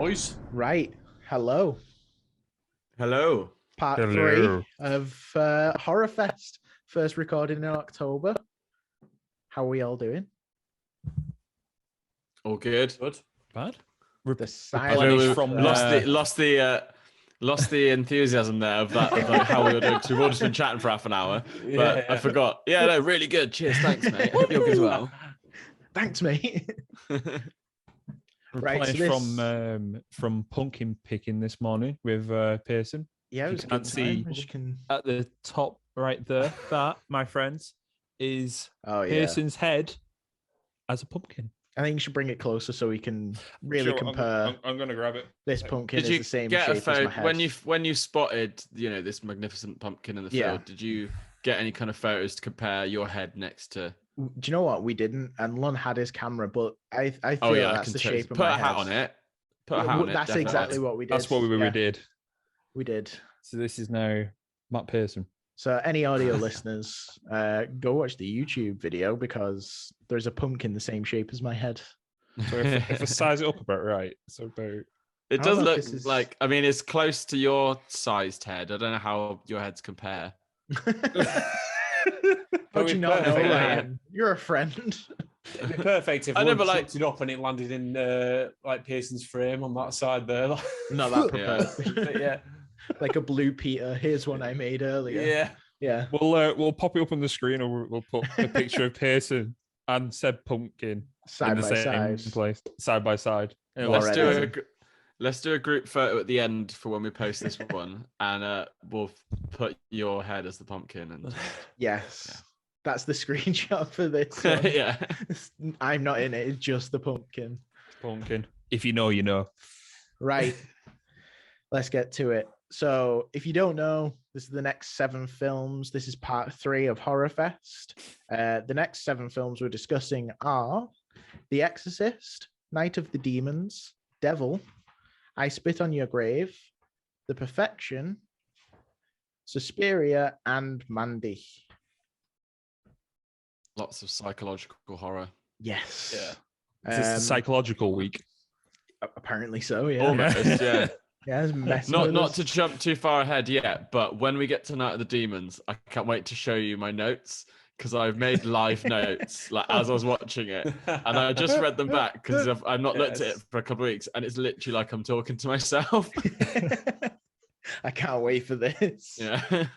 boys. Right. Hello. Hello. Part Hello. 3 of HorrorFest. First recorded in October. How are we all doing? All good. Good. Bad? The I know silence we from, lost the enthusiasm there of that of like how we were doing. 'Cause we've all just been chatting for half an hour, but I forgot. Yeah, no, really good. Cheers, thanks, mate. Hope you're good as well. Thanks, mate. Right, Reply from pumpkin picking this morning with Pearson. Yeah, it You was a can't good see time, as you can... At the top right there, that, my friends, is Pearson's head as a pumpkin. I think you should bring it closer so we can really compare. I'm going to grab it. This pumpkin Did is you the same get a shape as photo my head. when you spotted this magnificent pumpkin in the field? Did you get any kind of photos to compare your head next to? Do you know what? We didn't, and Lunn had his camera, but I feel that's the shape of put my a hat head. on it. Put a hat on it. That's definitely. exactly what we did. That's what we did. We did. So this is now Matt Pearson. So any audio listeners, go watch the YouTube video because there's a pumpkin the same shape as my head. So if I size it up about right, so about... It does look like, I mean, it's close to your sized head. I don't know how your heads compare. How do you not know, Ryan? You're a friend. It'd be perfect if I looked it up and it landed in like Pearson's frame on that side there. Not that prepared. But yeah. Like a blue Peter. Here's one I made earlier. Yeah. We'll pop it up on the screen, or we'll put a picture of Pearson and said pumpkin side in the same place, side by side. Let's do a group photo at the end for when we post this one, and we'll put your head as the pumpkin. And yes, that's the screenshot for this. Yeah, I'm not in it. It's just the pumpkin. Pumpkin. If you know, you know. Right. Let's get to it. So, if you don't know, this is the next 7 films. This is part 3 of HorrorFest. The next 7 films we're discussing are The Exorcist, Night of the Demons, Devil, I Spit on Your Grave, The Perfection, Suspiria, and Mandy. Lots of psychological horror. Yes. Yeah. Is this the psychological week? Apparently so, yeah. Almost, yeah. Yeah, it's messy. Not to jump too far ahead yet, but when we get to Night of the Demons, I can't wait to show you my notes because I've made live notes like as I was watching it, and I just read them back because I've not looked at it for a couple of weeks, and it's literally like I'm talking to myself. I can't wait for this. Yeah.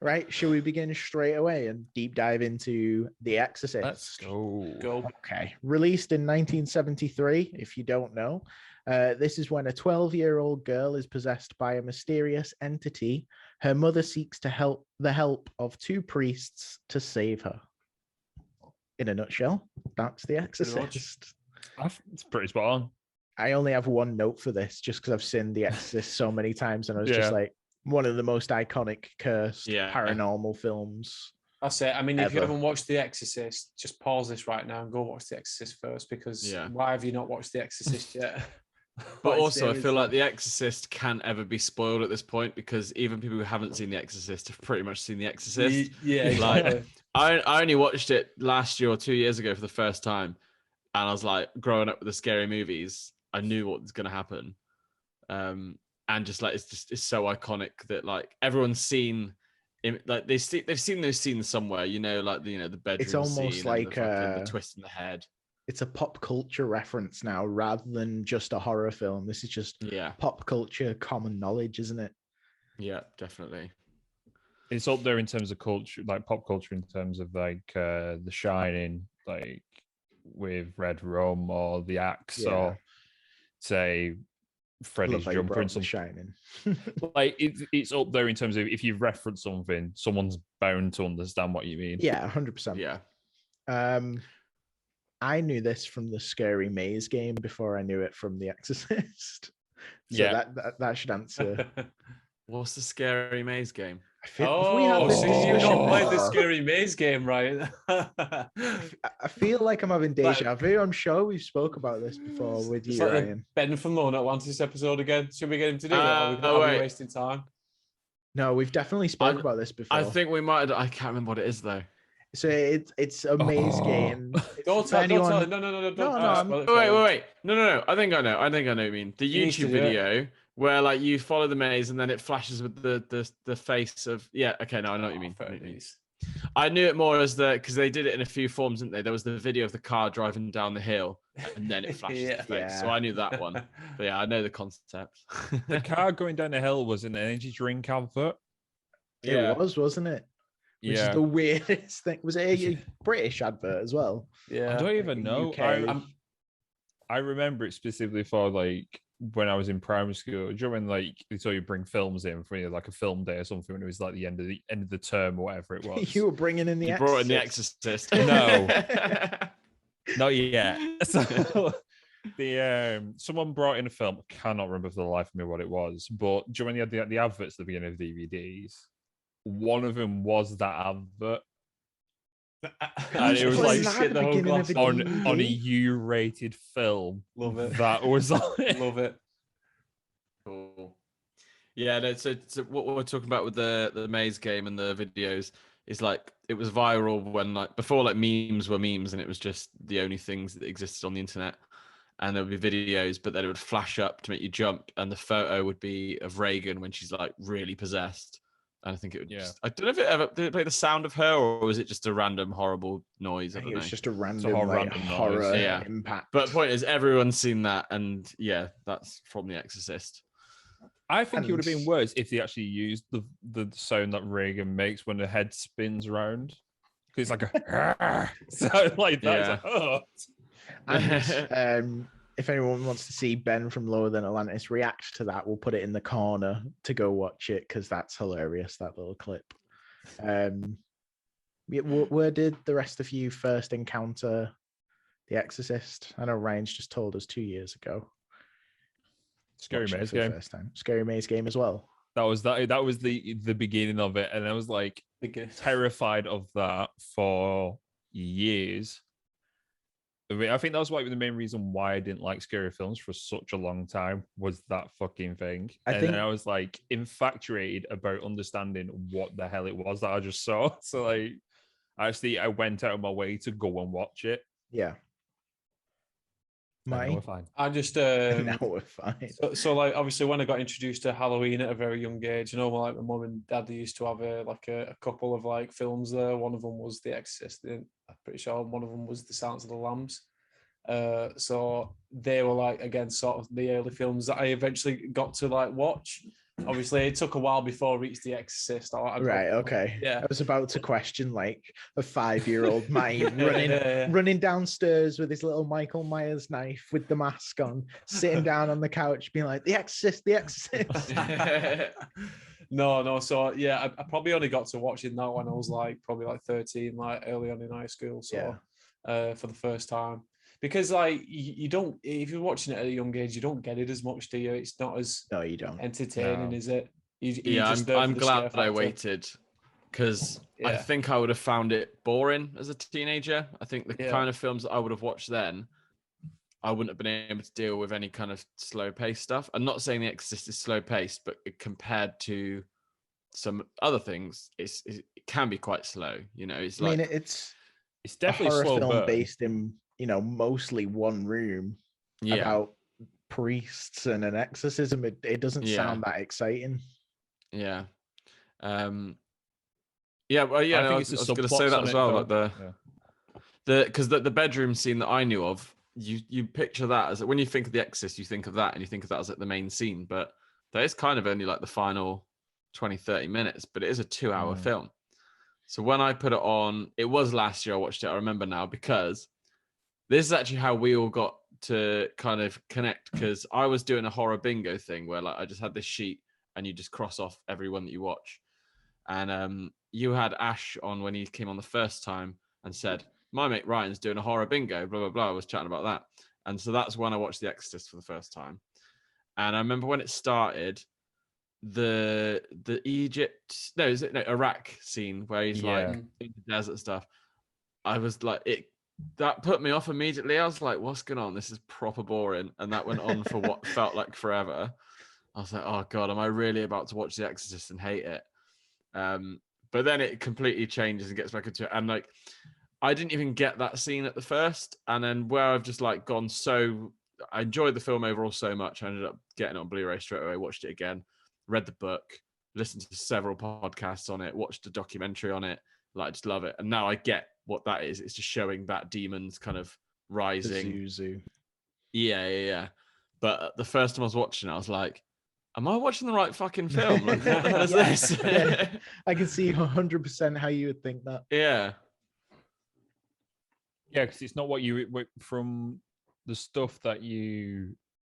Right, shall we begin straight away and deep dive into The Exorcist? Let's go. Okay, released in 1973, if you don't know. This is when a 12-year-old girl is possessed by a mysterious entity. Her mother seeks the help of 2 priests to save her. In a nutshell, that's The Exorcist. It's pretty spot on. I only have one note for this just because I've seen The Exorcist so many times, and I was just like, one of the most iconic cursed paranormal films. That's it. I mean, if you haven't watched The Exorcist, just pause this right now and go watch The Exorcist first, because why have you not watched The Exorcist yet? But also, I feel like The Exorcist can't ever be spoiled at this point because even people who haven't seen The Exorcist have pretty much seen The Exorcist. Yeah, like exactly. I only watched it last year or 2 years ago for the first time, and I was like, growing up with the scary movies, I knew what was going to happen. And just like it's so iconic that like everyone's seen, like they've seen those scenes somewhere, like the bedroom. It's almost scene like the twist in the head. It's a pop culture reference now rather than just a horror film. This is just pop culture, common knowledge, isn't it? Yeah, definitely. It's up there in terms of culture, like pop culture, in terms of like The Shining, like with Red Rum, or The Axe, or say Freddy's Jumper and something. Shining. Like it's up there in terms of if you've referenced something, someone's bound to understand what you mean. Yeah, 100%. Yeah. I knew this from the Scary Maze game before I knew it from The Exorcist. So that should answer. What's the Scary Maze game? You've not played the Scary Maze game, right? I feel like I'm having deja vu. I'm sure we spoke about this before with you, like Ryan. Ben from Lunn Atlantis episode again. Should we get him to do it? Or are we wasting time? No, we've definitely spoke about this before. I think we might. I can't remember what it is though. So it's a maze game. Don't tell. No. Wait. No. I think I know. I think I know what you mean. The YouTube video where like you follow the maze and then it flashes with the face of Okay, no, I know what you mean. I knew it more as because they did it in a few forms, didn't they? There was the video of the car driving down the hill and then it flashes the face. So I knew that one. But yeah, I know the concept. The car going down the hill was an energy drink advert. It was, wasn't it? Which is the weirdest thing. Was it a British advert as well? Yeah. I don't even know. I remember it specifically for like when I was in primary school. Do you remember when like they told you bring films in for like a film day or something when it was like the end of the term or whatever it was? You were bringing in the Exorcist. Brought in the Exorcist. No. Not yet. So someone brought in a film. I cannot remember for the life of me what it was, but do you remember when you had the adverts at the beginning of DVDs? One of them was that advert. And it was like the whole glass on a U-rated film. Love it. That was on it. Love it. Cool. Yeah, so what we're talking about with the maze game and the videos is like it was viral when like before like memes were memes and it was just the only things that existed on the internet. And there would be videos, but then it would flash up to make you jump, and the photo would be of Reagan when she's like really possessed. And I think it would I don't know if did it play the sound of her or was it just a random horrible noise? I don't know. It was just a random horror impact. But the point is, everyone's seen that, and that's from The Exorcist. I think it would have been worse if they actually used the sound that Reagan makes when her head spins around. Because it's like a sound like that. And if anyone wants to see Ben from Lower Than Atlantis react to that, we'll put it in the corner to go watch it because that's hilarious, that little clip. Where did the rest of you first encounter The Exorcist? I know Ryan's just told us 2 years ago. Scary Maze game. First time. Scary Maze game as well. That was the beginning of it, and I was like terrified of that for years. I think that was like the main reason why I didn't like scary films for such a long time was that fucking thing. Then I was like infatuated about understanding what the hell it was that I just saw. So like, I went out of my way to go and watch it. Yeah. Now we're fine. I just now we're fine. So like obviously when I got introduced to Halloween at a very young age, like my mum and dad, they used to have a couple of like films there. One of them was The Exorcist. I'm pretty sure one of them was The Silence of the Lambs. So they were like again sort of the early films that I eventually got to like watch. Obviously it took a while before I reached The Exorcist. Okay. I was about to question like a 5-year-old mind running downstairs with his little Michael Myers knife with the mask on, sitting down on the couch being like, The Exorcist. No. So yeah, I probably only got to watching that when I was like probably like 13, like early on in high school. So for the first time. Because like you don't, if you're watching it at a young age, you don't get it as much, do you? It's not as you don't entertaining, is it? I'm glad that I waited because I think I would have found it boring as a teenager. I think the kind of films that I would have watched then, I wouldn't have been able to deal with any kind of slow paced stuff. I'm not saying The Exorcist is slow paced, but compared to some other things, it can be quite slow. It's like it's definitely a horror slow film burn. Based in mostly one room about priests and an exorcism. It doesn't sound that exciting. I think I was going to say that as well. Like because the bedroom scene that I knew of, you picture that as when you think of The Exorcist, you think of that and you think of that as like the main scene, but that is kind of only like the final 20-30 minutes, but it is a 2-hour film. So when I put it on, it was last year I watched it, I remember now, because this is actually how we all got to kind of connect, because I was doing a horror bingo thing where like I just had this sheet and you just cross off everyone that you watch. And you had Ash on when he came on the first time and said, my mate Ryan's doing a horror bingo, blah, blah, blah. I was chatting about that. And so that's when I watched The Exorcist for the first time. And I remember when it started, the Iraq scene where he's like in the desert stuff. I was like, that put me off immediately. I was like, what's going on? This is proper boring. And that went on for what felt like forever. I was like, oh God, am I really about to watch The Exorcist and hate it? But then it completely changes and gets back into it. And like, I didn't even get that scene at the first. And then where I've just like gone I enjoyed the film overall so much. I ended up getting it on Blu-ray straight away, watched it again, read the book, listened to several podcasts on it, watched a documentary on it. Like, I just love it. And now I get what that is. It's just showing that demon's kind of rising. Zuzu. Yeah. But the first time I was watching it, I was like, am I watching the right fucking film? Like, what the hell is this? Yeah. I can see 100% how you would think that. Yeah. Yeah, because it's not what you from the stuff that you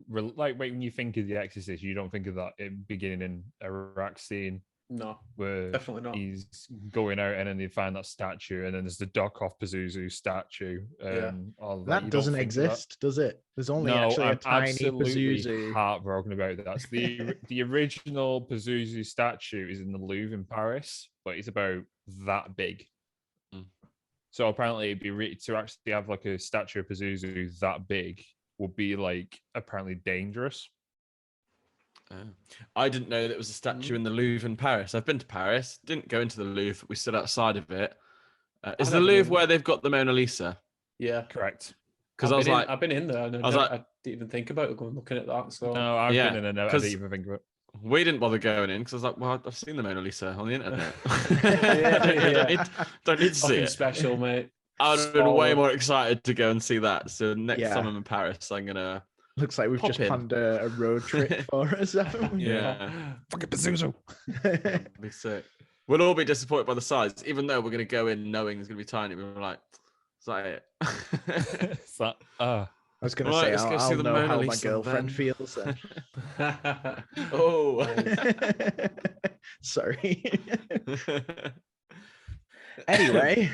like when you think of The Exorcist, you don't think of that beginning in Iraq scene. No, where definitely not. He's going out and then they find that statue, and then there's the Doc off Pazuzu statue. All that doesn't exist, does it? There's only actually a tiny Pazuzu. Heartbroken about that. That's the original Pazuzu statue is in the Louvre in Paris, but it's about that big. So apparently, it'd be to actually have like a statue of Pazuzu that big would be like apparently dangerous. I didn't know that it was a statue in the Louvre in Paris. I've been to Paris, didn't go into the Louvre. We stood outside of it. Is the Louvre where they've got the Mona Lisa? Yeah, correct. Because I've been in there, and I didn't even think about going looking at that. So no, I've been in there. I didn't even think of it. We didn't bother going in because I was like, well, I've seen the Mona Lisa on the internet. Don't need to see it. Special, mate. I would have been way more excited to go and see that. So next time I'm in Paris, I'm gonna. Looks like we've just planned a road trip for us, haven't we? Yeah. Fucking Pazuzu. Be sick. We'll all be disappointed by the size, even though we're gonna go in knowing it's gonna be tiny. We're like, is that it? It's that. I was going to say, I'll know how my girlfriend feels then. Oh. Sorry. Anyway,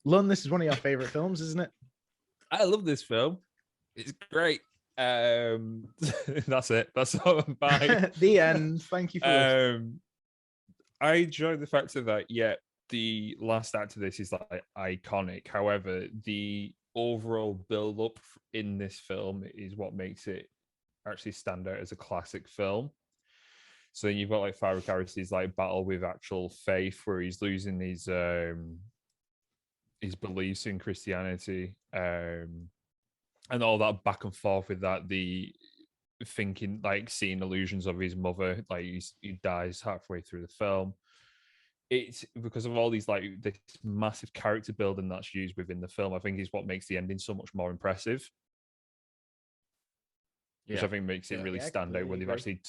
Lunn, this is one of your favourite films, isn't it? I love this film. It's great. That's it. That's all I'm buying. The end. Thank you for I enjoy the fact that, the last act of this is like iconic. However, the overall build up in this film is what makes it actually stand out as a classic film. So you've got like Farrah Harris's like battle with actual faith, where he's losing his beliefs in Christianity, and all that back and forth with that. The thinking, like seeing illusions of his mother, like he dies halfway through the film. It's because of all these like this massive character building that's used within the film. I think is what makes the ending so much more impressive. Which I think makes it really stand out when they've actually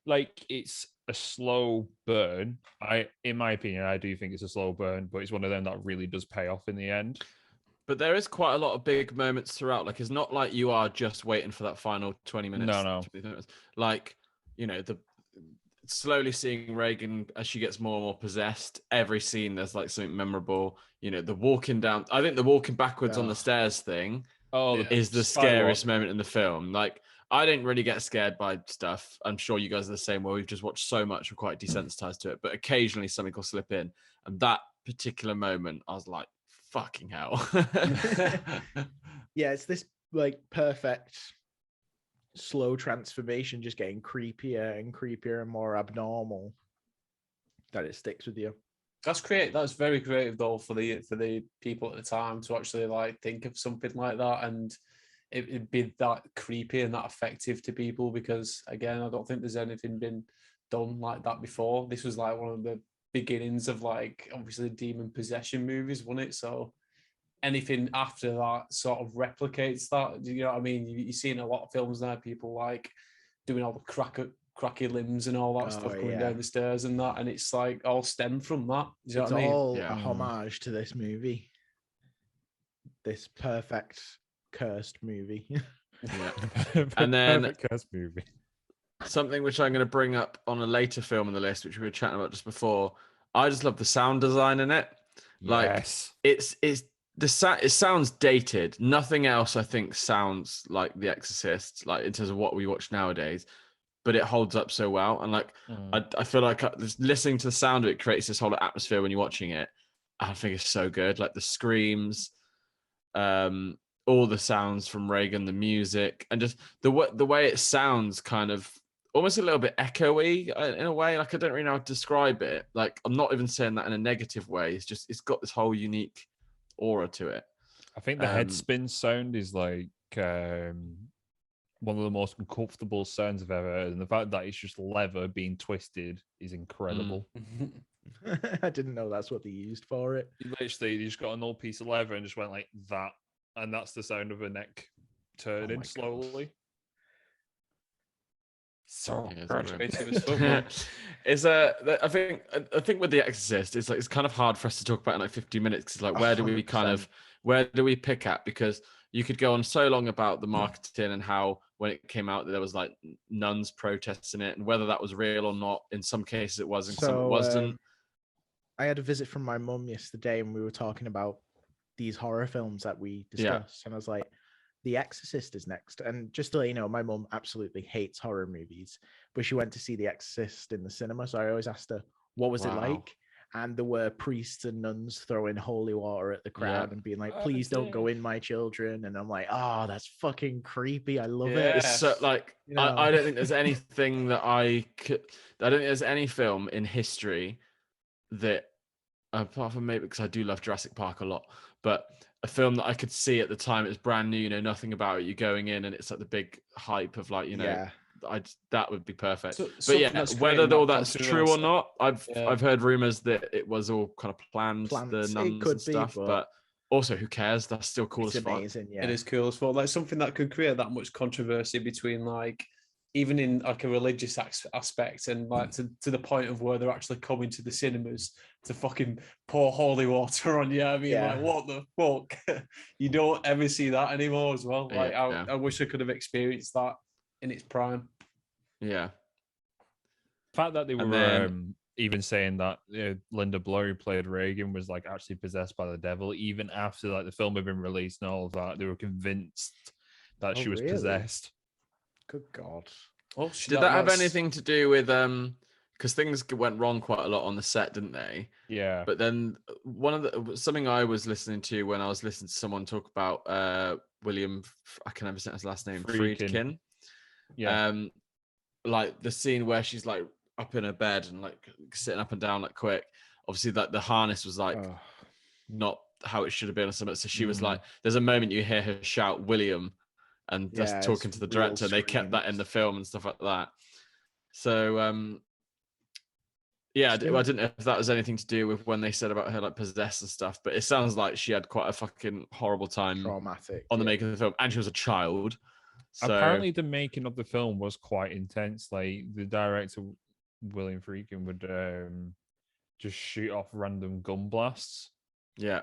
like it's a slow burn. In my opinion, I do think it's a slow burn, but it's one of them that really does pay off in the end. But there is quite a lot of big moments throughout. Like, it's not like you are just waiting for that final 20 minutes. No. Like, the slowly seeing Reagan as she gets more and more possessed. Every scene, there's like something memorable. The walking down. I think the walking backwards on the stairs thing is the scariest moment in the film. Like, I didn't really get scared by stuff. I'm sure you guys are the same, where we've just watched so much, we're quite desensitized to it. But occasionally something will slip in. And that particular moment, I was like, fucking hell. Yeah, it's this like perfect slow transformation, just getting creepier and creepier and more abnormal, that it sticks with you. That's great. That's very creative though for the people at the time to actually like think of something like that, and it'd be that creepy and that effective to people, because again, I don't think there's anything been done like that before. This was like one of the beginnings of like obviously demon possession movies, wasn't it? So anything after that sort of replicates that. You know what I mean? You see in a lot of films now, people like doing all the cracky limbs and all that stuff going down the stairs and that, and it's like all stemmed from that. You know it's what I mean? all a homage to this movie, this perfect cursed movie. And then cursed movie. Something which I'm going to bring up on a later film on the list, which we were chatting about just before. I just love the sound design in it. Like it sounds dated. Nothing else I think sounds like The Exorcist, like in terms of what we watch nowadays, but it holds up so well. And like I feel like listening to the sound of it creates this whole atmosphere when you're watching it. I think it's so good. Like the screams, all the sounds from Reagan, the music, and just the way it sounds kind of almost a little bit echoey in a way. Like I don't really know how to describe it. Like I'm not even saying that in a negative way. It's just it's got this whole unique aura to it. I think the head spin sound is like one of the most uncomfortable sounds I've ever heard, and the fact that it's just leather being twisted is incredible. I didn't know that's what they used for it. Literally, you just got an old piece of leather and just went like that, and that's the sound of a neck turning slowly. So yeah, it's I think with The Exorcist, it's like it's kind of hard for us to talk about in like 50 minutes because like where do we pick at, because you could go on so long about the marketing and how when it came out there was like nuns protesting it and whether that was real or not. In some cases it was, in some it wasn't. I had a visit from my mum yesterday and we were talking about these horror films that we discussed, and I was like, The Exorcist is next. And just to let you know, my mum absolutely hates horror movies, but she went to see The Exorcist in the cinema. So I always asked her, what was it like? And there were priests and nuns throwing holy water at the crowd and being like, please don't go in, my children. And I'm like, oh, that's fucking creepy. I love it. It's so, like, you know? I don't think there's anything that I don't think there's any film in history that, apart from maybe because I do love Jurassic Park a lot, but a film that I could see at the time, it was brand new, you know, nothing about it, you going in and it's like the big hype of like, you know, that would be perfect. But yeah, whether all that's true or not, I've heard rumors that it was all kind of planned, the nuns and stuff, but also who cares? That's still cool as fuck. It is cool as fuck. Like something that could create that much controversy between like, even in like a religious aspect, and like to the point of where they're actually coming to the cinemas to fucking pour holy water on you. I mean, like, what the fuck? You don't ever see that anymore as well. Like, I wish I could have experienced that in its prime. Yeah. The fact that they were even saying that Linda Blair, who played Reagan, was like actually possessed by the devil, even after like the film had been released and all of that, they were convinced that she was possessed. Good God. Oh, did that have anything to do with because things went wrong quite a lot on the set, didn't they? Yeah. But then something I was listening to when I was listening to someone talk about William, I can never say his last name, Friedkin. Yeah. Like the scene where she's like up in her bed and like sitting up and down like quick. Obviously, like the harness was like not how it should have been or something. So she was like, there's a moment you hear her shout William, and just talking to the director. They kept that in the film and stuff like that. So I didn't know if that was anything to do with when they said about her like possessed and stuff, but it sounds like she had quite a fucking horrible time, traumatic, on the making of the film, and she was a child. So apparently the making of the film was quite intense. Like the director William Friedkin would just shoot off random gun blasts. Yeah.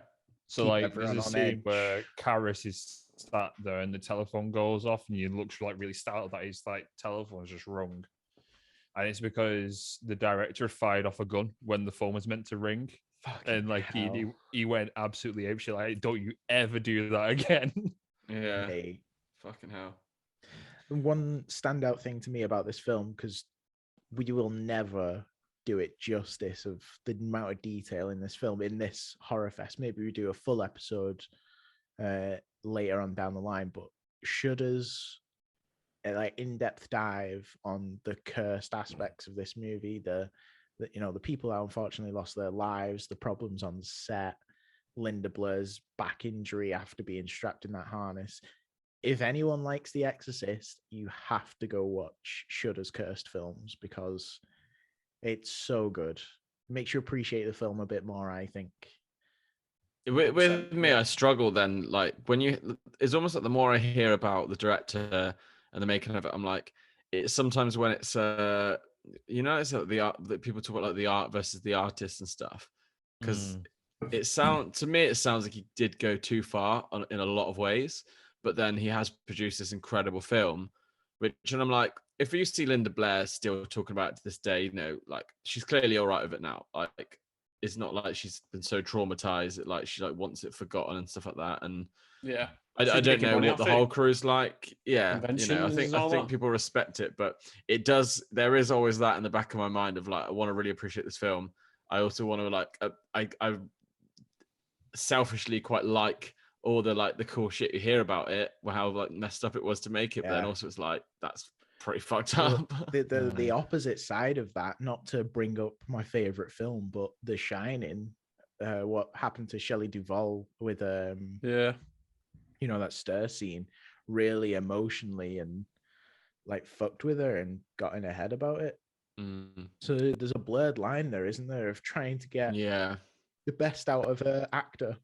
So like there's a scene where Karras is sat there and the telephone goes off and you look like really startled that his like telephone's just rung. And it's because the director fired off a gun when the phone was meant to ring. And like he went absolutely apeshit, like, don't you ever do that again. Yeah. Hey. Fucking hell. One standout thing to me about this film, because we will never do it justice of the amount of detail in this film, in this HorrorFest. Maybe we do a full episode later on down the line, but Shudder's like in-depth dive on the cursed aspects of this movie, the people that unfortunately lost their lives, the problems on the set, Linda Blair's back injury after being strapped in that harness. If anyone likes The Exorcist, you have to go watch Shudder's cursed films because it's so good. Makes you appreciate the film a bit more, I think. With me, I struggle then. Like it's almost like the more I hear about the director and the making of it, I'm like, it's sometimes when it's it's like the art that people talk about, like the art versus the artist and stuff. Because it sounds like he did go too far in a lot of ways, but then he has produced this incredible film, and I'm like, if you see Linda Blair still talking about it to this day, like she's clearly all right with it now. Like it's not like she's been so traumatized that like she like wants it forgotten and stuff like that. And I don't know what the whole crew's like. Yeah, I think people respect it, but there is always that in the back of my mind of like, I want to really appreciate this film. I also want to like, I selfishly quite like all the like the cool shit you hear about it, how like messed up it was to make it. But then also it's like, that's pretty fucked Well, up. the opposite side of that, not to bring up my favorite film, but The Shining, what happened to Shelley Duvall with Yeah. that stir scene, really emotionally and like fucked with her and got in her head about it. So there's a blurred line there, isn't there, of trying to get the best out of an actor,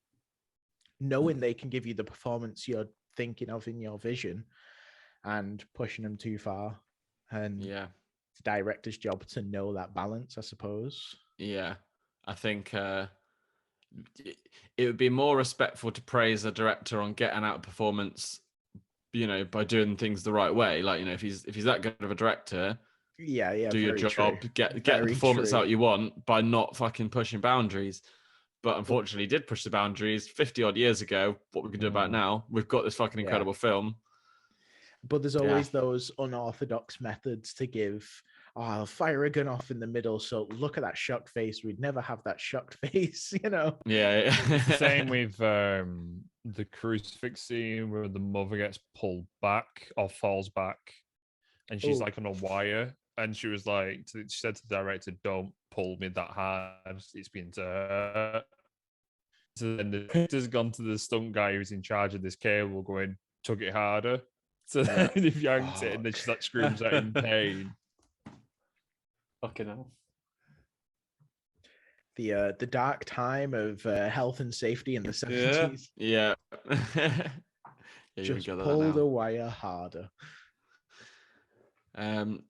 knowing they can give you the performance you're thinking of in your vision, and pushing them too far. And Yeah. it's the director's job to know that balance, I suppose. Yeah. I think it would be more respectful to praise a director on getting out a performance, by doing things the right way. Like, if he's that good of a director, do your job, true. get the performance out you want by not fucking pushing boundaries. But unfortunately, he did push the boundaries 50 odd years ago. What we can do about now? We've got this fucking incredible film. But there's always those unorthodox methods to give. Oh, I'll fire a gun off in the middle. So look at that shocked face. We'd never have that shocked face, Yeah. It's the same with the crucifix scene where the mother gets pulled back or falls back, and she's like on a wire. And she was like, she said to the director, "Don't pull me that hard. It's been to hurt." So then the director's gone to the stunt guy who's in charge of this cable, going, "Tug it harder." So then they've yanked it, and then she screams out in pain. Fucking hell. The dark time of health and safety in the 70s. Yeah. Just pull the wire harder.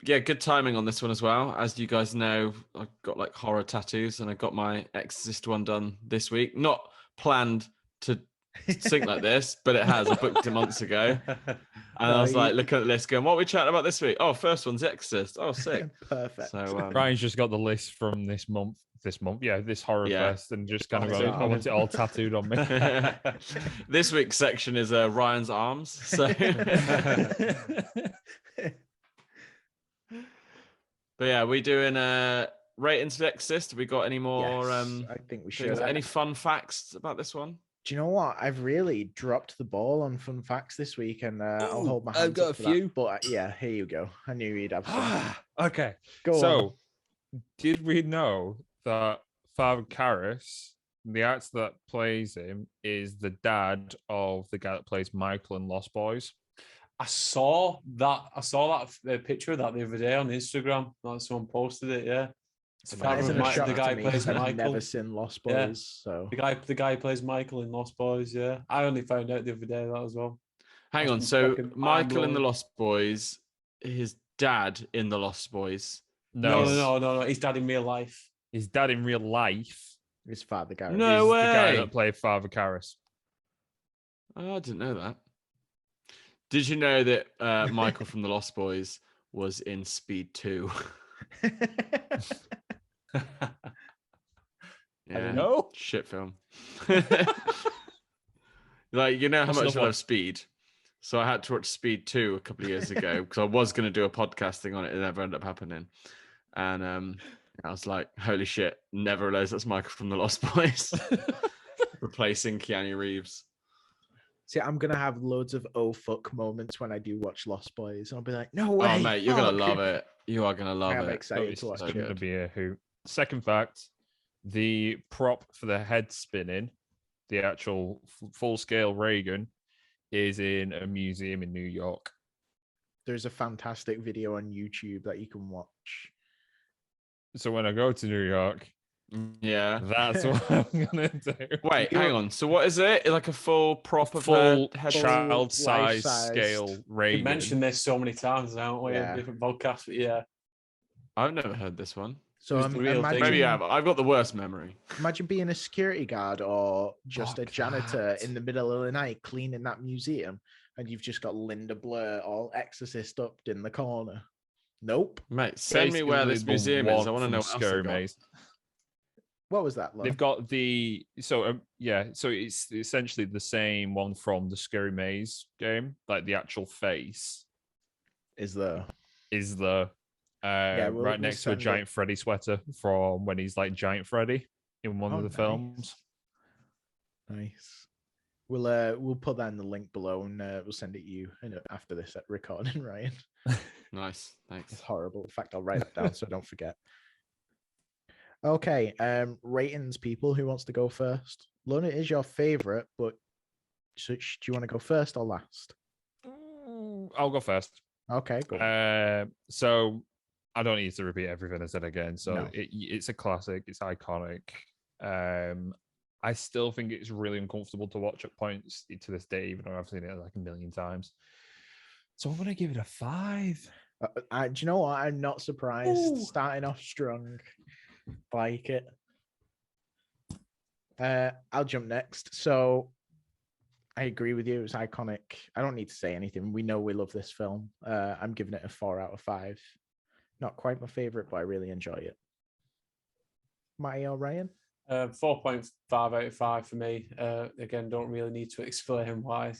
Good timing on this one as well. As you guys know, I've got like horror tattoos, and I got my Exorcist one done this week. Not planned to sync like this, but it has. I booked it months ago, and I was like, looking at the list, going, "What are we chatting about this week?" Oh, first one's Exorcist. Oh, sick. Perfect. So Ryan's just got the list from this month, this HorrorFest, and just kind of go, I want it all tattooed on me. This week's section is Ryan's arms. So, but yeah, we doing ratings for Exorcist. Have we got any more? Yes, I think we should. Any fun facts about this one? Do you know what? I've really dropped the ball on fun facts this week, and I'll hold my hands I've got up a for few. that. But here you go. I knew you'd have some. Okay. Go on. Did we know that Father Karras, the actor that plays him, is the dad of the guy that plays Michael in Lost Boys? I saw that picture of that the other day on Instagram. Like someone posted it. Yeah. The guy plays Michael. I've never seen Lost Boys, yeah. So the guy plays Michael in Lost Boys. Yeah, I only found out the other day that as well. Hang on, so Michael in the Lost Boys, his dad in the Lost Boys. No. His dad in real life. His dad in real life is Father Karras. No way. The guy that played Father Karras. Oh, I didn't know that. Did you know that Michael from the Lost Boys was in Speed 2? I don't know. Shit film. Like, how much I love Speed. So I had to watch Speed 2 a couple of years ago because I was going to do a podcasting on it. It never ended up happening. And I was like, holy shit, never realized that's Michael from the Lost Boys. Replacing Keanu Reeves. See, I'm going to have loads of oh fuck moments when I do watch Lost Boys. I'll be like, no way. Oh, mate, you're going to love it. You are going to love it. I'm excited to watch it. It's going to be a hoot. Second fact, the prop for the head spinning, the actual full-scale ray gun, is in a museum in New York. There's a fantastic video on YouTube that you can watch. So when I go to New York, that's what I'm gonna do. Wait, hang on. So what is it? Like a full proper child-size scale ray gun? We mentioned this so many times, haven't we? In different podcasts. But yeah, I've never heard this one. So maybe I've got the worst memory. Imagine being a security guard or just a janitor in the middle of the night cleaning that museum, and you've just got Linda Blair all Exorcist up in the corner. Nope. Mate, send me where this museum is. I want to know what Scary Maze. What was that? Lunn? They've got so it's essentially the same one from the Scary Maze game, like the actual face is the right next to a giant Freddy sweater from when he's like Giant Freddy in one of the films. Nice. We'll put that in the link below, and we'll send it you after this recording, Ryan. Nice. Thanks. It's horrible. In fact, I'll write that down so I don't forget. Okay, ratings, people. Who wants to go first? Lunn, it is your favorite, but do you want to go first or last? I'll go first. Okay, go. So I don't need to repeat everything I said again. So No. it's a classic. It's iconic. I still think it's really uncomfortable to watch at points to this day, even though I've seen it like a million times. So I'm gonna give it a 5. Do you know what? I'm not surprised. Ooh. Starting off strong, like it. I'll jump next. So I agree with you. It's iconic. I don't need to say anything. We know we love this film. I'm giving it a 4 out of 5. Not quite my favorite, but I really enjoy it. Matty or Ryan? 4.5 out of 5 for me. Again, don't really need to explain why.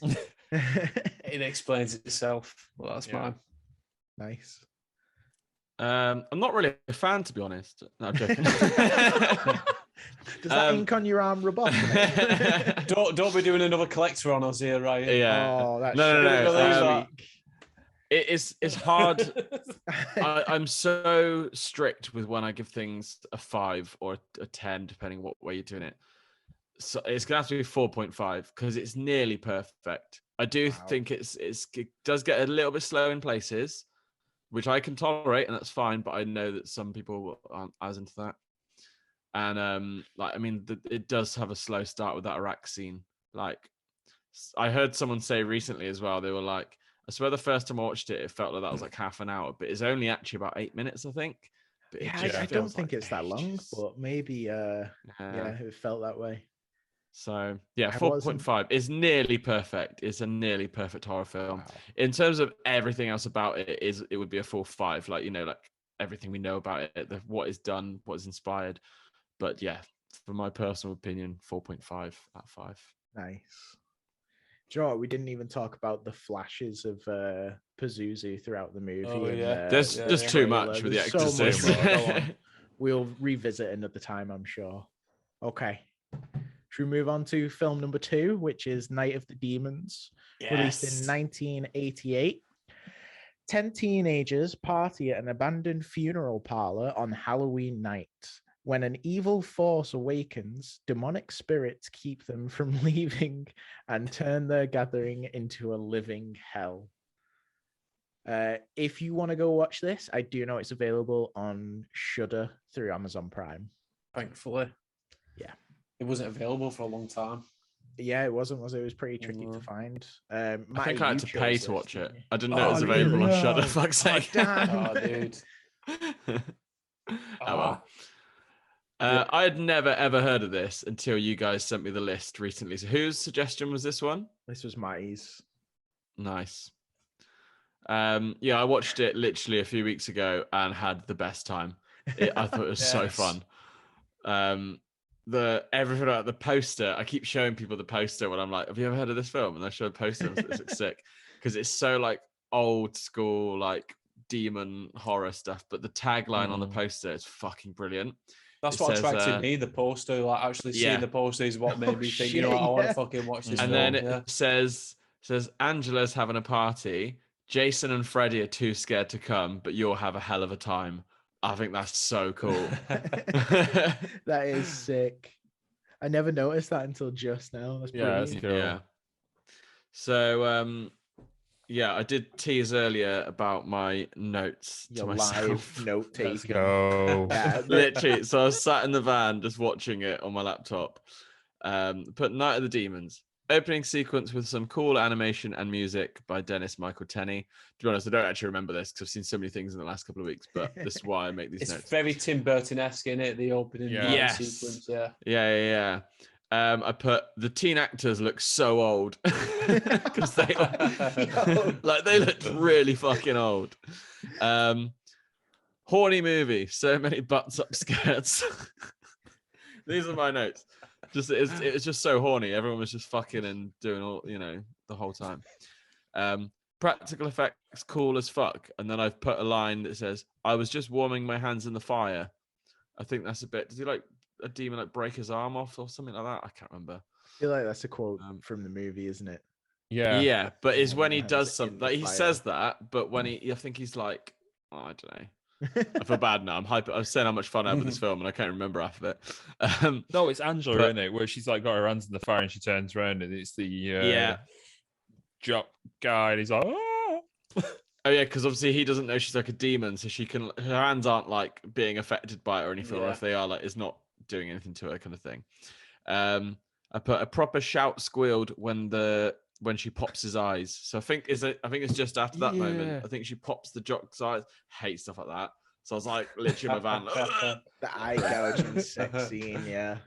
It explains itself. Well, that's mine. Nice. I'm not really a fan, to be honest. No, I'm joking. Does that ink on your arm rub off? Don't be doing another collector on us here, Ryan. Yeah. Oh, that's No. It's hard. I'm so strict with when I give things a 5 or a 10, depending what way you're doing it. So it's gonna have to be 4.5 because it's nearly perfect. I do think it does get a little bit slow in places, which I can tolerate, and that's fine. But I know that some people aren't as into that. And it does have a slow start with that Iraq scene. Like, I heard someone say recently as well. They were like, I swear the first time I watched it, it felt like that was like half an hour, but it's only actually about 8 minutes, I think. But I don't think it's that long, but maybe it felt that way. So yeah, 4.5 is nearly perfect. It's a nearly perfect horror film. Wow. In terms of everything else about it, it would be a full 5. Like, like everything we know about it, what is done, what is inspired. But yeah, for my personal opinion, 4.5 out of 5. Nice. Do you know what? We didn't even talk about the flashes of Pazuzu throughout the movie. Oh, and, yeah. There's just too much with the There's so much Exorcist. more. Go on. We'll revisit another time, I'm sure. Okay. Should we move on to film number 2, which is Night of the Demons, released in 1988? 10 teenagers party at an abandoned funeral parlor on Halloween night. When an evil force awakens, demonic spirits keep them from leaving and turn their gathering into a living hell. If you want to go watch this, I do know it's available on Shudder through Amazon Prime. Thankfully. Yeah. It wasn't available for a long time. Yeah, it wasn't, was it? It was pretty tricky to find. Matty, I think I had to pay to watch it. I didn't know it it was available on Shudder. Fuck's sake. Damn. Dude. Well. I had never ever heard of this until you guys sent me the list recently. So whose suggestion was this one? This was Matty's. Nice. Yeah, I watched it literally a few weeks ago and had the best time. I thought it was so fun. Everything about the poster. I keep showing people the poster when I'm like, "Have you ever heard of this film?" And I show a poster, and it's sick because it's so like old school, like demon horror stuff. But the tagline on the poster is fucking brilliant. That's what attracted me, the poster. Like actually seeing the poster is what made me think, I want to fucking watch this film. And then it says Angela's having a party. Jason and Freddy are too scared to come, but you'll have a hell of a time. I think that's so cool. That is sick. I never noticed that until just now. That's brilliant. That's cool. Yeah. So I did tease earlier about my notes to myself. Live note taking. Let's go. Yeah, Literally. So I was sat in the van just watching it on my laptop. Put Night of the Demons. Opening sequence with some cool animation and music by Dennis Michael Tenney. To be honest, I don't actually remember this because I've seen so many things in the last couple of weeks, but this is why I make these notes. It's very Tim Burton-esque, in it? The opening sequence, Yeah. I put the teen actors look so old because they they looked really fucking old. Horny movie, so many butts up skirts. These are my notes. It was just so horny. Everyone was just fucking and doing all, the whole time. Practical effects cool as fuck. And then I've put a line that says, "I was just warming my hands in the fire." I think that's a bit. Does he like a demon break his arm off or something like that? I can't remember. I feel like that's a quote from the movie, isn't it? Yeah, but is when he Hands does in something the like he fire. says that, but when I think he's like, oh, I don't know. I feel bad now. I'm saying how much fun I had with this film, and I can't remember half of it. No, it's Angela, but- isn't it? Where she's like got her hands in the fire and she turns around and it's the yeah. jock guy, and he's like, oh. Oh yeah, because obviously he doesn't know she's like a demon, so her hands aren't like being affected by it or anything, or if they are, like, it's not doing anything to her, kind of thing. I put a proper shout squealed when she pops his eyes. So I think it's just after that moment. I think she pops the jock's eyes. Hate stuff like that. So I was like literally in my van. The eye gouging sex scene, yeah.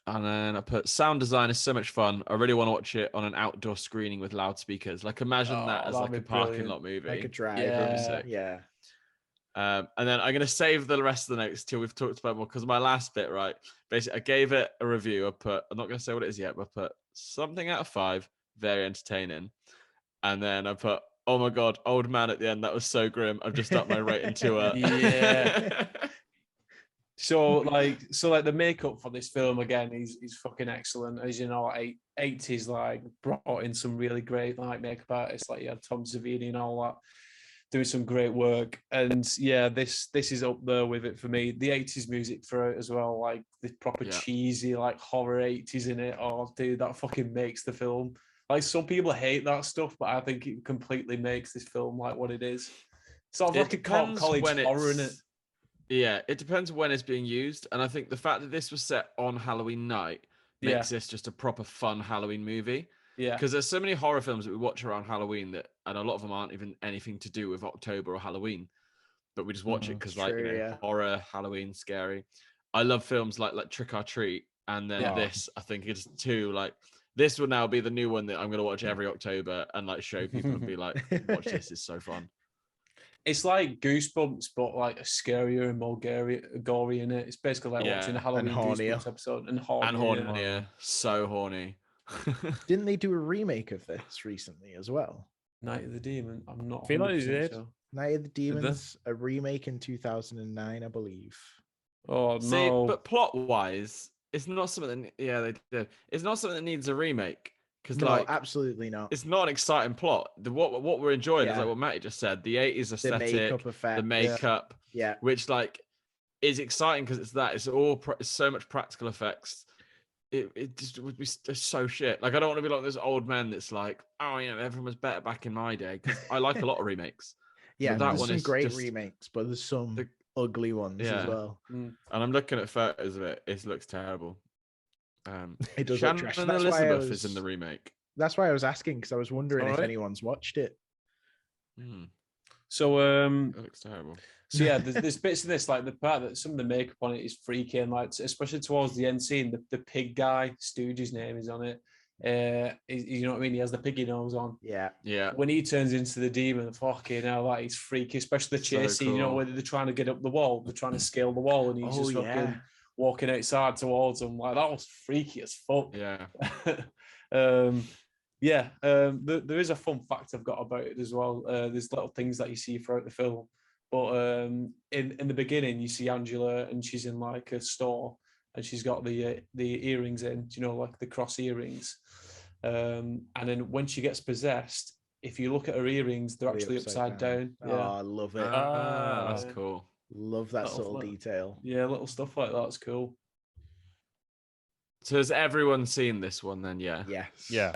And then I put sound design is so much fun. I really want to watch it on an outdoor screening with loudspeakers. Like imagine that as like a parking lot movie. Like a drive. Yeah. And then I'm gonna save the rest of the notes till we've talked about more, because my last bit, right? Basically, I gave it a review. I'm not gonna say what it is yet, but I put something out of 5, very entertaining. And then I put, oh my god, old man at the end. That was so grim. I've just upped my rating to a Yeah. So the makeup for this film again is fucking excellent. As you know, 80s like brought in some really great like makeup artists, like you had Tom Savini and all that, doing some great work. And yeah, this is up there with it for me. The 80s music for it as well, like the proper cheesy like horror 80s in it. Oh dude, that fucking makes the film. Like some people hate that stuff, but I think it completely makes this film like what it is. Sort of like a college horror in it. Yeah, it depends when it's being used. And I think the fact that this was set on Halloween night makes this just a proper fun Halloween movie. Yeah. Because there's so many horror films that we watch around Halloween and a lot of them aren't even anything to do with October or Halloween. But we just watch it because horror, Halloween, scary. I love films like Trick or Treat. And then this, I think it's too like, this will now be the new one that I'm going to watch every October and like show people and be like, watch this, it's so fun. It's like Goosebumps, but like a scarier and more gory in it. It's basically like watching a Halloween Goosebumps episode and hornier. So horny. Didn't they do a remake of this recently as well? Night of the Demon. I'm not. I feel like they did. Sure. Night of the Demons, a remake in 2009, I believe. Oh no! See, but plot-wise, it's not something. They did. It's not something that needs a remake. Because absolutely not. It's not an exciting plot. What we're enjoying is like what Matty just said, the 80s aesthetic, the makeup effect, the makeup, which like is exciting because it's it's so much practical effects. It just would be so shit. Like I don't want to be like this old man that's like, oh yeah, everyone was better back in my day. Because I like a lot of remakes. Yeah, there's some great remakes, but there's some ugly ones as well. And I'm looking at photos of it. It looks terrible. It does Shannon look trash. Elizabeth is in the remake. That's why I was asking, because I was wondering if anyone's watched it. So it looks terrible. So yeah, there's bits of this, like the part that some of the makeup on it is freaky, and like especially towards the end scene, the pig guy, Stooge's name is on it. You know what I mean? He has the piggy nose on. Yeah. When he turns into the demon, fucking hell, that is freaky. Especially the chase scene, you know, where they're trying to get up the wall, they're trying to scale the wall, and he's just fucking walking outside towards them. Like that was freaky as fuck. There is a fun fact I've got about it as well. There's little things that you see throughout the film, but in the beginning you see Angela and she's in like a store and she's got the earrings in, you know, like the cross earrings, and then when she gets possessed, if you look at her earrings, they're actually upside down. Oh, I love it. That's cool. Love that subtle detail. Yeah, little stuff like that's cool. So has everyone seen this one then? Yes. Yeah.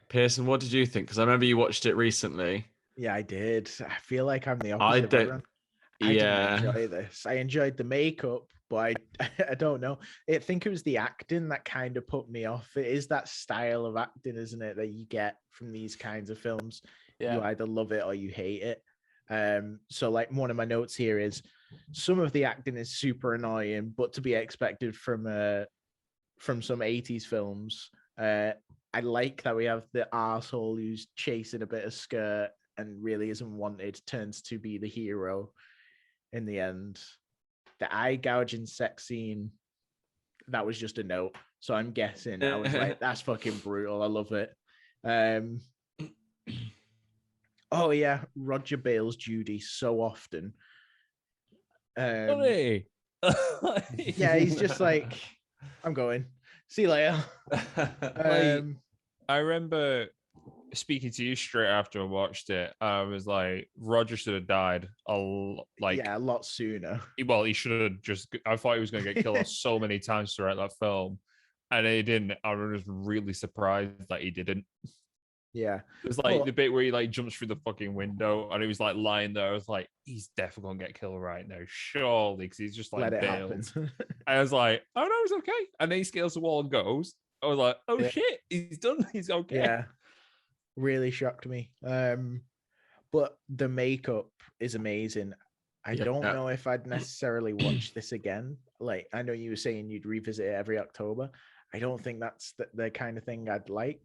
Pearson, what did you think? Because I remember you watched it recently. Yeah, I did. I feel like I'm the opposite. I didn't enjoy this. I enjoyed the makeup, but I don't know. I think it was the acting that kind of put me off. It is that style of acting, isn't it, that you get from these kinds of films. You either love it or you hate it. So like one of my notes here is some of the acting is super annoying, but to be expected from some 80s films. I like that we have the arsehole who's chasing a bit of skirt and really isn't wanted, turns to be the hero in the end. The eye gouging sex scene, that was just a note. So I'm guessing I was like, that's fucking brutal. I love it. Oh yeah, Roger bails Judy so often. Yeah, he's just like, I'm going. See you later. I remember speaking to you straight after I watched it. I was like, Roger should have died a lot sooner. Well, he should have just. I thought he was going to get killed off so many times throughout that film, and he didn't. I was really surprised that he didn't. Yeah, it was like the bit where he like jumps through the fucking window, and he was like lying there. I was like, he's definitely gonna get killed right now, surely, because he's just like let it happen. I was like, oh no, he's okay. And then he scales the wall and goes. I was like, oh shit, he's done. He's okay. Yeah, really shocked me. But the makeup is amazing. I don't know if I'd necessarily watch this again. Like, I know you were saying you'd revisit it every October. I don't think that's the kind of thing I'd like,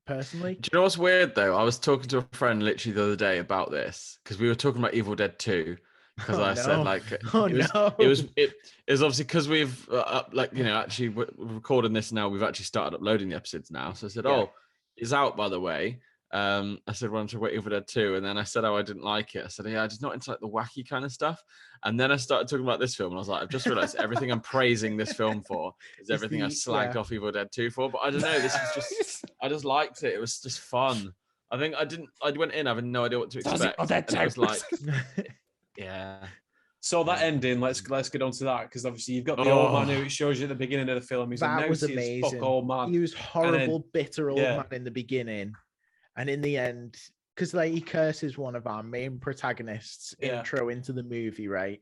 personally. Do you know what's weird though? I was talking to a friend literally the other day about this because we were talking about Evil Dead 2. Because said like, it was obviously because we've actually we're recording this now. We've actually started uploading the episodes now. So I said, "Oh, it's out by the way." I said, "Why don't you wait Evil Dead 2?" And then I said, "Oh, I didn't like it." I said, "Yeah, I just not into like the wacky kind of stuff." And then I started talking about this film, and I was like, "I've just realised everything I'm praising this film for is everything I slagged off Evil Dead 2 for." But I don't know. This was just I just liked it. It was just fun. I think I went in having no idea what to expect. And it was like. Yeah. So that ending, let's get on to that, because obviously you've got the old man who it shows you at the beginning of the film. He's that was amazing. Fuck old man. He was horrible, bitter old man in the beginning, and in the end, because like he curses one of our main protagonists intro into the movie, right?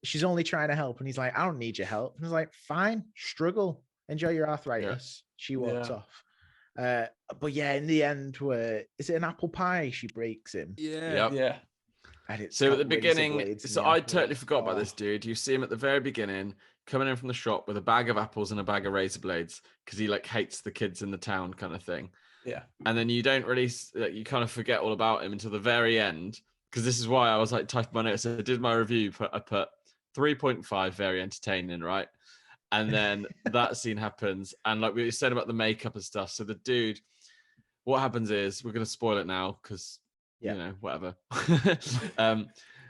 She's only trying to help, and he's like, "I don't need your help." And he's like, "Fine, struggle, enjoy your arthritis." Yeah. She walks off. But yeah, in the end, is it an apple pie? She breaks him. Yeah. So at the beginning, I totally forgot about this dude. You see him at the very beginning coming in from the shop with a bag of apples and a bag of razor blades because he like hates the kids in the town kind of thing. Yeah. And then you don't really, you kind of forget all about him until the very end, because this is why I was like typing my notes. I did my review, I put 3.5, very entertaining, right? And then that scene happens, and like we said about the makeup and stuff. So the dude, what happens is, we're going to spoil it now because you know, whatever.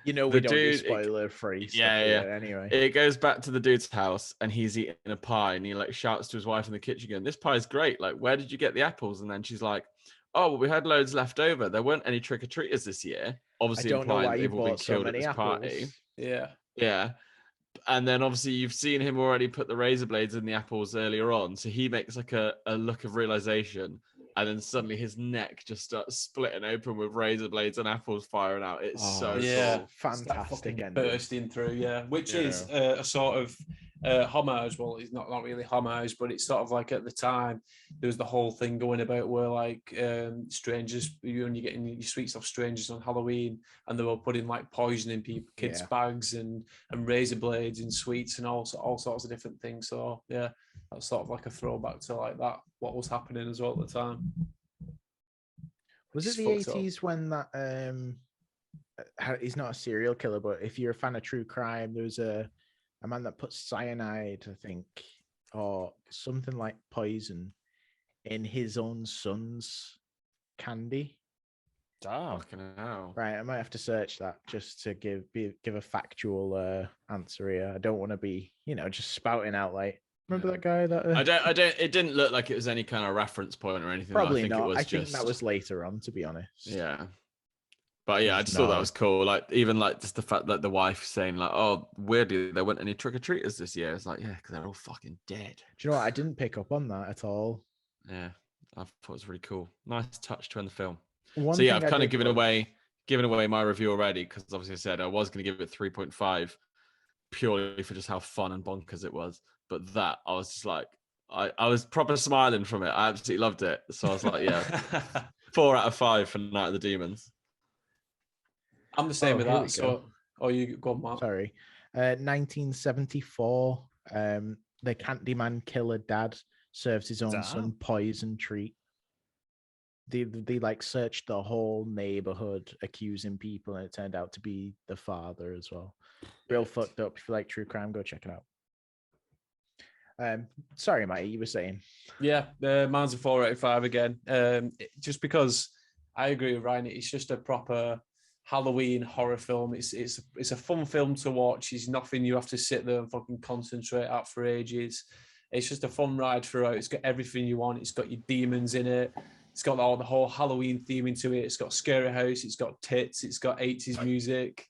We don't do spoiler free stuff. Anyway, it goes back to the dude's house, and he's eating a pie, and he like shouts to his wife in the kitchen, going, "This pie's great. Like, where did you get the apples?" And then she's like, "Oh, well, we had loads left over. There weren't any trick or treaters this year." Obviously, implying they've all been killed at this party. Yeah. And then obviously you've seen him already put the razor blades in the apples earlier on, so he makes like a look of realization. And then suddenly his neck just starts splitting open with razor blades and apples firing out. It's so cool. Fantastic ending. Bursting through, which is a sort of homage. Well, it's not really homage, but it's sort of like at the time there was the whole thing going about where like strangers, when you're getting your sweets off strangers on Halloween, and they were putting like poison in kids' bags and razor blades and sweets and all sorts of different things. So that's sort of like a throwback to like that, what was happening as well at the time. Was it the 80s when that he's not a serial killer, but if you're a fan of true crime, there was a man that put cyanide, I think, or something like poison in his own son's candy. Damn. Right, I might have to search that just to give a factual answer here. I don't want to be, just spouting out like, remember that guy that I don't it didn't look like it was any kind of reference point or anything. Probably I think not. It was I think that was later on, to be honest. Yeah. But I just thought that was cool. Like, even like just the fact that the wife saying like, "Oh, weirdly, there weren't any trick-or-treaters this year." It's like, because they're all fucking dead. Do you know what? I didn't pick up on that at all. Yeah, I thought it was really cool. Nice touch to end the film. I've kind of given away my review already, because obviously I said I was going to give it 3.5 purely for just how fun and bonkers it was. But that, I was just like, I was proper smiling from it. I absolutely loved it. So I was like, 4 out of 5 for Night of the Demons. I'm the same with that. So, you go on, Mark. Sorry. 1974, the Candyman killer dad serves his own son poison treat. They like searched the whole neighborhood accusing people, and it turned out to be the father as well. Real fucked up. If you like true crime, go check it out. Sorry, Matty, you were saying. Yeah, mine's a 4 out of 5 again. Just because I agree with Ryan, it's just a proper Halloween horror film. It's a fun film to watch. It's nothing you have to sit there and fucking concentrate at for ages. It's just a fun ride throughout. It's got everything you want. It's got your demons in it. It's got all the whole Halloween theme into it. It's got scary house. It's got tits. It's got 80s music.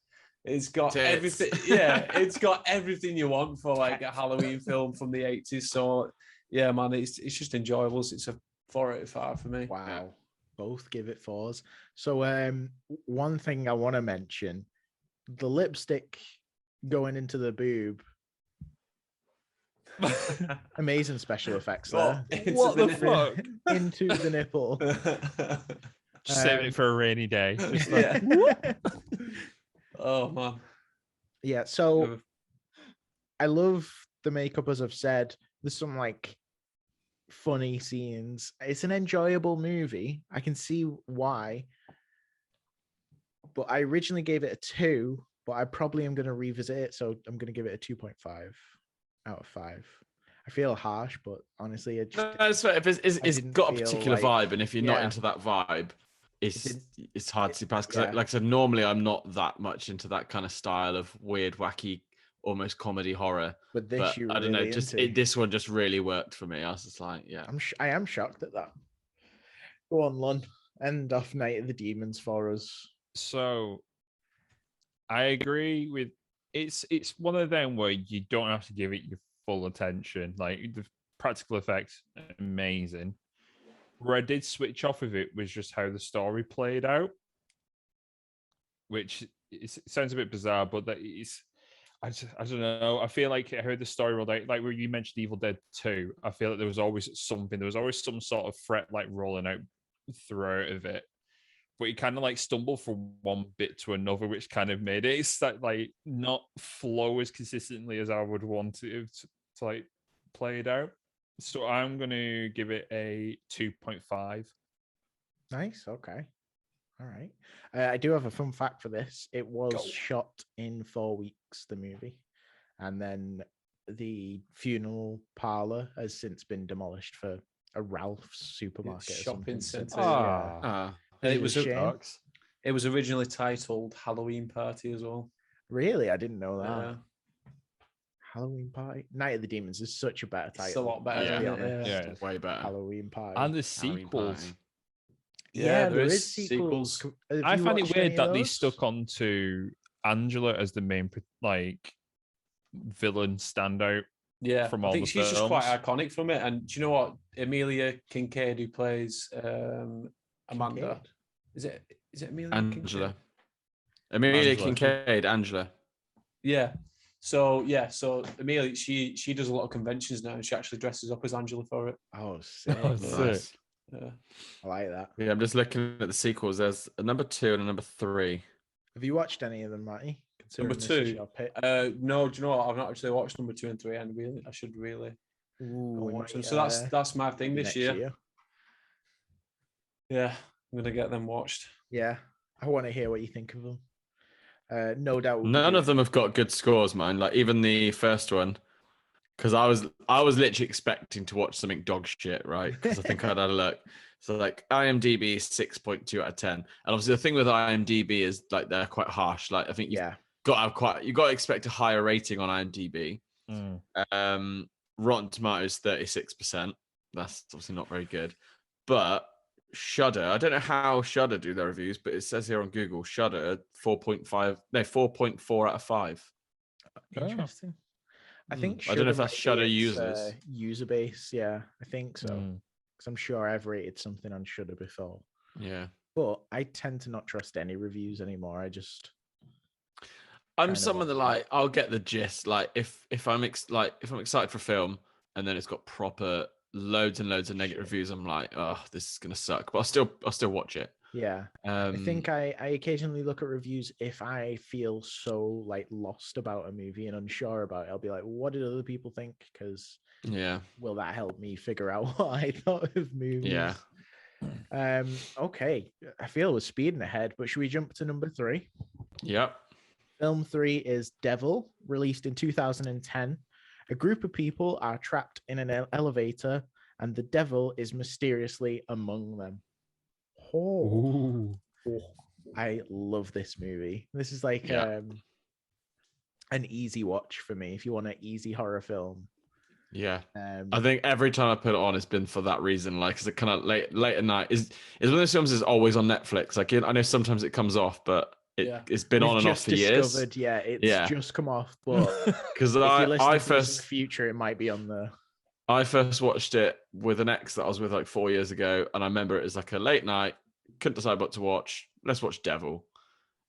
It's got Tits. everything. Yeah, it's got everything you want for like a Halloween film from the 80s. So yeah, man, it's just enjoyable. It's a 4 out of 5 for me. Wow. Yeah. Both give it 4s. So one thing I want to mention, the lipstick going into the boob. Amazing special effects there. What the fuck? Into the nipple. Just saving it for a rainy day. Just like, Yeah. Oh man. Yeah, so I love the makeup, as I've said. There's some like funny scenes. It's an enjoyable movie. I can see why. But I originally gave it a 2, but I probably am going to revisit it. So I'm going to give it a 2.5 out of 5. I feel harsh, but honestly, it just, No, it's fair. If it's got a feel particular like- vibe, and if you're not into that vibe, it's hard to see past. Because yeah. like I said, normally I'm not that much into that kind of style of weird, wacky, almost comedy horror. but this But you I don't know, really just into. this one just really worked for me. I was just like, yeah. I am shocked at that. Go on, Lunn. End off Night of the Demons for us. so I agree with it's one of them where you don't have to give it your full attention. Like the practical effects, amazing. Where I did switch off of it was just how the story played out, which it sounds a bit bizarre, but that is, I don't know. I feel like I heard the story rolled out, like where you mentioned Evil Dead 2. I feel like there was always something, there was always some sort of threat like rolling out throughout of it. But you kind of like stumble from one bit to another, which kind of made it like not flow as consistently as I would want it to like play it out. So I'm going to give it a 2.5. Nice. Okay. All right. I do have a fun fact for this. It was Go. shot in 4 weeks, the movie. And then the funeral parlor has since been demolished for a Ralph's supermarket. or Shopping something. centre. Ah. And it Is was it a shame? it was originally titled Halloween Party as well. Really? I didn't know that. Yeah. Halloween Party? Night of the Demons is such a better title. It's a lot better. Yeah. to be Yeah. honest. Yeah. Way better. Halloween Party. And the Halloween sequels. Party. yeah, there is sequels. Have I you find it watched any weird of that they those? stuck onto Angela as the main like villain standout. Yeah, from I all think the she's just quite films. iconic from it. And do you know what? Amelia Kincaid, who plays Amanda, Kincaid? is it Amelia Angela. Kincaid? Amelia Angela. Kincaid, Angela. Yeah. So Amelia, she does a lot of conventions now, and she actually dresses up as Angela for it. Oh, sick. Oh, Nice. Nice. Yeah. I like that. Yeah, I'm just looking at the sequels. There's a number 2 and a number 3. Have you watched any of them, Matty? Number Considering this is 2. your pick. No, do you know what? I've not actually watched number 2 and 3, and I should really go Ooh, and watch them. might, So that's my thing this next year. Yeah, I'm gonna get them watched. Yeah, I want to hear what you think of them. No doubt. we'll be None of doing- them have got good scores, man. Like even the first one, because I was literally expecting to watch something dog shit, right? Because I think I'd had a look. So like IMDb is 6.2 out of 10, and obviously the thing with IMDb is like they're quite harsh. Like I think you've got to expect a higher rating on IMDb. Rotten Tomatoes 36%. That's obviously not very good, but Shudder, I don't know how Shudder do their reviews, but it says here on Google Shudder 4.4 out of 5. Interesting. I think I don't know if Shudder that's might be Shudder its, users. user base. Yeah, I think so. Because I'm sure I've rated something on Shudder before. Yeah, but I tend to not trust any reviews anymore. I'm kind of someone that watch like I'll get the gist. Like if I'm excited for a film and then it's got proper loads and loads of negative reviews, I'm like, oh, this is gonna suck. But I'll still watch it. Yeah. I think I occasionally look at reviews if I feel so like lost about a movie and unsure about it. I'll be like, what did other people think? Because will that help me figure out what I thought of movies? Yeah. Okay. I feel we're speeding ahead, but should we jump to number 3? Yep. Film 3 is Devil, released in 2010. A group of people are trapped in an elevator, and the devil is mysteriously among them. Oh, I love this movie. This is like an easy watch for me. If you want an easy horror film, Yeah. Um, I think every time I put it on, it's been for that reason. Like, 'cause it kind of late at night is one of those films is always on Netflix. Like, I know sometimes it comes off, but it's been we've on and off just for years. discovered, it's Yeah. just come off. But Because if you're listening I to this in the first future, it might be on the. I first watched it with an ex that I was with like 4 years ago, and I remember it was like a late night. Couldn't decide what to watch. Let's watch Devil,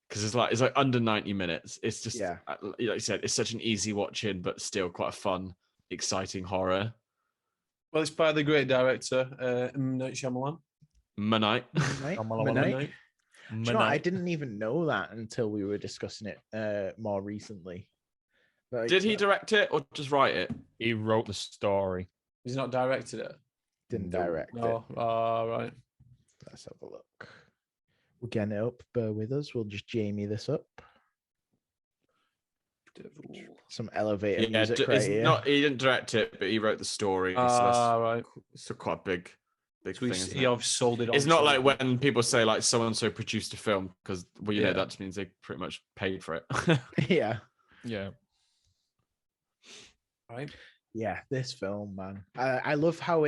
because it's like under 90 minutes. It's just like you said, it's such an easy watching, but still quite a fun, exciting horror. Well, it's by the great director M. Night Shyamalan. Manite. Manite. Do you know, I didn't even know that until we were discussing it more recently. Like, Did he direct it or just write it? He wrote the story. He's not directed it. Didn't direct it. No. Oh, right. Let's have a look. We'll get it up. Bear with us. We'll just Jamie this up. Devil. Some elevator music right it's here. not. He didn't direct it, but he wrote the story. Right. It's quite a big So thing. Isn't he it? obviously sold it on. It's not like when people say like so and so produced a film, because you know that just means they pretty much paid for it. Yeah. Right. Yeah, this film, man. I love how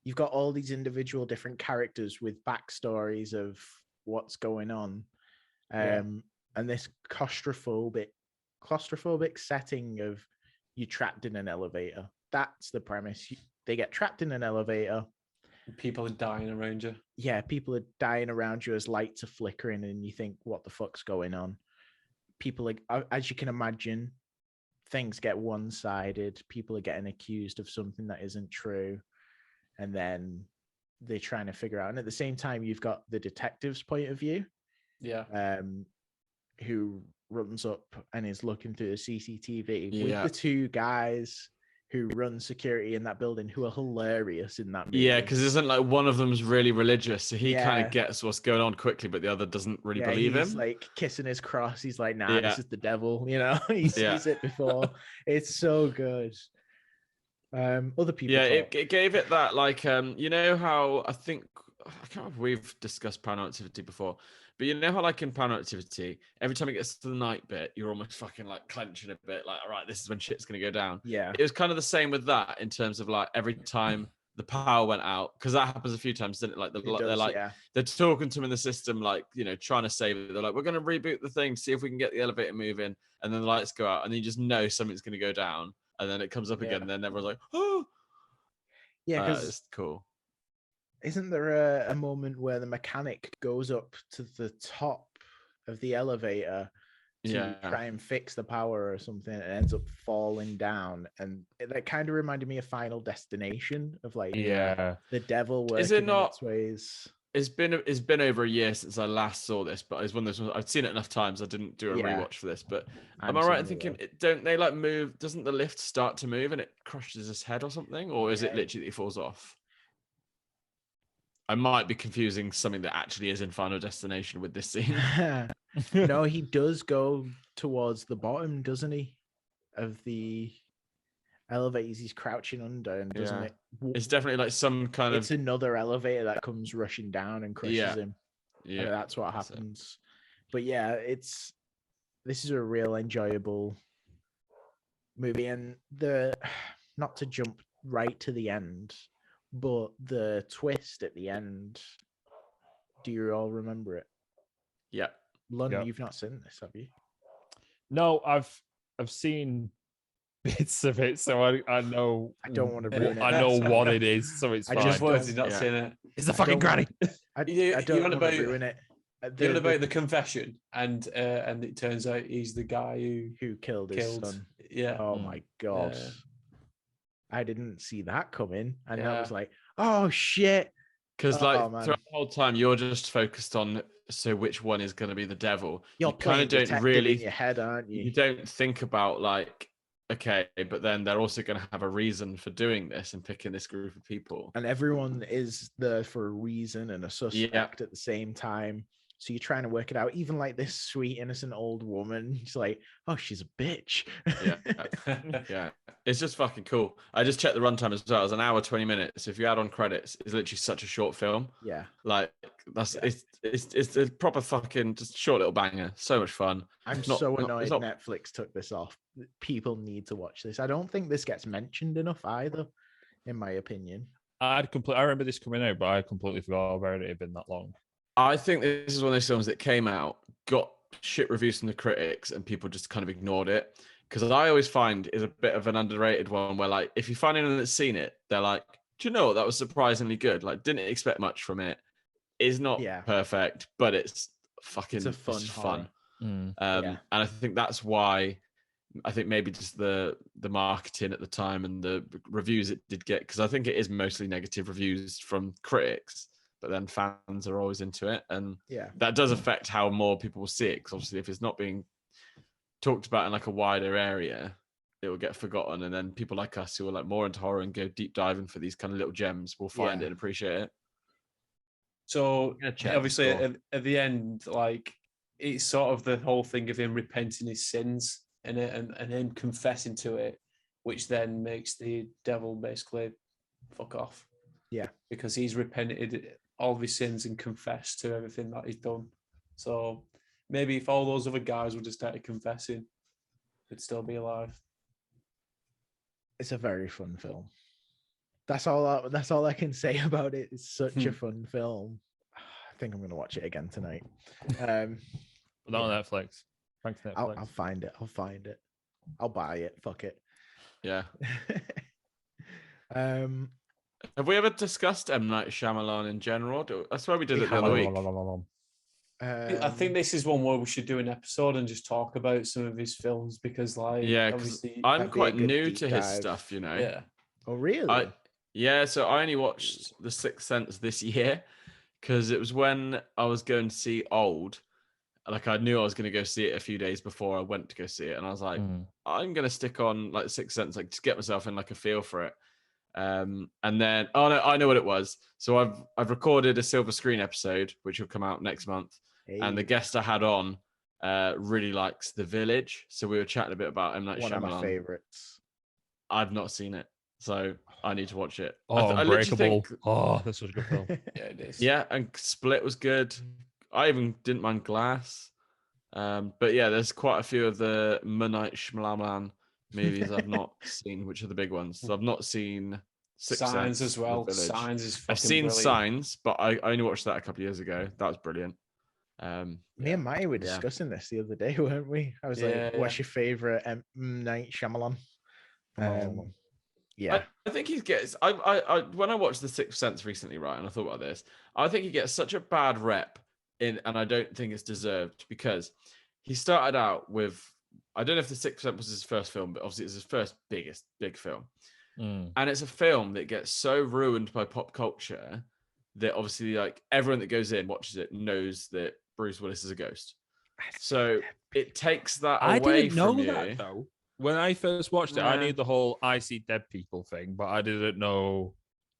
you've got all these individual different characters with backstories of what's going on. And this claustrophobic setting of you trapped in an elevator. That's the premise. They get trapped in an elevator. People are dying around you. Yeah, people are dying around you as lights are flickering, and you think, what the fuck's going on? People are, as you can imagine, things get one-sided. People are getting accused of something that isn't true, and then they're trying to figure out. And at the same time, you've got the detective's point of view, who runs up and is looking through the CCTV with the two guys who run security in that building, who are hilarious in that movie. Yeah, because isn't like one of them's really religious, so he kind of gets what's going on quickly, but the other doesn't really believe he's him. Like kissing his cross. He's like, nah, this is the devil. You know, he sees it before. It's so good. Other people. Yeah, it gave it that like you know how I can't remember if we've discussed Paranormal Activity before, but you know how like in Paranormal Activity, every time it gets to the night bit, you're almost fucking like clenching a bit, like, all right, this is when shit's gonna go down. Yeah, it was kind of the same with that in terms of like every time the power went out, because that happens a few times, didn't it? Like they're talking to him in the system, like, you know, trying to save it. They're like, we're gonna reboot the thing, see if we can get the elevator moving, and then the lights go out, and then you just know something's gonna go down, and then it comes up again, and then everyone's like, oh, yeah, because it's cool. Isn't there a moment where the mechanic goes up to the top of the elevator to try and fix the power or something, and ends up falling down? And that kind of reminded me of Final Destination, of like the devil working Is it not, in its ways. It's been over a year since I last saw this, but it's one of those ones, I've seen it enough times. I didn't do a rewatch for this, but am I right in thinking don't they like move? Doesn't the lift start to move and it crushes his head or something, or is it literally he falls off? I might be confusing something that actually is in Final Destination with this scene. No, he does go towards the bottom, doesn't he? Of the elevators, he's crouching under, and doesn't it? It's definitely like some kind It's another elevator that comes rushing down and crushes him. Yeah, and that's what happens. But yeah, this is a real enjoyable movie, and not to jump right to the end, but the twist at the end. Do you all remember it? Yeah. Lunn, you've not seen this, have you? No, I've seen bits of it, so I know. I don't want to ruin it. I know what it is, so it's fine. I just wanted to not seen it. It's the fucking granny. I don't want to ruin it. You're about the confession, and it turns out he's the guy who killed his son. Yeah. Oh my god. I didn't see that coming, and I was like, "Oh shit!" Because throughout the whole time, you're just focused on which one is going to be the devil. You kind of don't really in your head, aren't you? You don't think about like, okay, but then they're also going to have a reason for doing this and picking this group of people, and everyone is there for a reason and a suspect at the same time. So you're trying to work it out. Even like this sweet, innocent old woman, she's like, oh, she's a bitch. Yeah. It's just fucking cool. I just checked the runtime as well. It's an hour, 20 minutes. If you add on credits, it's literally such a short film. Yeah. Like it's a proper fucking just short little banger. So much fun. I'm so annoyed Netflix took this off, people need to watch this. I don't think this gets mentioned enough either, in my opinion. I remember this coming out, but I completely forgot about it. It had been that long. I think this is one of those films that came out, got shit reviews from the critics, and people just kind of ignored it. Because I always find is a bit of an underrated one where, like, if you find anyone that's seen it, they're like, do you know what? That was surprisingly good. Like, didn't expect much from it. It's not perfect, but it's fucking It's a fun fun. Mm. And I think that's why I think maybe just the marketing at the time and the reviews it did get, because I think it is mostly negative reviews from critics, but then fans are always into it. And that does affect how more people will see it. Because obviously if it's not being talked about in like a wider area, it will get forgotten. And then people like us who are like more into horror and go deep diving for these kind of little gems will find it and appreciate it. So obviously at the end, like, it's sort of the whole thing of him repenting his sins and him confessing to it, which then makes the devil basically fuck off. Yeah. Because he's repented all of his sins and confessed to everything that he's done. So maybe if all those other guys would have started confessing, he'd still be alive. It's a very fun film. That's all I can say about it. It's such a fun film. I think I'm going to watch it again tonight. Not on Netflix. Thanks, Netflix. I'll find it. I'll buy it. Fuck it. Yeah. Have we ever discussed M. Night Shyamalan in general? I swear we did it the other week. I think this is one where we should do an episode and just talk about some of his films, because, like, obviously I'm quite new to his stuff, you know. Yeah. Oh, really? So I only watched The Sixth Sense this year because it was when I was going to see Old. Like, I knew I was going to go see it a few days before I went to go see it, and I was like, I'm going to stick on like Sixth Sense, like, to get myself in like a feel for it. And then I know what it was. So I've recorded a silver screen episode which will come out next month, and the guest I had on really likes The Village, so we were chatting a bit about M. Night Shyamalan. One of my favorites. I've not seen it, so I need to watch it. Unbreakable. That's such a good film. Yeah, it is. Yeah, and Split was good. I even didn't mind Glass. But yeah, there's quite a few of the M. Night Shyamalan movies I've not seen, which are the big ones. So I've not seen Signs Sense, as well. The Village. Signs is fucking I've seen brilliant. Signs, but I only watched that a couple of years ago. That was brilliant. Me and Matty were discussing this the other day, weren't we? I was like, what's your favorite M. Night Shyamalan? Yeah, I think he gets. I when I watched The Sixth Sense recently, right, and I thought about this, I think he gets such a bad rep and I don't think it's deserved, because he started out with, I don't know if The Sixth Sense was his first film, but obviously it's his first big film, and it's a film that gets so ruined by pop culture that obviously, like, everyone that goes in watches it knows that Bruce Willis is a ghost. So it takes that away from you. I didn't know that, though. When I first watched it, I knew the whole I see dead people thing, but I didn't know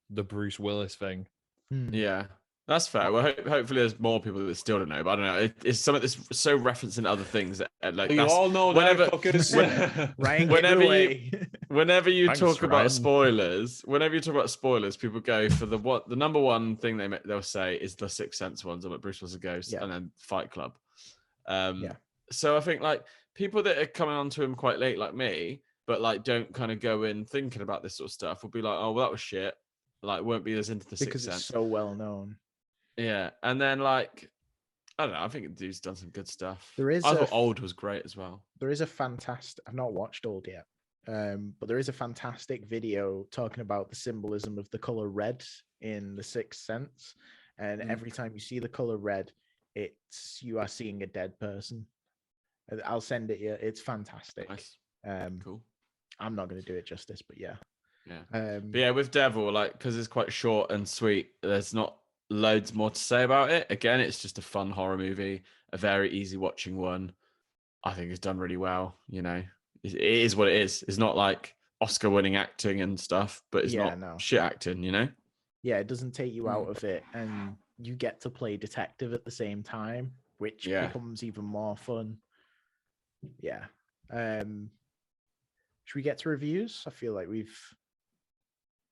the Bruce Willis thing. Yeah, that's fair. Well, hopefully there's more people that still don't know, but I don't know. It's something that's so referencing other things that, like, you all know whenever, that, fuckers. whenever you Thanks, talk about Ryan. spoilers, people go for the number one thing they'll say is the Sixth Sense ones, about Bruce was a ghost, and then Fight Club. So I think, like, people that are coming onto him quite late, like me, but like don't kind of go in thinking about this sort of stuff, will be like, oh, well, that was shit. Like, won't be as into the Sixth Sense because it's so well known. Yeah, and then, like, I don't know. I think the dude's done some good stuff. I thought Old was great as well. There is a fantastic. I've not watched Old yet, but there is a fantastic video talking about the symbolism of the color red in The Sixth Sense, and every time you see the color red, you are seeing a dead person. I'll send it you. It's fantastic. Nice. Cool. I'm not going to do it justice, but yeah. But yeah, with Devil, like, because it's quite short and sweet, there's not loads more to say about it. Again, it's just a fun horror movie, a very easy watching one. I think it's done really well. You know, it is what it is. It's not like Oscar-winning acting and stuff, but it's not shit acting. You know. Yeah, it doesn't take you out of it, and you get to play detective at the same time, which becomes even more fun. Yeah. Should we get to reviews? I feel like we've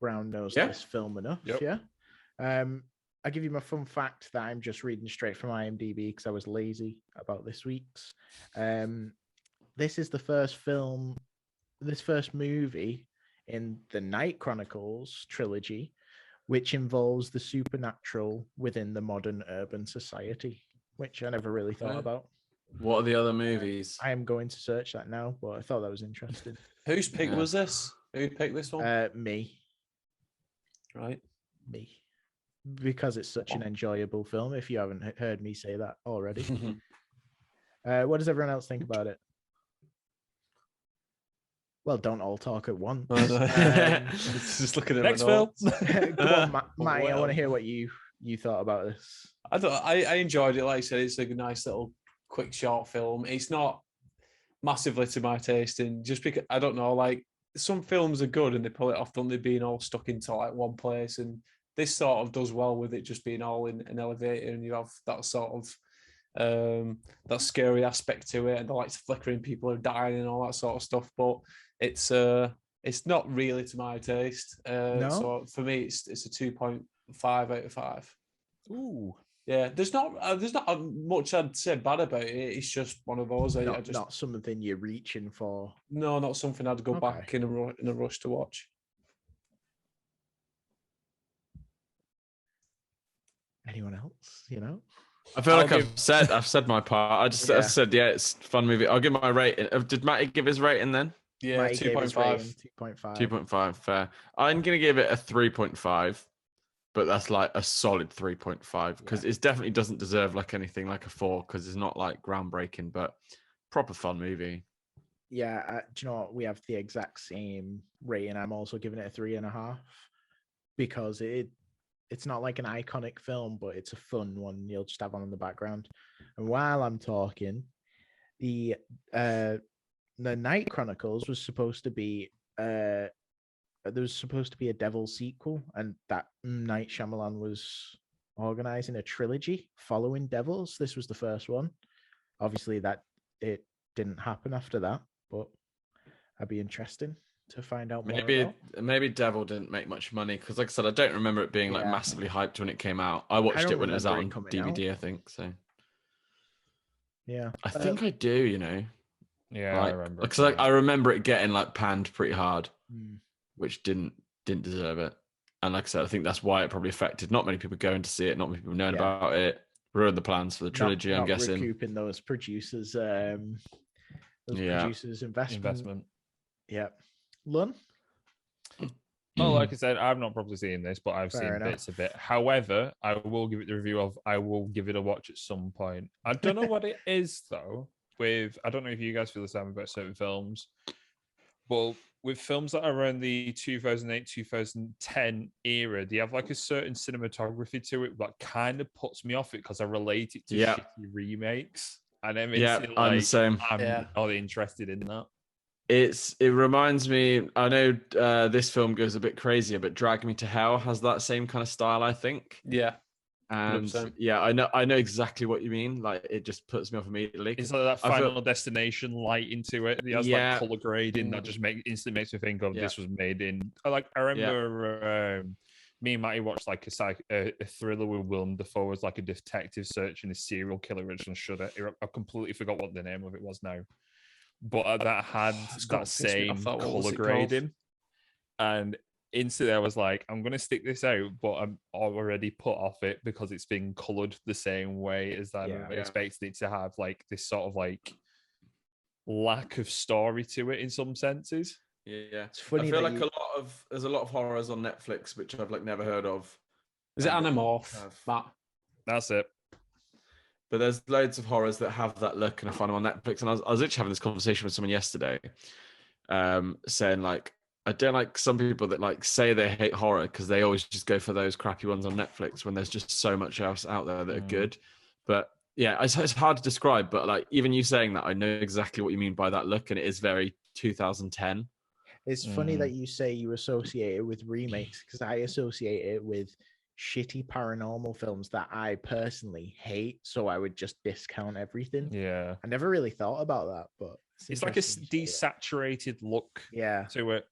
brown-nosed this film enough. Yep. Yeah. I'll give you my fun fact that I'm just reading straight from IMDb because I was lazy about this week's. this is the first film, this first movie in the Night Chronicles trilogy, which involves the supernatural within the modern urban society, which I never really thought about. What are the other movies? I am going to search that now, but I thought that was interesting. Whose pick was this? Who picked this one? Me. Right. Me. Because it's such an enjoyable film, if you haven't heard me say that already. What does everyone else think about it? Well, don't all talk at once. Just looking at Next film. Come on, Matty, I want to hear what you thought about this. I enjoyed it. Like I said, it's a nice little quick short film. It's not massively to my taste, and just because I don't know, like some films are good and they pull it off, don't they, being all stuck into like one place, and this sort of does well with it just being all in an elevator, and you have that sort of that scary aspect to it, and the lights flickering, people are dying and all that sort of stuff. But it's not really to my taste. No? So for me, it's a 2.5 out of 5. Ooh. Yeah, there's not much I'd say bad about it. It's just one of those. Not something you're reaching for. No, not something I'd go back in a rush to watch. Anyone else? I feel like I've said my part. I said it's a fun movie. I'll give my rating. Did Matty give his rating then? Yeah, 2.5. 2.5. 2.5, fair. I'm gonna give it a 3.5, but that's like a solid 3.5 because it definitely doesn't deserve like anything like a 4 because it's not like groundbreaking, but proper fun movie. Yeah, do you know what? We have the exact same rating. I'm also giving it a 3.5 because it's not like an iconic film, but it's a fun one you'll just have on in the background. And while I'm talking, the Night Chronicles was supposed to be there was supposed to be a Devil sequel, and that Night Shyamalan was organizing a trilogy following Devils. This was the first one. Obviously, that it didn't happen after that, but that'd be interesting to find out more about. Maybe Devil didn't make much money because, like I said, I don't remember it being like massively hyped when it came out. I watched it when it was out on DVD, I think. So yeah, I think I do. Yeah, I remember. Because I remember it getting like panned pretty hard, which didn't deserve it. And like I said, I think that's why it probably affected. Not many people going to see it. Not many people knowing about it. Ruined the plans for the trilogy. I'm guessing recouping those producers' producers' investment. Yeah, Lunn. Well, like I said, I've not probably seen this, but I've seen bits of it. However, I will give it the review of. I will give it a watch at some point. I don't know what it is though. I don't know if you guys feel the same about certain films, but with films that are around the 2008, 2010 era, they have like a certain cinematography to it that kind of puts me off it because I relate it to shitty remakes. And then I'm the same. I'm not interested in that. It reminds me, I know this film goes a bit crazier, but Drag Me to Hell has that same kind of style, I think. Yeah. And 100%. I know exactly what you mean. Like it just puts me off immediately. It's like that Final Destination light into it. It has like color grading that just instantly makes me think of this was made in. I remember me and Matty watched like a thriller with Willem Dafoe as like a detective searching a serial killer original Shudder. I completely forgot what the name of it was now, but that had that same color grading, and instantly I was like, I'm going to stick this out, but I'm already put off it because it's been colored the same way as I expected it to have, like this sort of like lack of story to it in some senses. Yeah, it's funny. I feel like there's a lot of horrors on Netflix which I've like never heard of. Is it Animorph, Matt? That's it. But there's loads of horrors that have that look, and I find them on Netflix. And I was literally having this conversation with someone yesterday, saying like, I don't like some people that like say they hate horror because they always just go for those crappy ones on Netflix when there's just so much else out there that are good. But yeah, it's hard to describe. But like even you saying that, I know exactly what you mean by that look, and it is very 2010. It's funny that you say you associate it with remakes because I associate it with shitty paranormal films that I personally hate. So I would just discount everything. Yeah, I never really thought about that, but it's like a desaturated look. To it.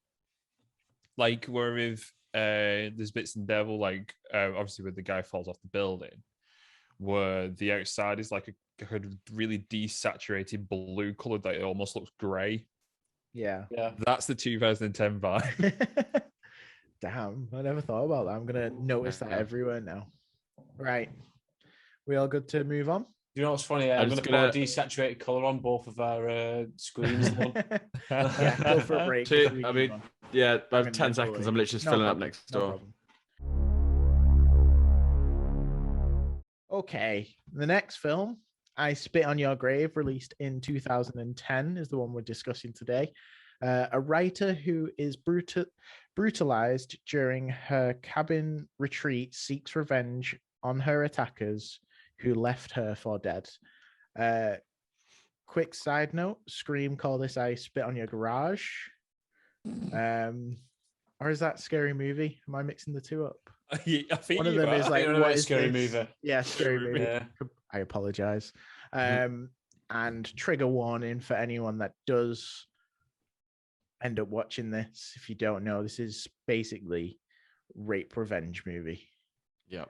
Like where with there's bits in Devil, like obviously where the guy falls off the building, where the outside is like a really desaturated blue color that it almost looks gray. Yeah. That's the 2010 vibe. Damn, I never thought about that. I'm gonna notice that everywhere now. Right. We all good to move on? You know what's funny? I'm going to put a desaturated color on both of our screens. Yeah, go for a break. I mean, yeah, about 10 seconds. I'm literally just filling up next door. Okay, the next film, I Spit on Your Grave, released in 2010, is the one we're discussing today. A writer who is brutalized during her cabin retreat seeks revenge on her attackers who left her for dead. Quick side note, Scream call this I Spit on Your Garage. Or is that Scary Movie? Am I mixing the two up? I think one of them is like, what is Scary this? Movie. Yeah, Scary Movie. Yeah. I apologize. And trigger warning for anyone that does end up watching this. If you don't know, this is basically rape revenge movie. Yeah.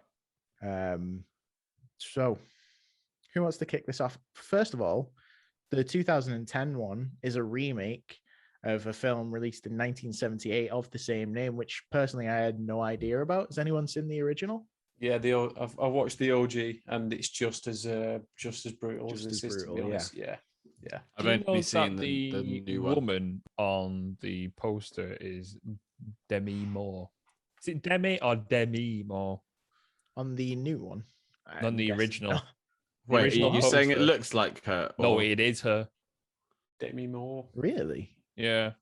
So who wants to kick this off? First of all, the 2010 one is a remake of a film released in 1978 of the same name, which personally I had no idea about. Has anyone seen the original? Yeah, I've watched the OG, and it's just as brutal as this is, to be honest. Yeah. I've only seen the new woman on the poster is Demi Moore. Is it Demi or Demi Moore? On the new one? On the original. Wait, are you saying it looks like her? Or... No, it is her. Demi Moore. Really? Yeah.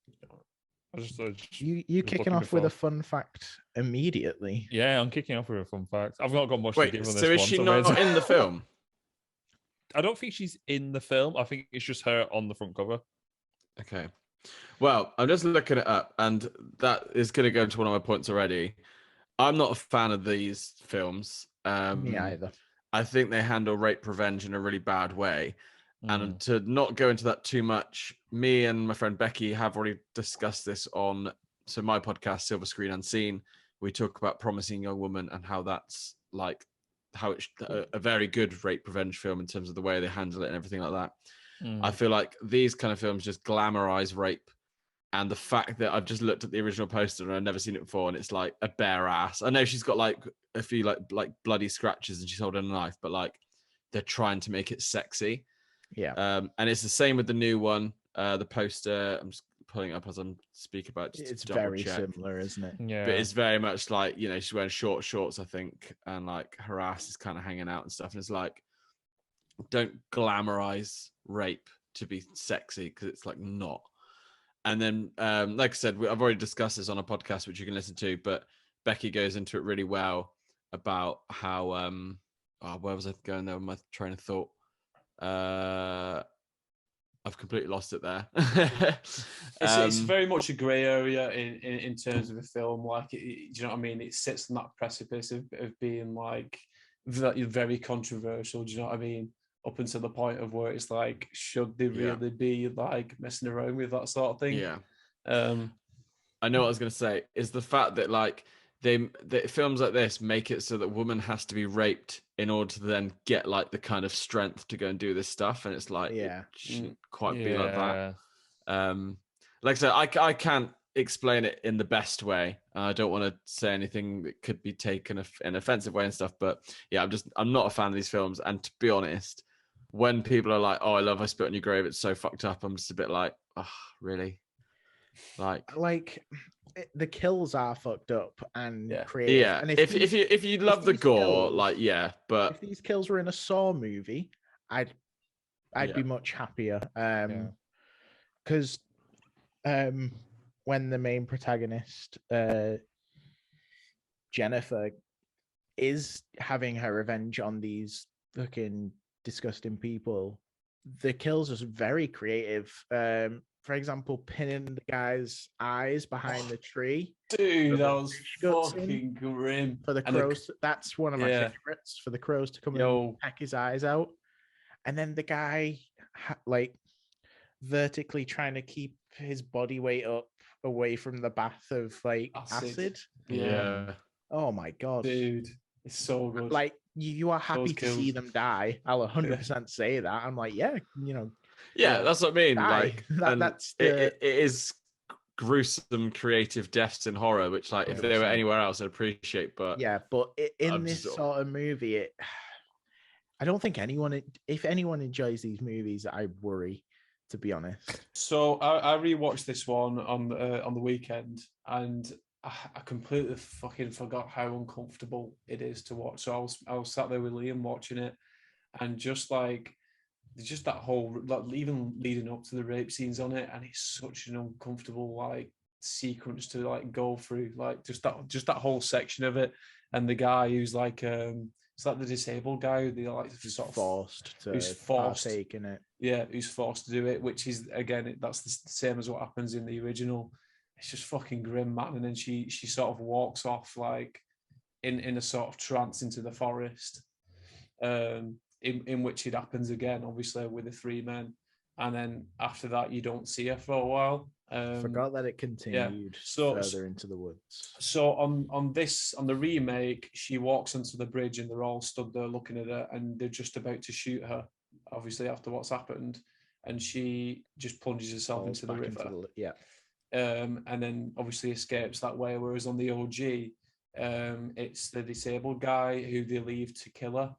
You kicking off with a fun fact immediately? Yeah, I'm kicking off with a fun fact. I've not got much to give on this one. So is she not in the film? I don't think she's in the film. I think it's just her on the front cover. Okay. Well, I'm just looking it up, and that is going to go into one of my points already. I'm not a fan of these films. Me either. I think they handle rape revenge in a really bad way. And to not go into that too much, me and my friend Becky have already discussed this on my podcast, Silver Screen Unseen. We talk about Promising Young Woman and how that's like how it's a very good rape revenge film in terms of the way they handle it and everything like that. I feel like these kind of films just glamorize rape. And the fact that I've just looked at the original poster and I've never seen it before, and it's like a bare ass. I know she's got like a few like bloody scratches and she's holding a knife, but like they're trying to make it sexy. Yeah. And it's the same with the new one. The poster, I'm just pulling it up as I'm speaking about it. It's very similar, isn't it? Yeah. But it's very much like, you know, she's wearing short shorts, I think, and like her ass is kind of hanging out and stuff. And it's like, don't glamorize rape to be sexy, because it's like not. And then, like I said, I've already discussed this on a podcast, which you can listen to, but Becky goes into it really well about how, where was I going there with my train of thought? I've completely lost it there. It's very much a grey area in terms of a film. Like, do you know what I mean? It sits on that precipice of being like very controversial. Do you know what I mean? Up until the point of where it's like, should they really be like messing around with that sort of thing? Yeah. I know what I was going to say is the fact that like films like this make it so that woman has to be raped in order to then get like the kind of strength to go and do this stuff, and it's like it shouldn't quite be like that. Like I said, I can't explain it in the best way. I don't want to say anything that could be taken in an offensive way and stuff, but yeah, I'm not a fan of these films. And to be honest, when people are like, "Oh, I love I Spit on Your Grave," it's so fucked up, I'm just a bit like, "Oh, really?" Like the kills are fucked up and creative. Yeah, and if you love the gore, like but if these kills were in a Saw movie, I'd be much happier. Because when the main protagonist, Jennifer, is having her revenge on these fucking disgusting people, the kills are very creative. For example, pinning the guy's eyes behind the tree. Dude, that was fucking grim. For the crows, that's one of my favorites. For the crows to come and peck his eyes out. And then the guy, like, vertically trying to keep his body weight up away from the bath of, like, acid. Yeah. Oh, my God. Dude, it's so good. Like, you are happy Those to see kills. them die. I'll 100% say that. I'm like, yeah, Yeah, Yeah. that's what I mean. die. Like, and That's the it is gruesome creative deaths in horror, which like if they were 100%. anywhere else, I'd appreciate. But yeah, but in I'm this just- sort of movie, I don't think if anyone enjoys these movies, I worry, to be honest. So I rewatched this one on the weekend, and I completely fucking forgot how uncomfortable it is to watch. So I was sat there with Liam watching it, and just that whole, like, even leading up to the rape scenes on it, and it's such an uncomfortable like sequence to like go through, like just that whole section of it, and the guy who's like it's like the disabled guy who they like Who's sort of forced to who's forced partake in it. yeah, who's forced to do it, which is again that's the same as what happens in the original. It's just fucking grim, man. And then she sort of walks off like in a sort of trance into the forest, in which it happens again, obviously with the three men, and then after that you don't see her for a while. Forgot that it continued further into the woods. So on the remake, she walks onto the bridge and they're all stood there looking at her, and they're just about to shoot her, obviously after what's happened, and she just plunges herself Falls into the back river. yeah. And then obviously escapes that way. Whereas on the OG, it's the disabled guy who they leave to kill her.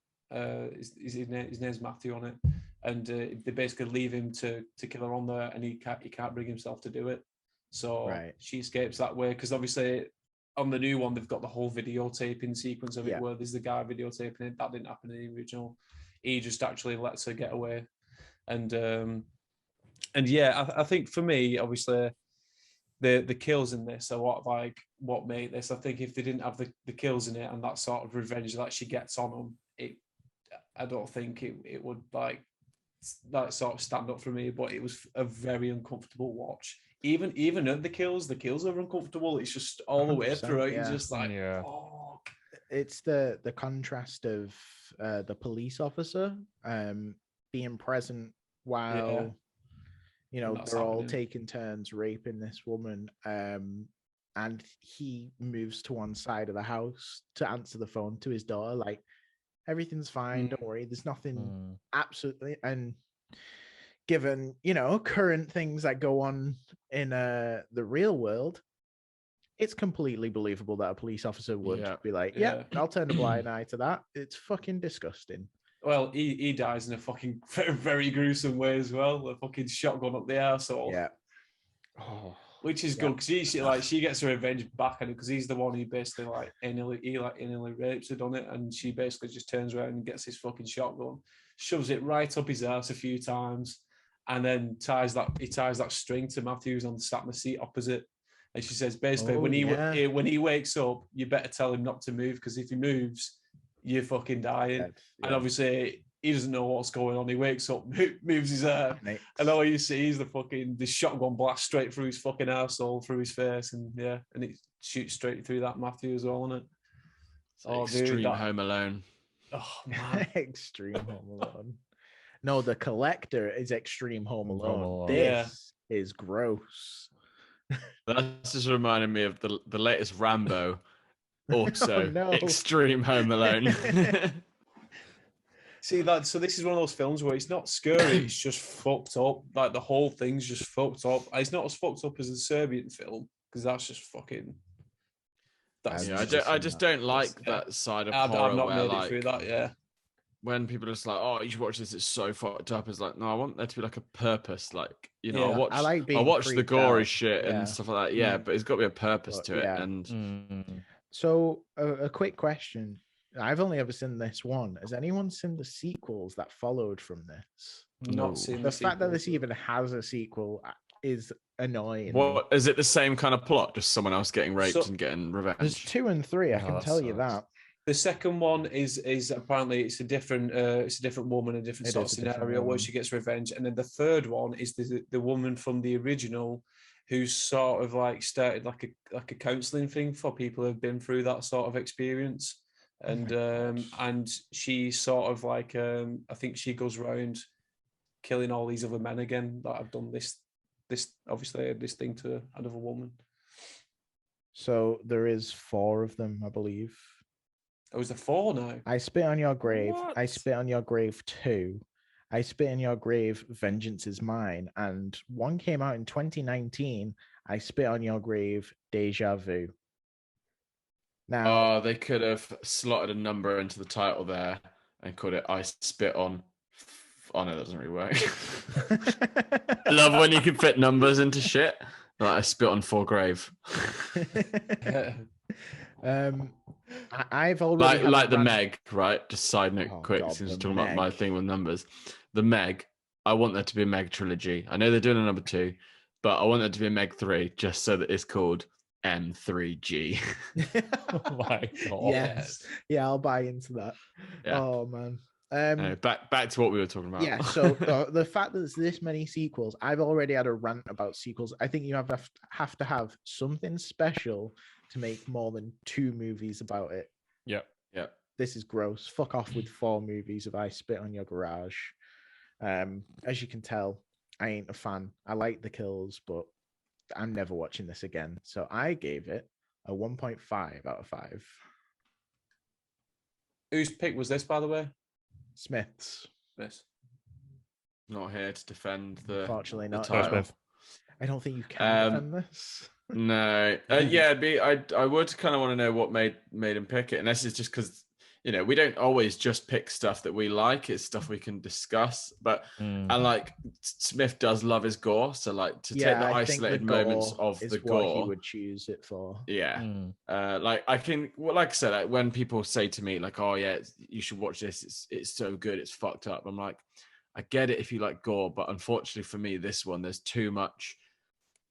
His name's Matthew on it, and they basically leave him to kill her on there, and he can't bring himself to do it. So she escapes that way, because obviously on the new one they've got the whole videotaping sequence of it, where there's the guy videotaping it. That didn't happen in the original. He just actually lets her get away, and yeah, I think for me, obviously, the kills in this are what made this. I think if they didn't have the kills in it and that sort of revenge that she gets on them, I don't think it would like sort of stand up for me. But it was a very uncomfortable watch. Even at the kills are uncomfortable. It's just all the way through. You're just like, fuck. It's the contrast of the police officer being present while they're all taking turns raping this woman, and he moves to one side of the house to answer the phone to his daughter, like, everything's fine, don't worry, there's nothing. Absolutely. And given current things that go on in the real world, it's completely believable that a police officer would be like, yeah, I'll turn a blind eye to that. It's fucking disgusting. Well, he dies in a fucking very, very gruesome way as well. A fucking shotgun up the arsehole. Yeah. Which is good, because she gets her revenge back on it, because he's the one who basically anally rapes her, done it, and she basically just turns around and gets his fucking shotgun, shoves it right up his ass a few times, and then ties that string to Matthews on sat in the seat opposite. And she says basically when he wakes up, you better tell him not to move, because if he moves, you're fucking dying. And obviously he doesn't know what's going on. He wakes up, moves his hair, and all you see is the shotgun blast straight through his fucking arsehole, through his face, and it shoots straight through that Matthew as well, isn't it? Extreme Home Alone. Oh man, Extreme Home Alone. No, the collector is Extreme Home Alone. This is gross. That's just reminding me of the latest Rambo. Also, no. Extreme Home Alone. See that? So this is one of those films where it's not scary; it's just fucked up. Like the whole thing's just fucked up. It's not as fucked up as the Serbian film, because that's just fucking. I just don't like that side of horror. I've not where, made it through that. Yeah. When people are just like, "Oh, you should watch this. It's so fucked up." It's like, no, I want there to be like a purpose. Like, I watch the gory shit and stuff like that. Yeah, but it's got to be a purpose to it. And so, a quick question. I've only ever seen this one. Has anyone seen the sequels that followed from this? Not seen the fact that this even has a sequel is annoying. What is it? The same kind of plot, just someone else getting raped and getting revenge. There's 2 and 3. I can tell you that. The second one is apparently it's a different woman, a different sort of scenario where she gets revenge, and then the third one is the woman from the original, who's sort of like started like a counselling thing for people who've been through that sort of experience. And she sort of like I think she goes around killing all these other men again that have done this obviously this thing to another woman. So there is 4 of them, I believe. It was a 4 now. I Spit on Your Grave. What? I Spit on Your Grave 2. I Spit on Your Grave, Vengeance is Mine. And one came out in 2019. I Spit on Your Grave, Deja Vu. Now, Oh, they could have slotted a number into the title there and called it I Spit on. Oh, no, that doesn't really work. I love when you can fit numbers into shit. Like I spit on 4 grave. I've already like the Meg, right? Just side note, Oh, quick, God, since we're the talking about my Meg. thing with numbers. The Meg, I want there to be a Meg trilogy. I know they're doing a number 2, but I want there to be a Meg 3 just so that it's called M3G. Oh my God. Yes. Yeah, I'll buy into that. Yeah. Oh man. Anyway, back to what we were talking about. Yeah, so the fact that there's this many sequels, I've already had a rant about sequels. I think you have to have something special to make more than 2 movies about it. Yep. Yep. This is gross. Fuck off with 4 movies of I Spit on Your Garage. As you can tell, I ain't a fan. I like the kills, but I'm never watching this again. So I gave it a 1.5 out of 5. Whose pick was this, by the way? Smith's. This. Not here to defend the Unfortunately not. title. Smith. I don't think you can defend this. No, yeah, I would kind of want to know what made him pick it, and this is just because we don't always just pick stuff that we like; it's stuff we can discuss. But and like Smith does love his gore, so like to take the I think isolated the moments gore of is the what gore, he would choose it for. yeah. Like I can, well, like I said, like, when people say to me like, "Oh yeah, you should watch this. It's so good. It's fucked up." I'm like, I get it if you like gore, but unfortunately for me, this one there's too much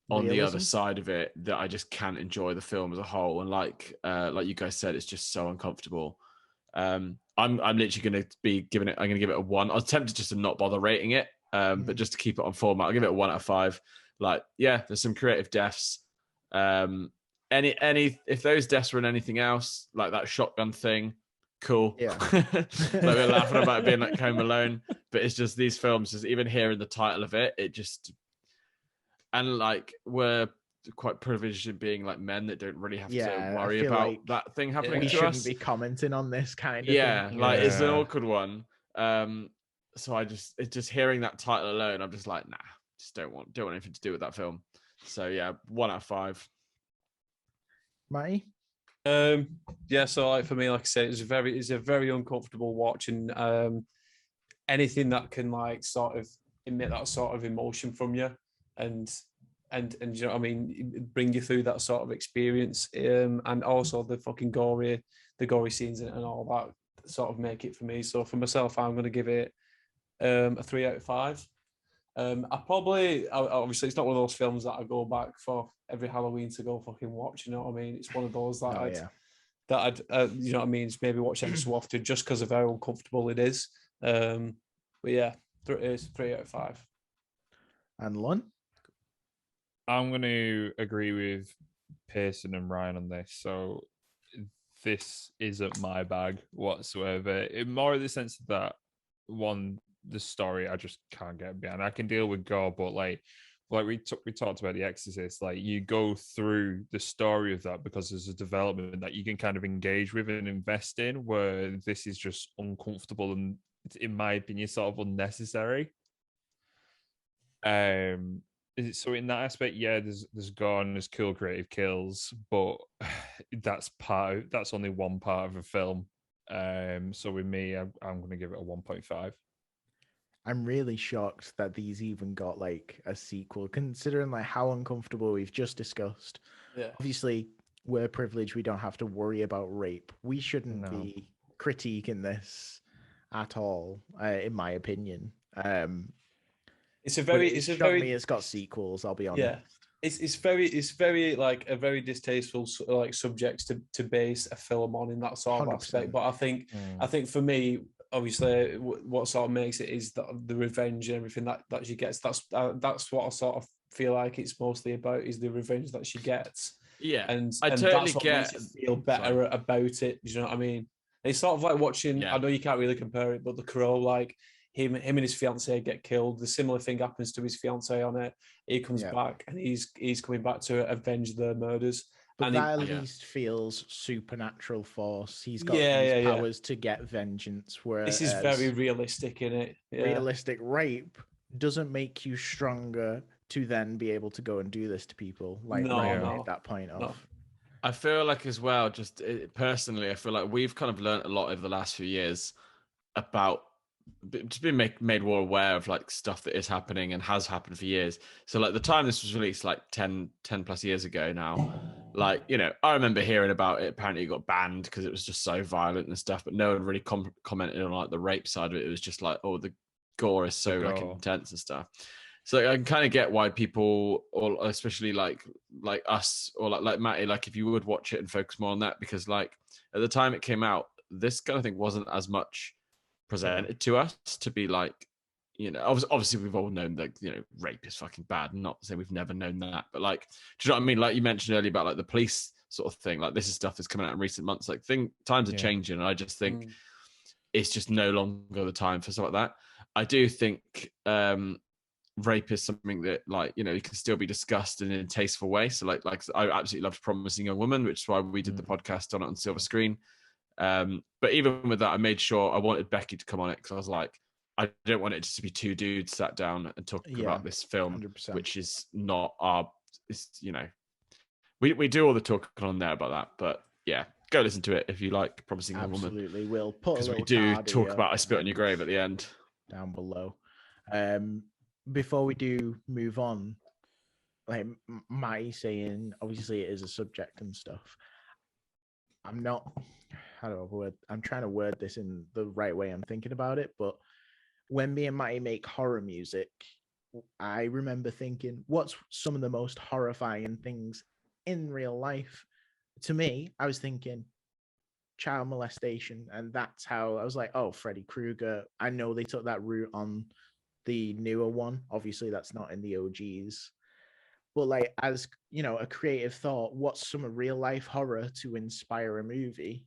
on the other Realism? side of it that I just can't enjoy the film as a whole. And like you guys said, it's just so uncomfortable. I'm literally going to be giving it. I'm going to give it a 1. I was tempted just to not bother rating it, but just to keep it on format, I'll give it a 1 out of 5. Like, yeah, there's some creative deaths. Any if those deaths were in anything else, like that shotgun thing, cool. Yeah. Like we're laughing about it being like Home Alone, but it's just these films. Just even hearing the title of it, it just. And like we're quite privileged in being like men that don't really have to worry feel about like that thing happening we to shouldn't us. be commenting on this kind of Yeah, thing. like it's an Yeah. awkward one. So it's just hearing that title alone, I'm just like, nah, just don't want anything to do with that film. So yeah, 1 out of 5. Matty? Yeah, so like for me, like I said, it's a very uncomfortable watch, and anything that can like sort of emit that sort of emotion from you and you know what I mean, bring you through that sort of experience, and also the fucking gory scenes and all that sort of make it for me. So for myself, I'm going to give it a 3 out of 5. Obviously it's not one of those films that I go back for every Halloween to go fucking watch, you know what I mean? It's one of those that I'd you know what I mean, just maybe watch every so often just because of how uncomfortable it is. But yeah, it is 3 out of 5. And Lunn? I'm going to agree with Pearson and Ryan on this. So this isn't my bag whatsoever. In more of the sense that the story I just can't get behind. I can deal with gore, but like we talked about The Exorcist, like you go through the story of that because there's a development that you can kind of engage with and invest in, where this is just uncomfortable and, in my opinion, sort of unnecessary. So in that aspect, yeah, there's gore and there's cool creative kills, but that's only one part of a film. So with me, I'm going to give it a 1.5. I'm really shocked that these even got like a sequel, considering like how uncomfortable we've just discussed. Yeah. Obviously, we're privileged. We don't have to worry about rape. We shouldn't be critiquing this at all, in my opinion. It's very it's got sequels, I'll be honest. Yeah. It's very like a very distasteful like subjects to base a film on in that sort of 100%. aspect. But I think for me, obviously, what sort of makes it is the revenge and everything that she gets. That's what I sort of feel like it's mostly about, is the revenge that she gets. Yeah, and I totally that's what get. makes it feel better about it. You know what I mean? It's sort of like watching. Yeah. I know you can't really compare it, but The Crow, like him and his fiancée get killed. The similar thing happens to his fiancée on it. He comes back and he's coming back to avenge their murders. But And that at least feels supernatural force. He's got Yeah, these yeah, yeah. powers to get vengeance. Whereas This is very realistic in it. Yeah. realistic rape doesn't make you stronger to then be able to go and do this to people. Like No, Ryan no, made that point of. no. I feel like as well, just personally, I feel like we've kind of learned a lot over the last few years about just being made more aware of like stuff that is happening and has happened for years. So like the time this was released, like 10 plus years ago now, like, you know, I remember hearing about it. Apparently it got banned because it was just so violent and stuff, but no one really commented on like the rape side of it. It was just like, oh, the gore is so like intense and stuff. So I can kind of get why people, or especially like us, or like Matty, like if you would watch it and focus more on that, because like at the time it came out, this kind of thing wasn't as much presented to us to be like, you know, obviously we've all known that, you know, rape is fucking bad. Not to say we've never known that, but like, do you know what I mean? Like you mentioned earlier about like the police sort of thing. Like this is stuff that's coming out in recent months. Like times are changing, and I just think it's just no longer the time for stuff like that. I do think rape is something that, like, you know, it can still be discussed in a tasteful way. So like I absolutely loved Promising Young Woman, which is why we did the podcast on it on Silver Screen. But even with that, I made sure I wanted Becky to come on it, because I was like, I don't want it just to be two dudes sat down and talk about this film, 100%. Which is not our, it's, you know, we do all the talking on there about that, but yeah, go listen to it if you like Promising Young Woman. Absolutely, we'll put because we do talk about I Spit on Your Grave at the end down below. Before we do move on, like Matty saying, obviously it is a subject and stuff. I'm not, how do I word? I'm trying to word this in the right way I'm thinking about it, but when me and Matty make horror music, I remember thinking, what's some of the most horrifying things in real life? To me, I was thinking child molestation, and that's how I was like, oh, Freddy Krueger. I know they took that route on the newer one. Obviously, that's not in the OGs. But like, as you know, a creative thought, what's some real life horror to inspire a movie?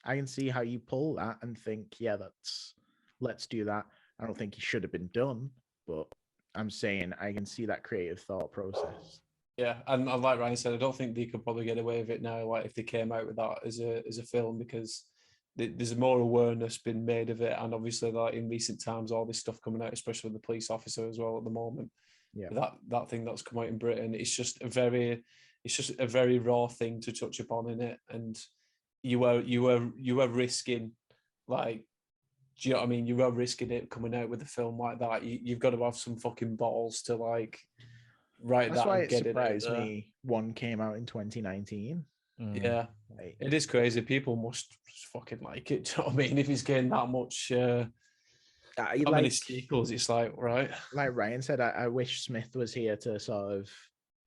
I can see how you pull that and think, yeah, let's do that. I don't think it should have been done, but I'm saying I can see that creative thought process. Yeah, and like Ryan said, I don't think they could probably get away with it now, like if they came out with that as a film, because there's more awareness being made of it, and obviously like in recent times, all this stuff coming out, especially with the police officer as well at the moment. Yeah, that thing that's come out in Britain, it's just a very raw thing to touch upon in it, and you were risking, like, do you know what I mean? You were risking it coming out with a film like that. You've got to have some fucking balls to like write That's that. why and it surprised me. One came out in 2019. Yeah, it is crazy. People must fucking like it. Do you know what I mean? If he's getting that much, how many sequels? It's like, right. Like Ryan said, I wish Smith was here to sort of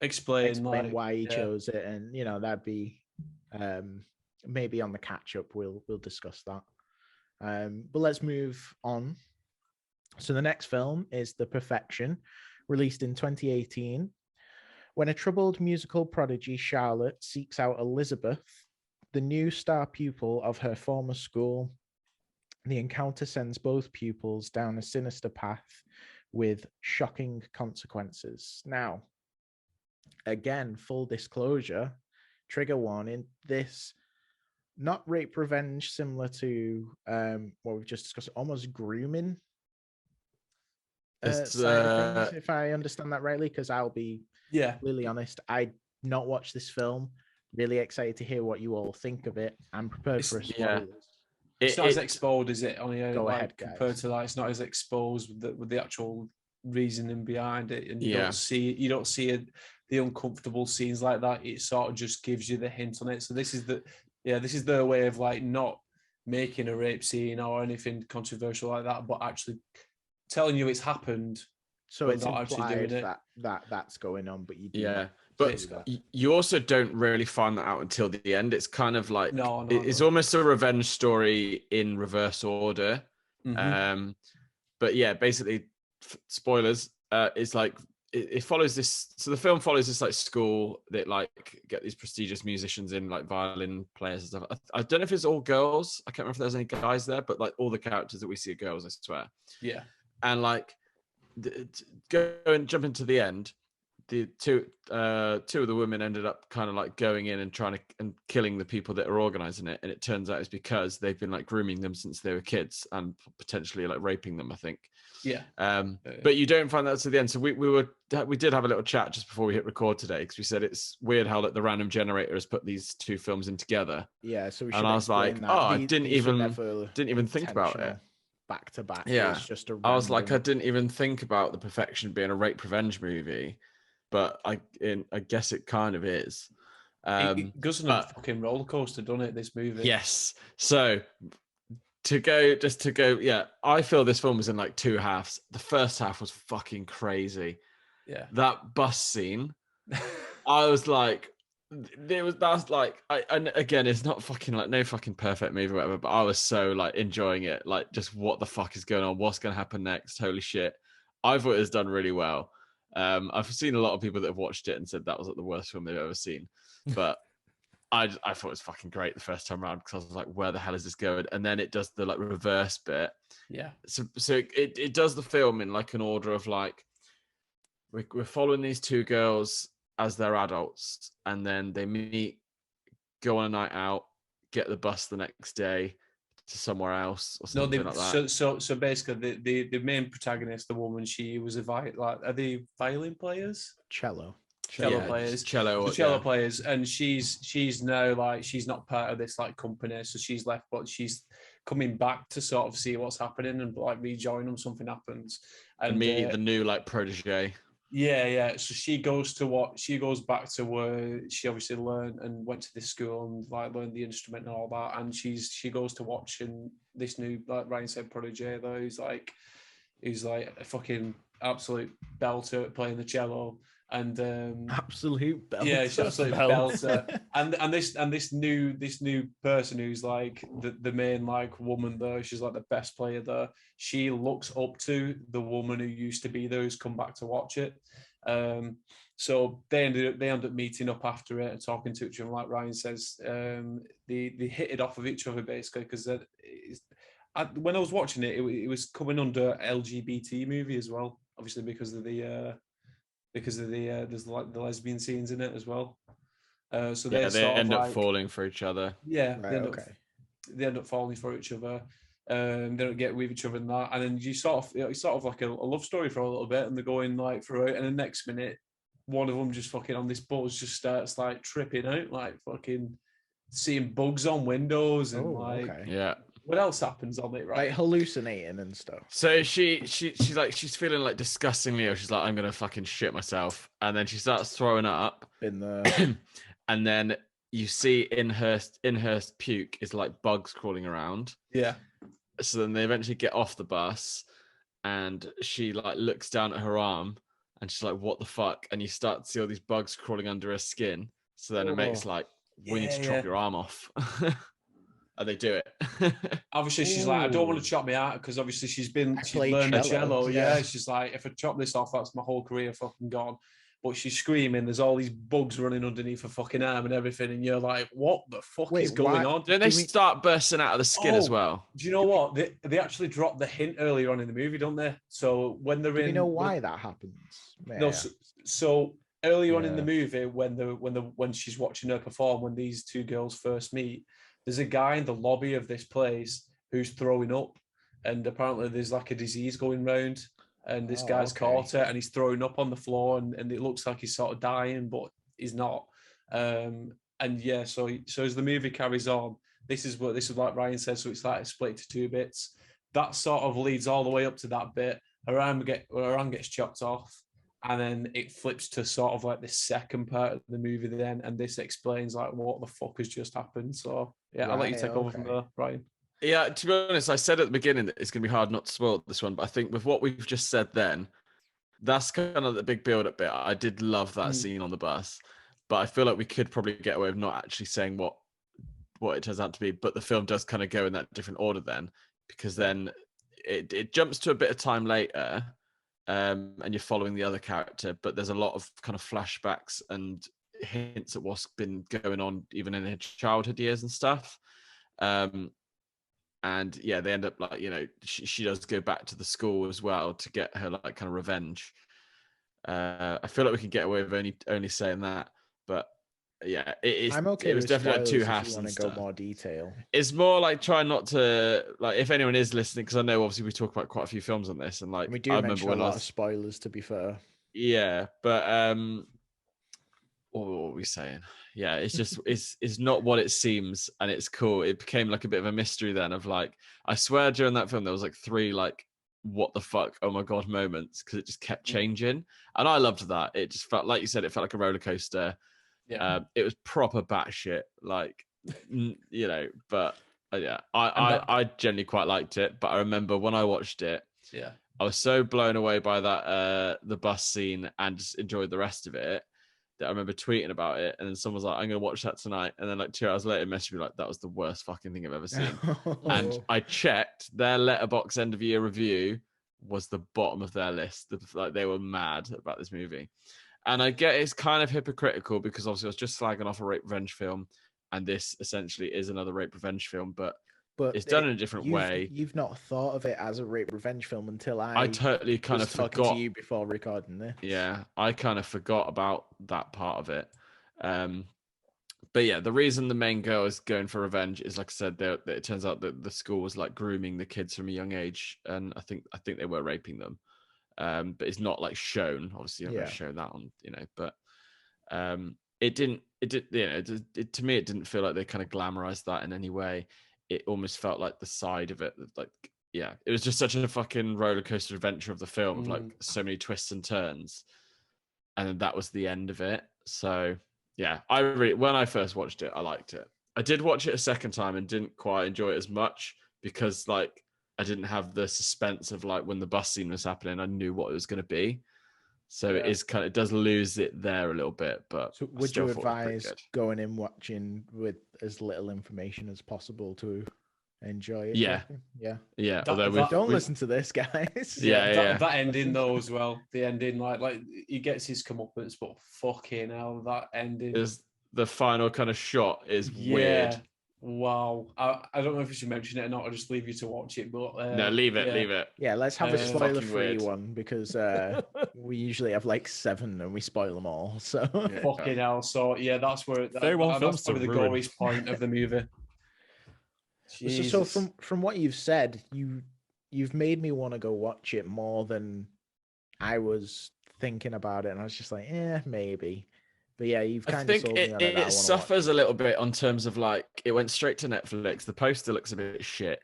explain like, why he chose it, and you know, that'd be maybe on the catch up. We'll discuss that. But let's move on. So the next film is The Perfection, released in 2018. When a troubled musical prodigy, Charlotte, seeks out Elizabeth, the new star pupil of her former school, the encounter sends both pupils down a sinister path with shocking consequences. Now, again, full disclosure, trigger warning, this not rape revenge, similar to what we've just discussed, almost grooming side of things, if I understand that rightly, because I'll be really honest, I not watched this film. Really excited to hear what you all think of it. I'm prepared for a spoilers. It's not as exposed, is it? Go like, ahead, guys. Compared to that, it's not as exposed with the actual reasoning behind it, and you don't see the uncomfortable scenes like that. It sort of just gives you the hint on it. So this is their way of like not making a rape scene or anything controversial like that, but actually telling you it's happened. So it's not implied actually doing that's going on, but you do but you also don't really find that out until the end. It's kind of like it's almost a revenge story in reverse order. Mm-hmm. But yeah, basically, spoilers. It's like it follows this. So the film follows this like school that like get these prestigious musicians in, like violin players and stuff. I don't know if it's all girls. I can't remember if there's any guys there, but like all the characters that we see are girls, I swear. Yeah, and like go and jump into the end. the two of the women ended up kind of like going in and trying to and killing the people that are organizing it, and it turns out it's because they've been like grooming them since they were kids and potentially like raping them, I think. Yeah. But you don't find that to the end. So we did have a little chat just before we hit record today, because we said it's weird how like the random generator has put these two films in together. Yeah, so we should and I was like, explain that. I didn't These were even never think about it. intentional back to back. Yeah. It's just a I was like, I random- didn't even think about the perfection being a rape revenge movie, but I guess it kind of is. It goes on a fucking roller coaster, doesn't it? This movie. Yes. So to go, yeah, I feel this film was in like two halves. The first half was fucking crazy. Yeah. That bus scene, I was like, that's like, and again, it's not fucking like no fucking perfect movie or whatever, but I was so like enjoying it. Like, just what the fuck is going on? What's going to happen next? Holy shit. I thought it was done really well. I've seen a lot of people that have watched it and said that was like the worst film they've ever seen. But I thought it was fucking great the first time around, because I was like, where the hell is this going? And then it does the like reverse bit. Yeah. So it does the film in like an order of like, we're following these two girls as they're adults, and then they meet, go on a night out, get the bus the next day to somewhere else or something like that. So basically the main protagonist, the woman, she was are they violin players? cello Players. Cello Players, and she's now like, she's not part of this like company, so she's left, but she's coming back to sort of see what's happening and like rejoin them. Something happens and meet the new like protege. Yeah. So she goes back to where she obviously learned and went to this school and like learned the instrument and all that. And she goes to watch, and this new, like Ryan said, protege though, he's like a fucking absolute belter at playing the cello. And absolute belter. Yeah, she's absolute belter. and this new person who's like the main like woman though, she's like the best player there. She looks up to the woman who used to be there, who's come back to watch it. So they end up meeting up after it and talking to each other. Like Ryan says, they hit it off of each other basically, because when I was watching it, it was coming under LGBT movie as well, obviously because of the there's like the lesbian scenes in it as well. So they end up falling for each other. Yeah, right, they end up falling for each other. They don't get with each other and that, and then you sort of like a love story for a little bit, and they're going like through it, and the next minute, one of them just fucking on this bus just starts like tripping out, like fucking seeing bugs on windows and yeah. What else happens on it, right? Like hallucinating and stuff. So she's like, she's feeling like disgustingly ill. She's like, I'm gonna fucking shit myself, and then she starts throwing up. In the and then you see in her puke is like bugs crawling around. Yeah. So then they eventually get off the bus, and she like looks down at her arm, and she's like, "What the fuck?" And you start to see all these bugs crawling under her skin. So then it makes like, "We need to chop your arm off." And they do it. Obviously, she's like, I don't want to chop me out, because obviously she's learned the cello. Yeah, she's like, if I chop this off, that's my whole career fucking gone. But she's screaming. There's all these bugs running underneath her fucking arm and everything, and you're like, what the fuck is going on? Don't they start bursting out of the skin as well? Do you know what? They actually drop the hint earlier on in the movie, don't they? So when they're in, you know why that happens? No, so earlier on in the movie, when she's watching her perform, when these two girls first meet, there's a guy in the lobby of this place who's throwing up, and apparently there's like a disease going round, and this guy's caught it, and he's throwing up on the floor, and it looks like he's sort of dying, but he's not. And yeah, so as the movie carries on, this is like Ryan said, so it's like split to two bits. That sort of leads all the way up to that bit. Her arm gets chopped off, and then it flips to sort of like the second part of the movie then, and this explains like what the fuck has just happened. So yeah, I'll let you take over from there, Brian. Yeah, to be honest, I said at the beginning that it's going to be hard not to spoil this one, but I think with what we've just said then, that's kind of the big build-up bit. I did love that scene on the bus, but I feel like we could probably get away with not actually saying what it turns out to be, but the film does kind of go in that different order then, because then it jumps to a bit of time later, and you're following the other character, but there's a lot of kind of flashbacks and hints at what's been going on even in her childhood years and stuff. And yeah, they end up like, you know, she does go back to the school as well to get her like kind of revenge. I feel like we can get away with only saying that, but yeah, I'm okay it was with definitely like two spoilers if halves you and want to go stuff. more detail. It's more like trying not to, like, if anyone is listening, because I know obviously we talk about quite a few films on this, and like And we do I remember mention a when I lot was of spoilers, to be fair. yeah, but what were we saying? Yeah, it's just it's not what it seems, and it's cool. It became like a bit of a mystery then of like, I swear during that film there was like 3 like what the fuck, oh my god moments, because it just kept changing, and I loved that. It just felt like you said, it felt like a roller coaster. Yeah. It was proper batshit, like you know, but yeah, And that- I genuinely quite liked it. But I remember when I watched it, yeah. I was so blown away by that the bus scene and just enjoyed the rest of it that I remember tweeting about it, and then someone was like, "I'm gonna watch that tonight," and then like 2 hours later, messaged me like, "That was the worst fucking thing I've ever seen." And I checked their Letterboxd end of year review was the bottom of their list. Like they were mad about this movie, and I get it's kind of hypocritical because obviously I was just slagging off a rape revenge film, and this essentially is another rape revenge film, but it's done in a different way. You've not thought of it as a rape revenge film until I totally kind of talking forgot to you before recording this. Yeah, I kind of forgot about that part of it. But yeah, the reason the main girl is going for revenge is, like I said, it turns out that the school was like grooming the kids from a young age, and I think they were raping them. But it's not like shown. Obviously, you're not going to show that on, but it didn't. To me, it didn't feel like they kind of glamorized that in any way. It almost felt like the side of it, like. Yeah, it was just such a fucking roller coaster adventure of the film of like so many twists and turns, and then that was the end of it. So yeah, when I first watched it, I liked it. I did watch it a second time and didn't quite enjoy it as much because like I didn't have the suspense of like when the bus scene was happening, I knew what it was going to be. So it does lose it there a little bit. But so would you advise going in watching with as little information as possible to enjoy it? Yeah. Don't listen to this, guys. That ending though as well. The ending, like he gets his comeuppance, but fucking hell, that ending is the final kind of shot is weird. Wow. I don't know if you should mention it or not. I'll just leave you to watch it. But no, leave it. Yeah, let's have a spoiler-free one because we usually have like 7 and we spoil them all. So fucking hell. So yeah, that's where that's probably the goriest point of the movie. So from what you've said, you've made me want to go watch it more than I was thinking about it, and I was just like, maybe. But yeah, you've kind of sold me on it. It suffers a little bit on terms of like it went straight to Netflix. The poster looks a bit shit.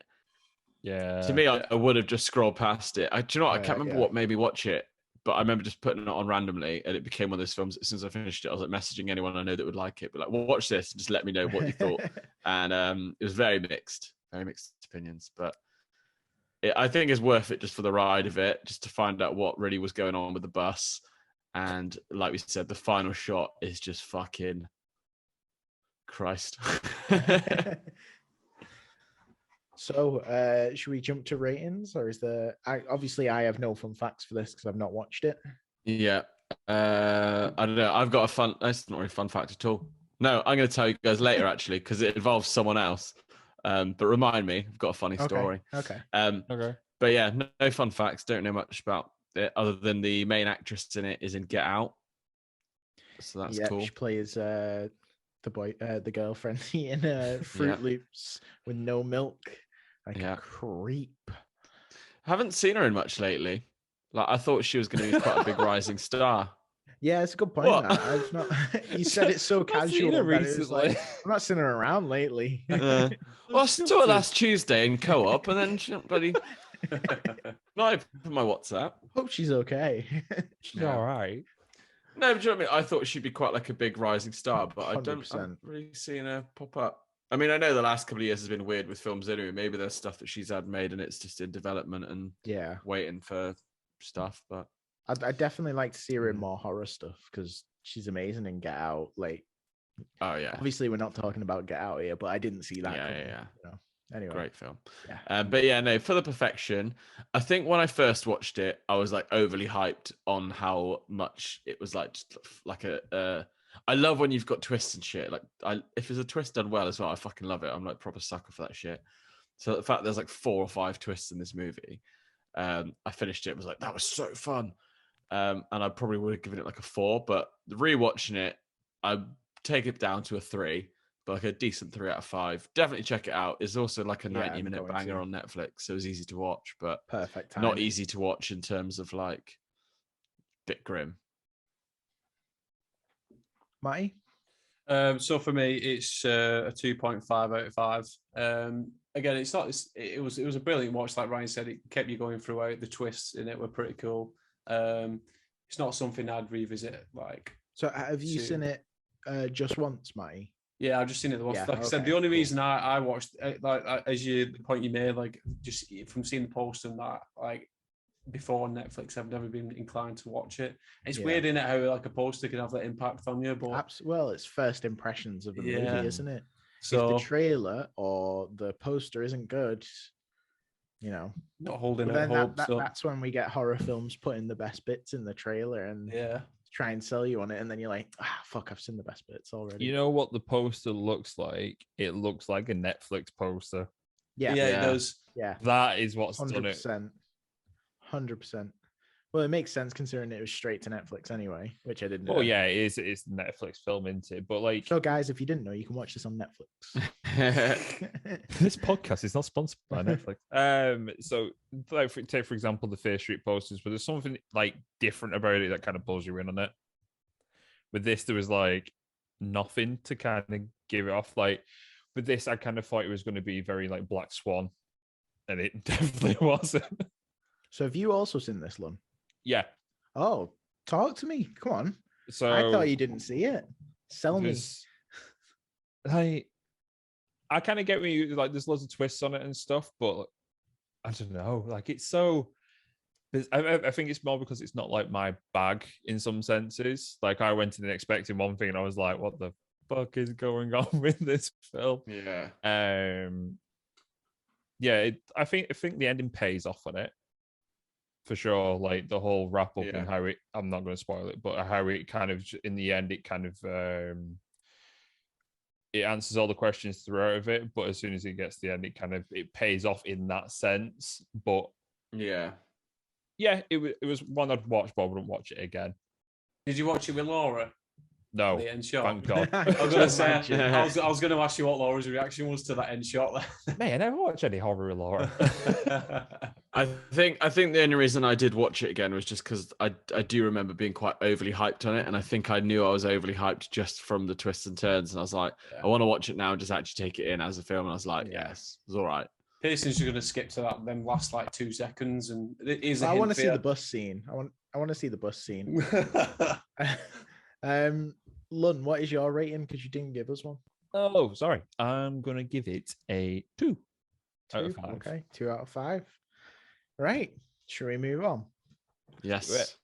Yeah. To me, I would have just scrolled past it. Do you know what? I can't remember what made me watch it, but I remember just putting it on randomly, and it became one of those films. As soon as I finished it, I was like messaging anyone I know that would like it, but like, well, watch this and just let me know what you thought. And it was very mixed opinions, but I think it's worth it just for the ride of it, just to find out what really was going on with the bus. And like we said, the final shot is just fucking Christ. So, should we jump to ratings, or is there? Obviously, I have no fun facts for this because I've not watched it. Yeah, I don't know. I've got a fun. That's not really a fun fact at all. No, I'm going to tell you guys later actually because it involves someone else. But remind me, I've got a funny story. Okay. Okay. But yeah, no fun facts. Don't know much about it other than the main actress in it is in Get Out. So that's cool. She plays the girlfriend eating Fruit Loops with no milk. Like a creep. I haven't seen her in much lately. Like I thought she was going to be quite a big rising star. Yeah, it's a good point. I've not. You said it so casual. Recently. Like, I'm not seeing her around lately. Well, I saw her last Tuesday in Co-op, and then she didn't bloody. Not open my WhatsApp. Hope she's okay. She's all right. No, but do you know what I mean? I thought she'd be quite like a big rising star, but 100%. I haven't really seen her pop up. I mean, I know the last couple of years has been weird with films anyway. Maybe there's stuff that she's had made and it's just in development and waiting for stuff. But I definitely like to see her in more horror stuff because she's amazing in Get Out. Like, oh yeah, obviously we're not talking about Get Out here, but I didn't see that. Yeah. You know? Anyway, great film. Yeah. But yeah, no, for the perfection. I think when I first watched it, I was like overly hyped on how much it was like just like a. I love when you've got twists and shit. Like, if there's a twist done well as well, I fucking love it. I'm like proper sucker for that shit. So the fact there's like 4 or 5 twists in this movie, I finished it. Was like that was so fun. and I probably would have given it like a 4. But rewatching it, I take it down to a 3, but like a decent 3 out of 5. Definitely check it out. It's also like a Yeah, 90-minute banger on Netflix, so it's easy to watch, but Perfect time. not easy to watch in terms of like bit grim. Matty? So for me, it's a 2.5 out of 5. Again, it's not. It was a brilliant watch. Like Ryan said, it kept you going throughout. The twists in it were pretty cool. It's not something I'd revisit. Like, So have you seen it just once, Matty? Yeah, I've just seen it once. Yeah, Like I said, the only reason the point you made, like just from seeing the post and that, like before Netflix, I've never been inclined to watch it. It's weird, isn't it, how like a poster can have that impact on you, but well, it's first impressions of a movie, isn't it? So if the trailer or the poster isn't good, not holding but out then hope. that's when we get horror films putting the best bits in the trailer and try and sell you on it, and then you're like, fuck, I've seen the best bits already. You know what the poster looks like? It looks like a Netflix poster. Yeah, it does. Yeah, that is what's 100%. Done it. 100%. Well, it makes sense considering it was straight to Netflix anyway, which I didn't know. Oh yeah, it is. It's the Netflix film, isn't it? But like, so guys, if you didn't know, you can watch this on Netflix. This podcast is not sponsored by Netflix. So like, take for example the Fear Street posters, but there's something like different about it that kind of pulls you in on it. With this, there was like nothing to kind of give it off. Like with this, I kind of thought it was going to be very like Black Swan, and it definitely wasn't. So have you also seen this, Lunn? Yeah. Oh, talk to me. Come on. So I thought you didn't see it. Sell me. I kind of get where you like. There's loads of twists on it and stuff, but I don't know. Like it's so. I think it's more because it's not like my bag in some senses. Like I went in expecting one thing, and I was like, "What the fuck is going on with this film?" Yeah. Yeah. I think the ending pays off on it. For sure, like the whole wrap up and how it, I'm not going to spoil it, but how it kind of, in the end, it kind of, it answers all the questions throughout of it, but as soon as it gets to the end, it pays off in that sense. But yeah, it was one I'd watch, but I wouldn't watch it again. Did you watch it with Laura? No, the end shot. Thank God. I was going to say, I was going to ask you what Laura's reaction was to that end shot. Man, I never watch any horror with Laura. I think the only reason I did watch it again was just because I do remember being quite overly hyped on it, and I think I knew I was overly hyped just from the twists and turns, and I was like, I want to watch it now and just actually take it in as a film, and I was like, yes, it was all right. Pearson's just going to skip to that then last like 2 seconds, and it is. I want to see the bus scene. I want to see the bus scene. Lunn, what is your rating? Because you didn't give us one. Oh, sorry. I'm going to give it a 2 out of 5. Okay, 2 out of 5. Right. Shall we move on? Yes.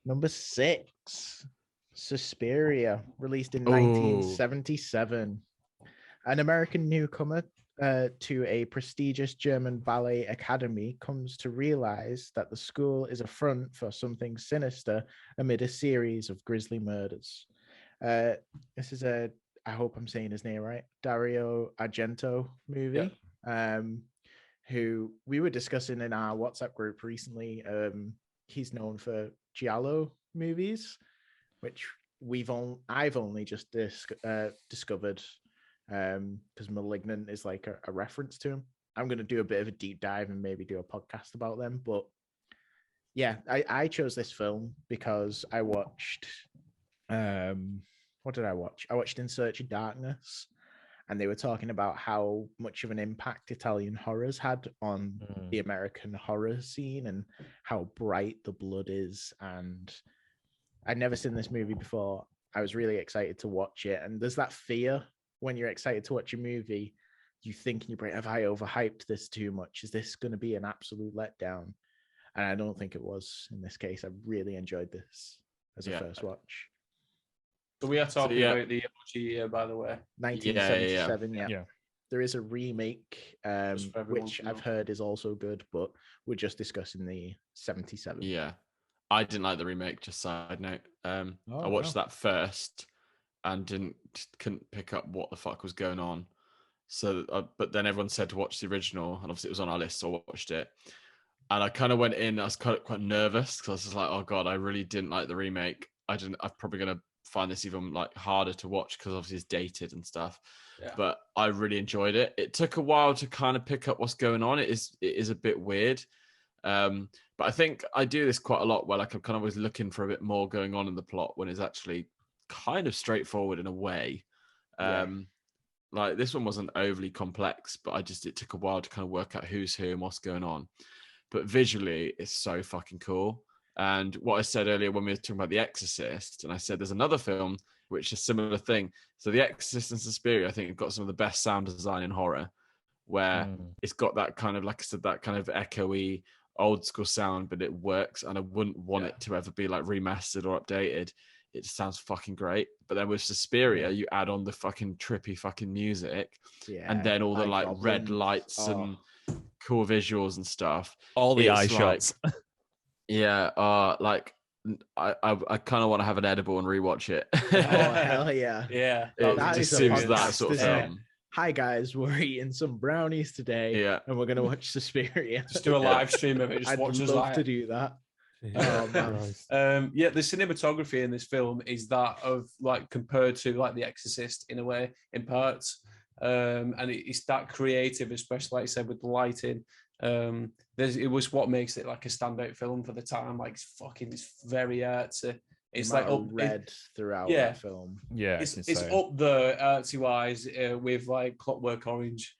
Number 6, Suspiria, released in 1977. An American newcomer to a prestigious German ballet academy comes to realize that the school is a front for something sinister amid a series of grisly murders. This is I hope I'm saying his name right, Dario Argento movie, who we were discussing in our WhatsApp group recently. He's known for giallo movies, which I've only just discovered because Malignant is like a reference to him. I'm going to do a bit of a deep dive and maybe do a podcast about them. But yeah, I chose this film because I watched what did I watch? I watched In Search of Darkness, and they were talking about how much of an impact Italian horrors had on the American horror scene and how bright the blood is. And I'd never seen this movie before. I was really excited to watch it. And there's that fear when you're excited to watch a movie, you think in your brain, have I overhyped this too much? Is this going to be an absolute letdown? And I don't think it was in this case. I really enjoyed this as a first watch. So we are talking about the OG year, by the way. 1977, yeah. There is a remake, which I've heard is also good, but we're just discussing the 77. Yeah. I didn't like the remake, just side note. I watched that first and couldn't pick up what the fuck was going on. So, but then everyone said to watch the original, and obviously it was on our list, so I watched it. And I kind of went in, I was quite nervous because I was just like, oh God, I really didn't like the remake. I'm probably going to find this even like harder to watch because obviously it's dated and stuff. Yeah. But I really enjoyed it. It took a while to kind of pick up what's going on. It is a bit weird. But I think I do this quite a lot where like I'm kind of always looking for a bit more going on in the plot when it's actually kind of straightforward in a way. Like this one wasn't overly complex, but it took a while to kind of work out who's who and what's going on. But visually, it's so fucking cool. And what I said earlier when we were talking about The Exorcist, and I said there's another film which is a similar thing. So The Exorcist and Suspiria, I think, have got some of the best sound design in horror, where it's got that kind of, like I said, that kind of echoey, old school sound, but it works. And I wouldn't want it to ever be like remastered or updated. It sounds fucking great. But then with Suspiria, you add on the fucking trippy fucking music, and then all the like red lights and cool visuals and stuff. All the eye It's shots. Like I kind of want to have an edible and rewatch it. Oh hell yeah! Yeah, It That just is a seems that podcast, sort of isn't it? film. Hi guys, we're eating some brownies today, Yeah. and we're gonna watch Suspiria. just do a live stream of it. Just I'd watch us love like to do that. Yeah. yeah, the cinematography in this film is that of like compared to like The Exorcist in a way, in parts, and it's that creative, especially like I said with the lighting. It was what makes it like a standout film for the time. Like it's very artsy. It's like red throughout that film. Yeah, it's up there artsy wise with like Clockwork Orange,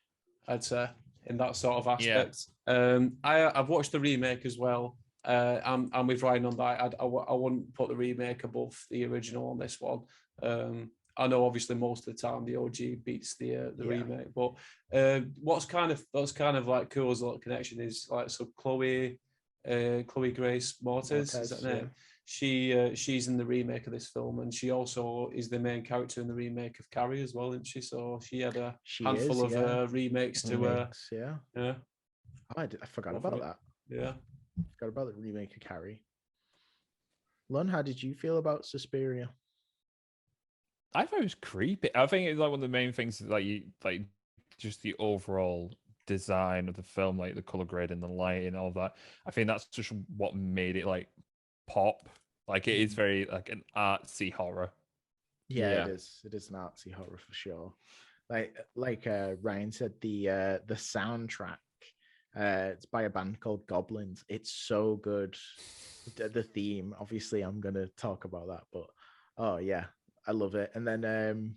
I'd say, in that sort of aspect. I've watched the remake as well. I'm with Ryan on that. I wouldn't put the remake above the original on this one. I know obviously most of the time the OG beats the remake, but what's kind of like cool as a little connection is like, so Chloe Grace Moretz, is that name? She's in the remake of this film, and she also is the main character in the remake of Carrie as well, isn't she? So she had a handful of remakes to I forgot about that. Yeah. Forgot about the remake of Carrie. Lunn, how did you feel about Suspiria? I thought it was creepy. I think it's like one of the main things is like just the overall design of the film, like the color grade and the lighting and all that. I think that's just what made it like pop. Like it is very like an artsy horror. Yeah. It is an artsy horror for sure. Like Ryan said, the soundtrack. It's by a band called Goblins. It's so good. The theme, obviously, I'm gonna talk about that, but oh yeah, I love it. And then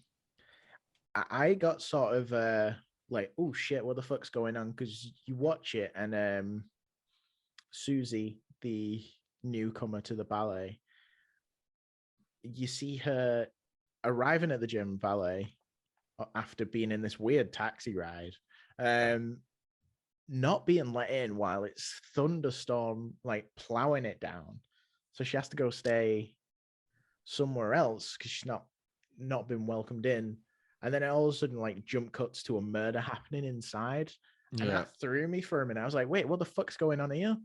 I got sort of like, oh shit, what the fuck's going on? Because you watch it, and Susie, the newcomer to the ballet, you see her arriving at the gym ballet after being in this weird taxi ride. Not being let in while it's thunderstorm, like plowing it down. So she has to go stay somewhere else because she's not been welcomed in. And then all of a sudden, like, jump cuts to a murder happening inside. And that threw me for a minute. I was like, wait, what the fuck's going on here?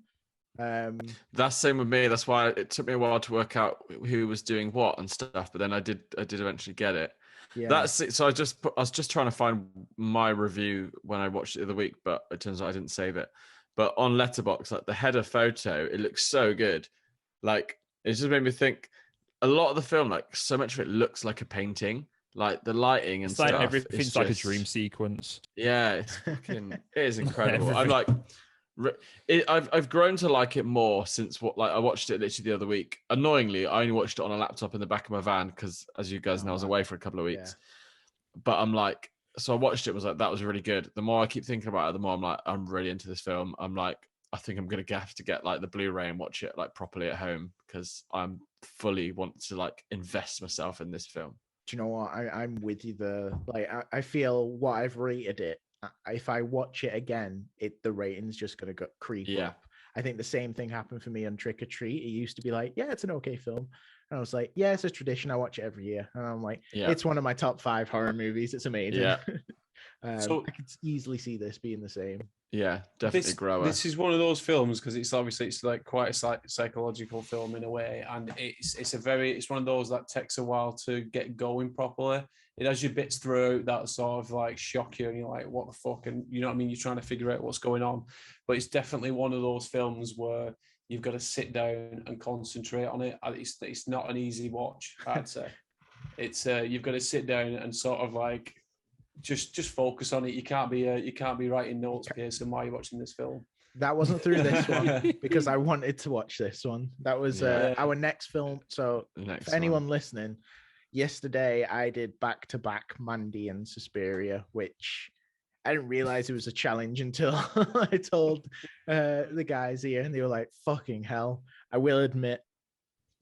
That's same with me. That's why it took me a while to work out who was doing what and stuff. But then I did eventually get it. Yeah. That's it. So I was just trying to find my review when I watched it the other week, but it turns out I didn't save it. But on Letterboxd, like the header photo, it looks so good. Like it just made me think a lot of the film, like so much of it looks like a painting, like the lighting and stuff. Like everything's like a dream sequence. Yeah, it's fucking, it is incredible. I'm like, I've grown to like it more since I watched it literally the other week. Annoyingly, I only watched it on a laptop in the back of my van because, as you guys know, I was away for a couple of weeks. Yeah. But I'm like, so I watched it, was like, that was really good. The more I keep thinking about it, the more I'm like, I'm really into this film. I'm like, I think I'm gonna have to get like the Blu-ray and watch it like properly at home because I'm fully want to like invest myself in this film. Do you know what? I'm with you there. Like I feel what I've rated it, if I watch it again, the rating's just gonna creep up. I think the same thing happened for me on Trick or Treat. It used to be like, yeah, it's an okay film. And I was like, yeah, it's a tradition. I watch it every year. And I'm like, it's one of my top 5 horror movies. It's amazing. Yeah. So- I could easily see this being the same. Yeah, definitely grower. This is one of those films because it's like quite a psychological film in a way, and it's one of those that takes a while to get going properly. It has your bits through that sort of like shock you, and you're like, what the fuck, and you know what I mean. You're trying to figure out what's going on, but it's definitely one of those films where you've got to sit down and concentrate on it. And it's not an easy watch, I'd say. It's you've got to sit down and sort of like just focus on it. You can't be writing notes, Pearson, while you're watching this film. That wasn't through this one because I wanted to watch this one. That was Yeah. our next film. So for anyone listening, yesterday I did back-to-back Mandy and Suspiria, which I didn't realize it was a challenge until I told the guys here, and they were like, fucking hell. I will admit,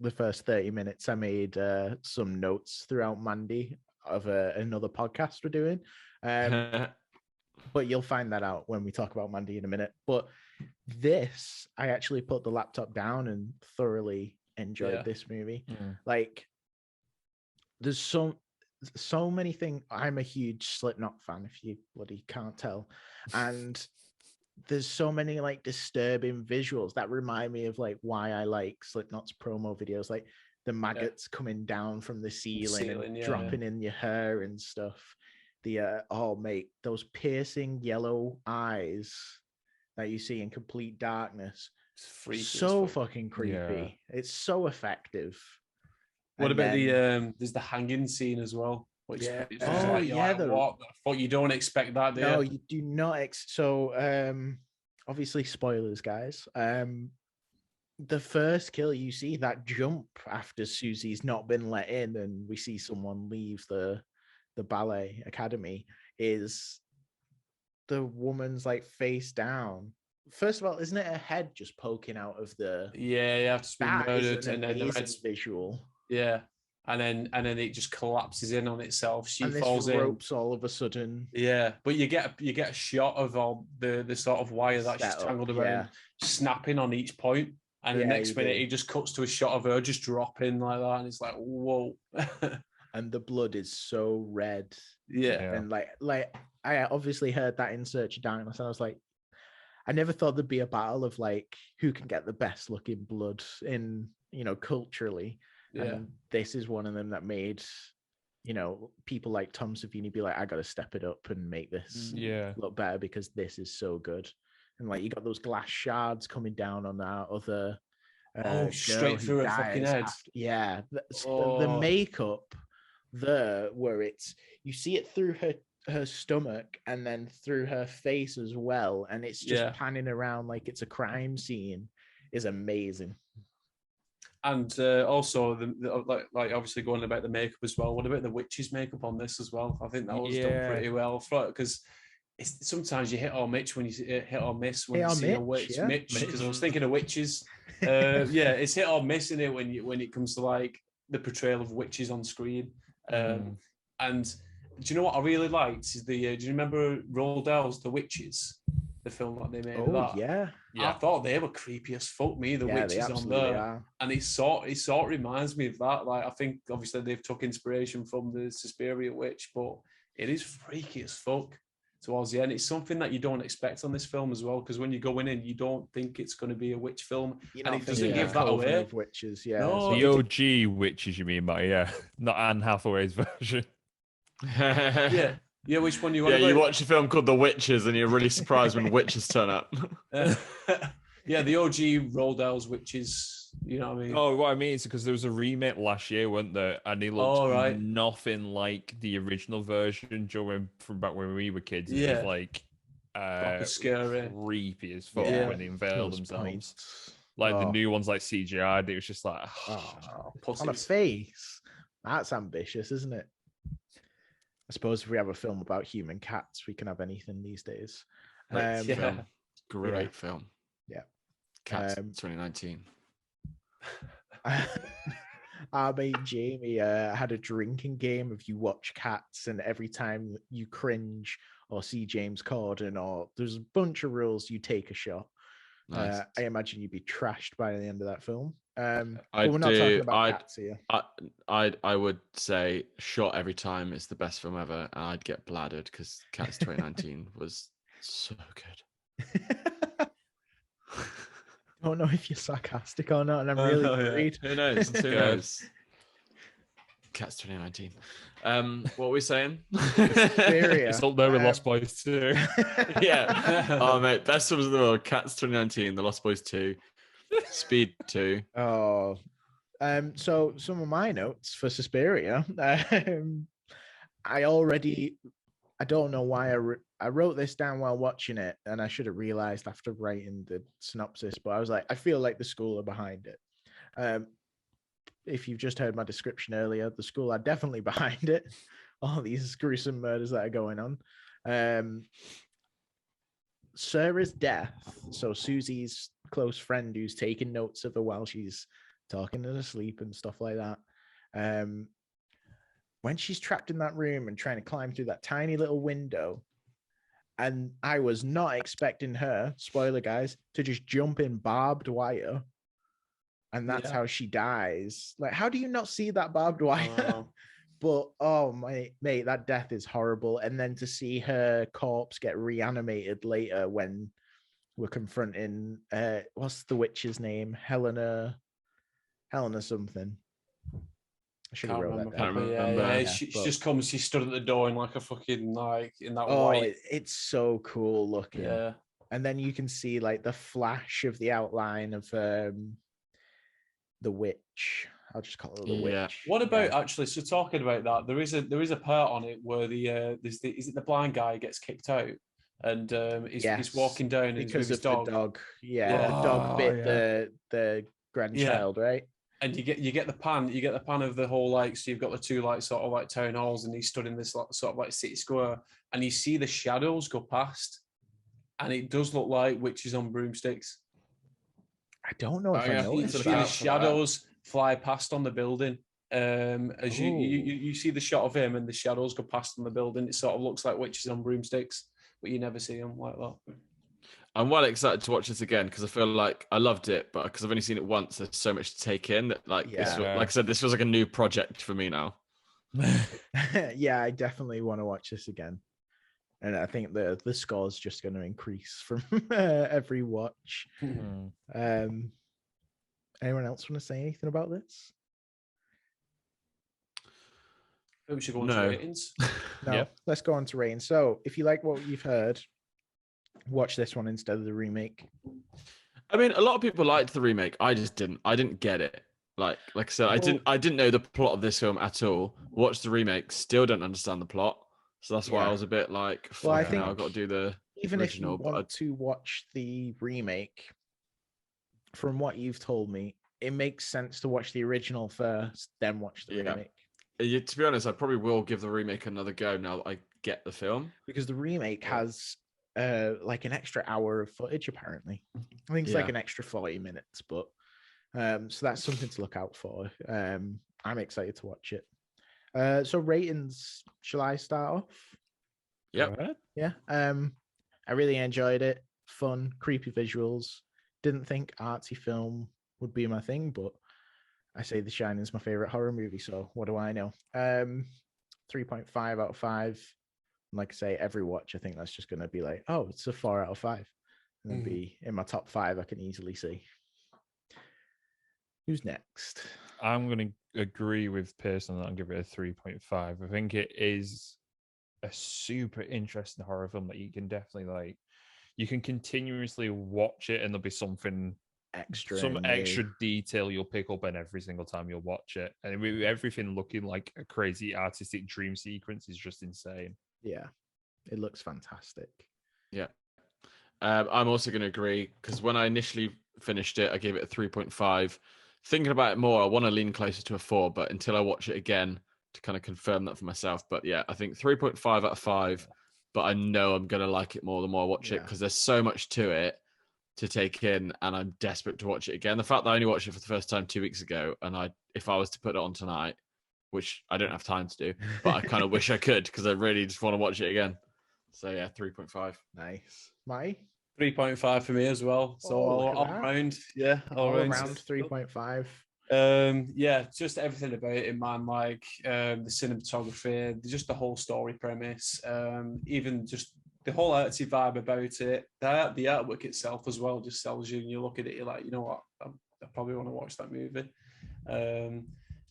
the first 30 minutes I made some notes throughout Mandy of another podcast we're doing. But you'll find that out when we talk about Mandy in a minute. But this, I actually put the laptop down and thoroughly enjoyed this movie. Like, there's so many things. I'm a huge Slipknot fan, if you bloody can't tell. And there's so many like disturbing visuals that remind me of like why I like Slipknot's promo videos, like the maggots coming down from the ceiling and dropping in your hair and stuff. The oh mate, those piercing yellow eyes that you see in complete darkness, so fucking creepy. Yeah. It's so effective. What about the there's the hanging scene as well? Which what the fuck, you don't expect that, do you? No, you do not. So obviously spoilers, guys. The first kill you see, that jump after Susie's not been let in and we see someone leave the ballet academy, is the woman's like face down. First of all, isn't it a head just poking out of the have to be murdered, and then the visual. Yeah. And then it just collapses in on itself. She falls in. Ropes all of a sudden. Yeah, but you get a shot of all the sort of wire that she's tangled around, snapping on each point. And the next minute, it just cuts to a shot of her just dropping like that, and it's like, whoa. And the blood is so red. Yeah. And like I obviously heard that in Search of Darkness, and I was like, I never thought there'd be a battle of like who can get the best looking blood in, culturally. Yeah. And this is one of them that made, people like Tom Savini be like, I got to step it up and make this look better because this is so good. And like, you got those glass shards coming down on that other. Straight through her fucking head. Yeah. The makeup there, where you see it through her stomach and then through her face as well. And it's just panning around like it's a crime scene, is amazing. And also, like obviously going about the makeup as well. What about the witch's makeup on this as well? I think that was done pretty well, because sometimes you hit or miss when you see a witch. Because I was thinking of witches. It's hit or miss in it when it comes to like the portrayal of witches on screen. And do you know what I really liked is do you remember Roald Dahl's The Witches? The film that they made of that. Yeah. I thought they were creepy as fuck, the witches on there. Are. And it sort of reminds me of that. Like, I think obviously they've took inspiration from the Suspiria witch, but it is freaky as fuck towards the end. It's something that you don't expect on this film as well, because when you go in, you don't think it's going to be a witch film, and it doesn't give that away. Of witches, No, the OG witches, you mean, Matty? Not Anne Hathaway's version. Yeah, which one you want? You watch a film called The Witches and you're really surprised when witches turn up. The OG Roald Dahl's Witches, you know what I mean? Oh, what I mean is because there was a remake last year, wasn't there? And he looked nothing like the original version from back when we were kids. It was like scary, creepy as fuck when they unveiled themselves. Like the new ones, like CGI, it was just like on a face. That's ambitious, isn't it? I suppose if we have a film about human cats, we can have anything these days. Great film. Yeah. Cats 2019. Our mate Jamie had a drinking game of you watch Cats, and every time you cringe or see James Corden or there's a bunch of rules, you take a shot. Nice. I imagine you'd be trashed by the end of that film. But I we're not talking do. about cats here. I would say Shot Every Time is the best film ever, and I'd get bladdered because Cats 2019 was so good. I don't know if you're sarcastic or not, and I'm Oh, really yeah. worried. Who knows? Who knows? Cats 2019. What were we saying? Suspiria. It's up there with Lost Boys too. Yeah. Oh, mate, best films in the world. Cats 2019, The Lost Boys 2, Speed 2. Oh, so some of my notes for Suspiria. I don't know why I wrote this down while watching it, and I should have realized after writing the synopsis, but I was like, I feel like the school are behind it. If you've just heard my description earlier, the school are definitely behind it. All these gruesome murders that are going on. Sarah's death, so Susie's close friend who's taking notes of her while she's talking in her sleep and stuff like that. When she's trapped in that room and trying to climb through that tiny little window, and I was not expecting her, spoiler guys, to just jump in barbed wire, and that's how she dies. Like, how do you not see that barbed wire? But oh my mate, that death is horrible. And then to see her corpse get reanimated later when we're confronting what's the witch's name? Helena something. I should have wrote that down. Yeah. She just comes, she stood at the door in like a fucking like in that Oh, white. it's so cool looking. Yeah. And then you can see like the flash of the outline of the witch. I'll just call her the witch. What about actually? So talking about that, there is a part on it where is it the blind guy gets kicked out, and he's walking down because his of the dog. Yeah, the dog bit the grandchild, right? And you get the pan of the whole like, so you've got the two like sort of like town halls, and he's stood in this like, sort of like city square, and you see the shadows go past, and it does look like witches on broomsticks. I don't know if I know. You see the shadows fly past on the building. As you see the shot of him and the shadows go past on the building, it sort of looks like witches on broomsticks, but you never see them like that. I'm well excited to watch this again because I feel like I loved it, but because I've only seen it once, there's so much to take in that like I said, this feels like a new project for me now. Yeah, I definitely want to watch this again. And I think the score's just going to increase from every watch. Anyone else want to say anything about this? We should go on to ratings. No, let's go on to ratings. So if you like what you've heard, watch this one instead of the remake. I mean, a lot of people liked the remake. I just didn't. I didn't get it. Like I said, I didn't know the plot of this film at all. Watched the remake, still don't understand the plot. So that's why I was a bit like, well, I think I've got to do the even original, if you want to watch the remake, from what you've told me, it makes sense to watch the original first, then watch the remake. To be honest, I probably will give the remake another go now that I get the film. Because the remake has like an extra hour of footage, apparently. I think it's like an extra 40 minutes, but so that's something to look out for. I'm excited to watch it. So ratings, shall I start off? Yep. Yeah. I really enjoyed it. Fun, creepy visuals. Didn't think artsy film would be my thing, but I say The Shining is my favorite horror movie, so what do I know? 3.5 out of 5. Like I say, every watch, I think that's just going to be like, oh, it's a 4 out of 5. And then be in my top 5, I can easily see. Who's next? I'm going to agree with Pearson and give it a 3.5. I think it is a super interesting horror film that you can definitely like. You can continuously watch it, and there'll be something extra, some extra detail you'll pick up on every single time you'll watch it. And with everything looking like a crazy artistic dream sequence is just insane. Yeah, it looks fantastic. Yeah. I'm also going to agree because when I initially finished it, I gave it a 3.5. Thinking about it more, I want to lean closer to a 4, but until I watch it again to kind of confirm that for myself. But yeah, I think 3.5 out of 5, but I know I'm going to like it more the more I watch it because there's so much to it to take in, and I'm desperate to watch it again. The fact that I only watched it for the first time 2 weeks ago, and if I was to put it on tonight, which I don't have time to do, but I kind of wish I could because I really just want to watch it again. So yeah, 3.5. Nice. Matty? 3.5 for me as well. So Oh, look at all that. round, yeah, All round. around 3.5. Yeah, just everything about it, man. Like the cinematography, just the whole story premise, even just the whole artsy vibe about it. The artwork itself as well just sells you, and you look at it, you're like, you know what, I probably want to watch that movie.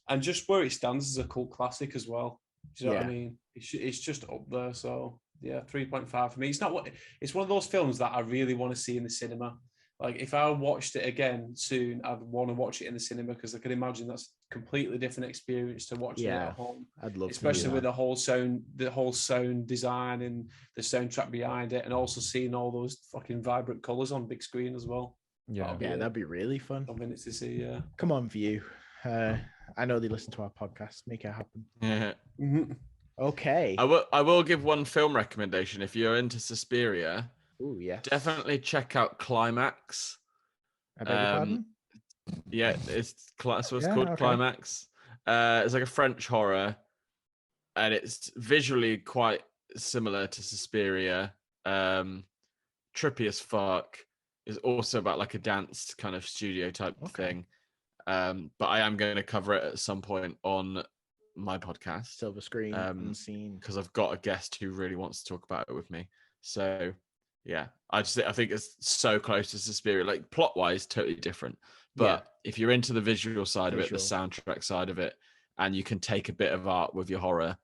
And just where it stands as a cult classic as well. Do you know what I mean? It's just up there. So yeah, 3.5 for me. It's one of those films that I really want to see in the cinema. Like if I watched it again soon, I'd want to watch it in the cinema because I could imagine that's a completely different experience to watching it at home. I'd love especially to do with the whole sound design and the soundtrack behind it, and also seeing all those fucking vibrant colors on big screen as well. Yeah, that'd be really fun. Minutes to see. Yeah, come on, View. I know they listen to our podcast. Make it happen. Yeah. Okay. I will give one film recommendation. If you're into Suspiria, yes. definitely check out Climax. I beg your pardon? Yeah, it's called okay. Climax. It's like a French horror, and it's visually quite similar to Suspiria. Trippy as fuck. It's also about like a dance kind of studio type thing. But I am going to cover it at some point on my podcast, Silver Screen Unseen, because I've got a guest who really wants to talk about it with me. So yeah, I think it's so close to Suspiria, like plot wise, totally different. But if you're into the visual side of it, the soundtrack side of it, and you can take a bit of art with your horror,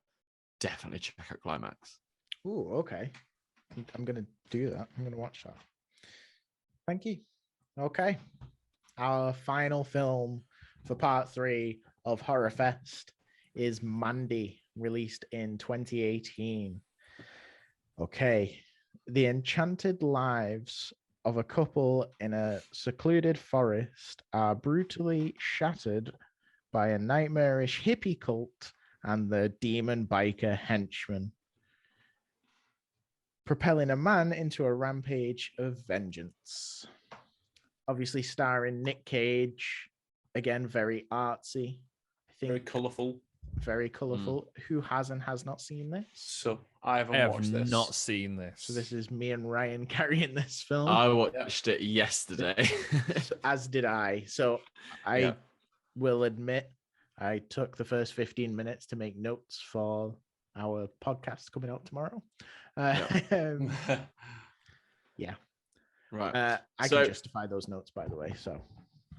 definitely check out Climax. Oh, okay. I'm gonna do that. I'm gonna watch that. Thank you. Okay. Our final film for part 3 of HorrorFest is Mandy, released in 2018. Okay. The enchanted lives of a couple in a secluded forest are brutally shattered by a nightmarish hippie cult and the demon biker henchman, propelling a man into a rampage of vengeance. Obviously starring Nick Cage, again, very artsy. I think very colourful. Very colourful. Who has and has not seen this? So I haven't watched this. Not seen this. So this is me and Ryan carrying this film. I watched it yesterday. As did I. So I will admit I took the first 15 minutes to make notes for our podcast coming out tomorrow. Yeah. Right. I can justify those notes, by the way. So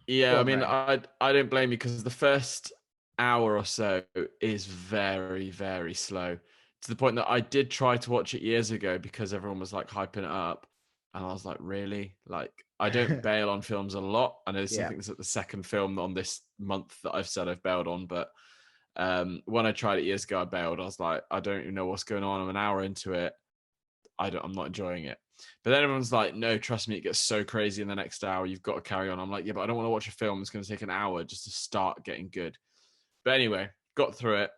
yeah, I mean, I don't blame you, because the first hour or so is very, very slow, to the point that I did try to watch it years ago because everyone was like hyping it up, and I was like, really? Like, I don't bail on films a lot. I know something that's the second film on this month that I've said I've bailed on, but when I tried it years ago, I bailed. I was like, I don't even know what's going on. I'm an hour into it. I'm not enjoying it. But then everyone's like, no, trust me, it gets so crazy in the next hour. You've got to carry on. I'm like, yeah, but I don't want to watch a film that's going to take an hour just to start getting good. But anyway, got through it.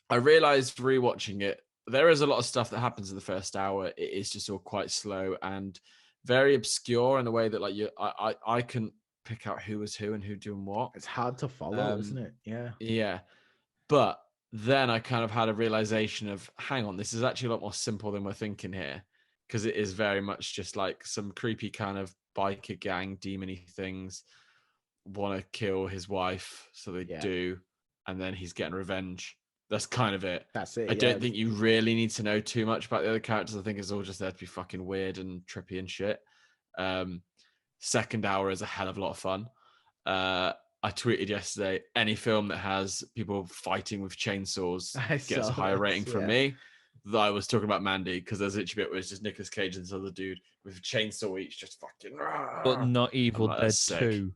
I realized rewatching it, there is a lot of stuff that happens in the first hour. It is just all quite slow and very obscure in the way that, like, I can pick out who was who and who doing what. It's hard to follow, isn't it? Yeah. Yeah. But then I kind of had a realization of, hang on, this is actually a lot more simple than we're thinking here, because it is very much just like some creepy kind of biker gang demony things want to kill his wife, so they do, and then he's getting revenge. That's kind of it. That's it. I don't think you really need to know too much about the other characters. I think it's all just there to be fucking weird and trippy and shit. Second hour is a hell of a lot of fun. I tweeted yesterday, any film that has people fighting with chainsaws gets a higher rating from me. I was talking about Mandy, because there's literally a bit where it's just Nicolas Cage and this other dude with a chainsaw each, just fucking. But not Evil Dead 2.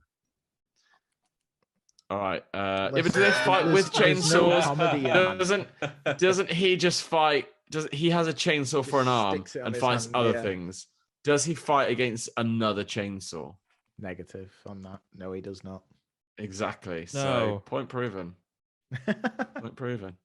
All right. But do they fight with chainsaws? Doesn't he just fight? He has a chainsaw for an arm and fights other things? Does he fight against another chainsaw? Negative on that. No, he does not. Exactly. No. So point proven. Point proven.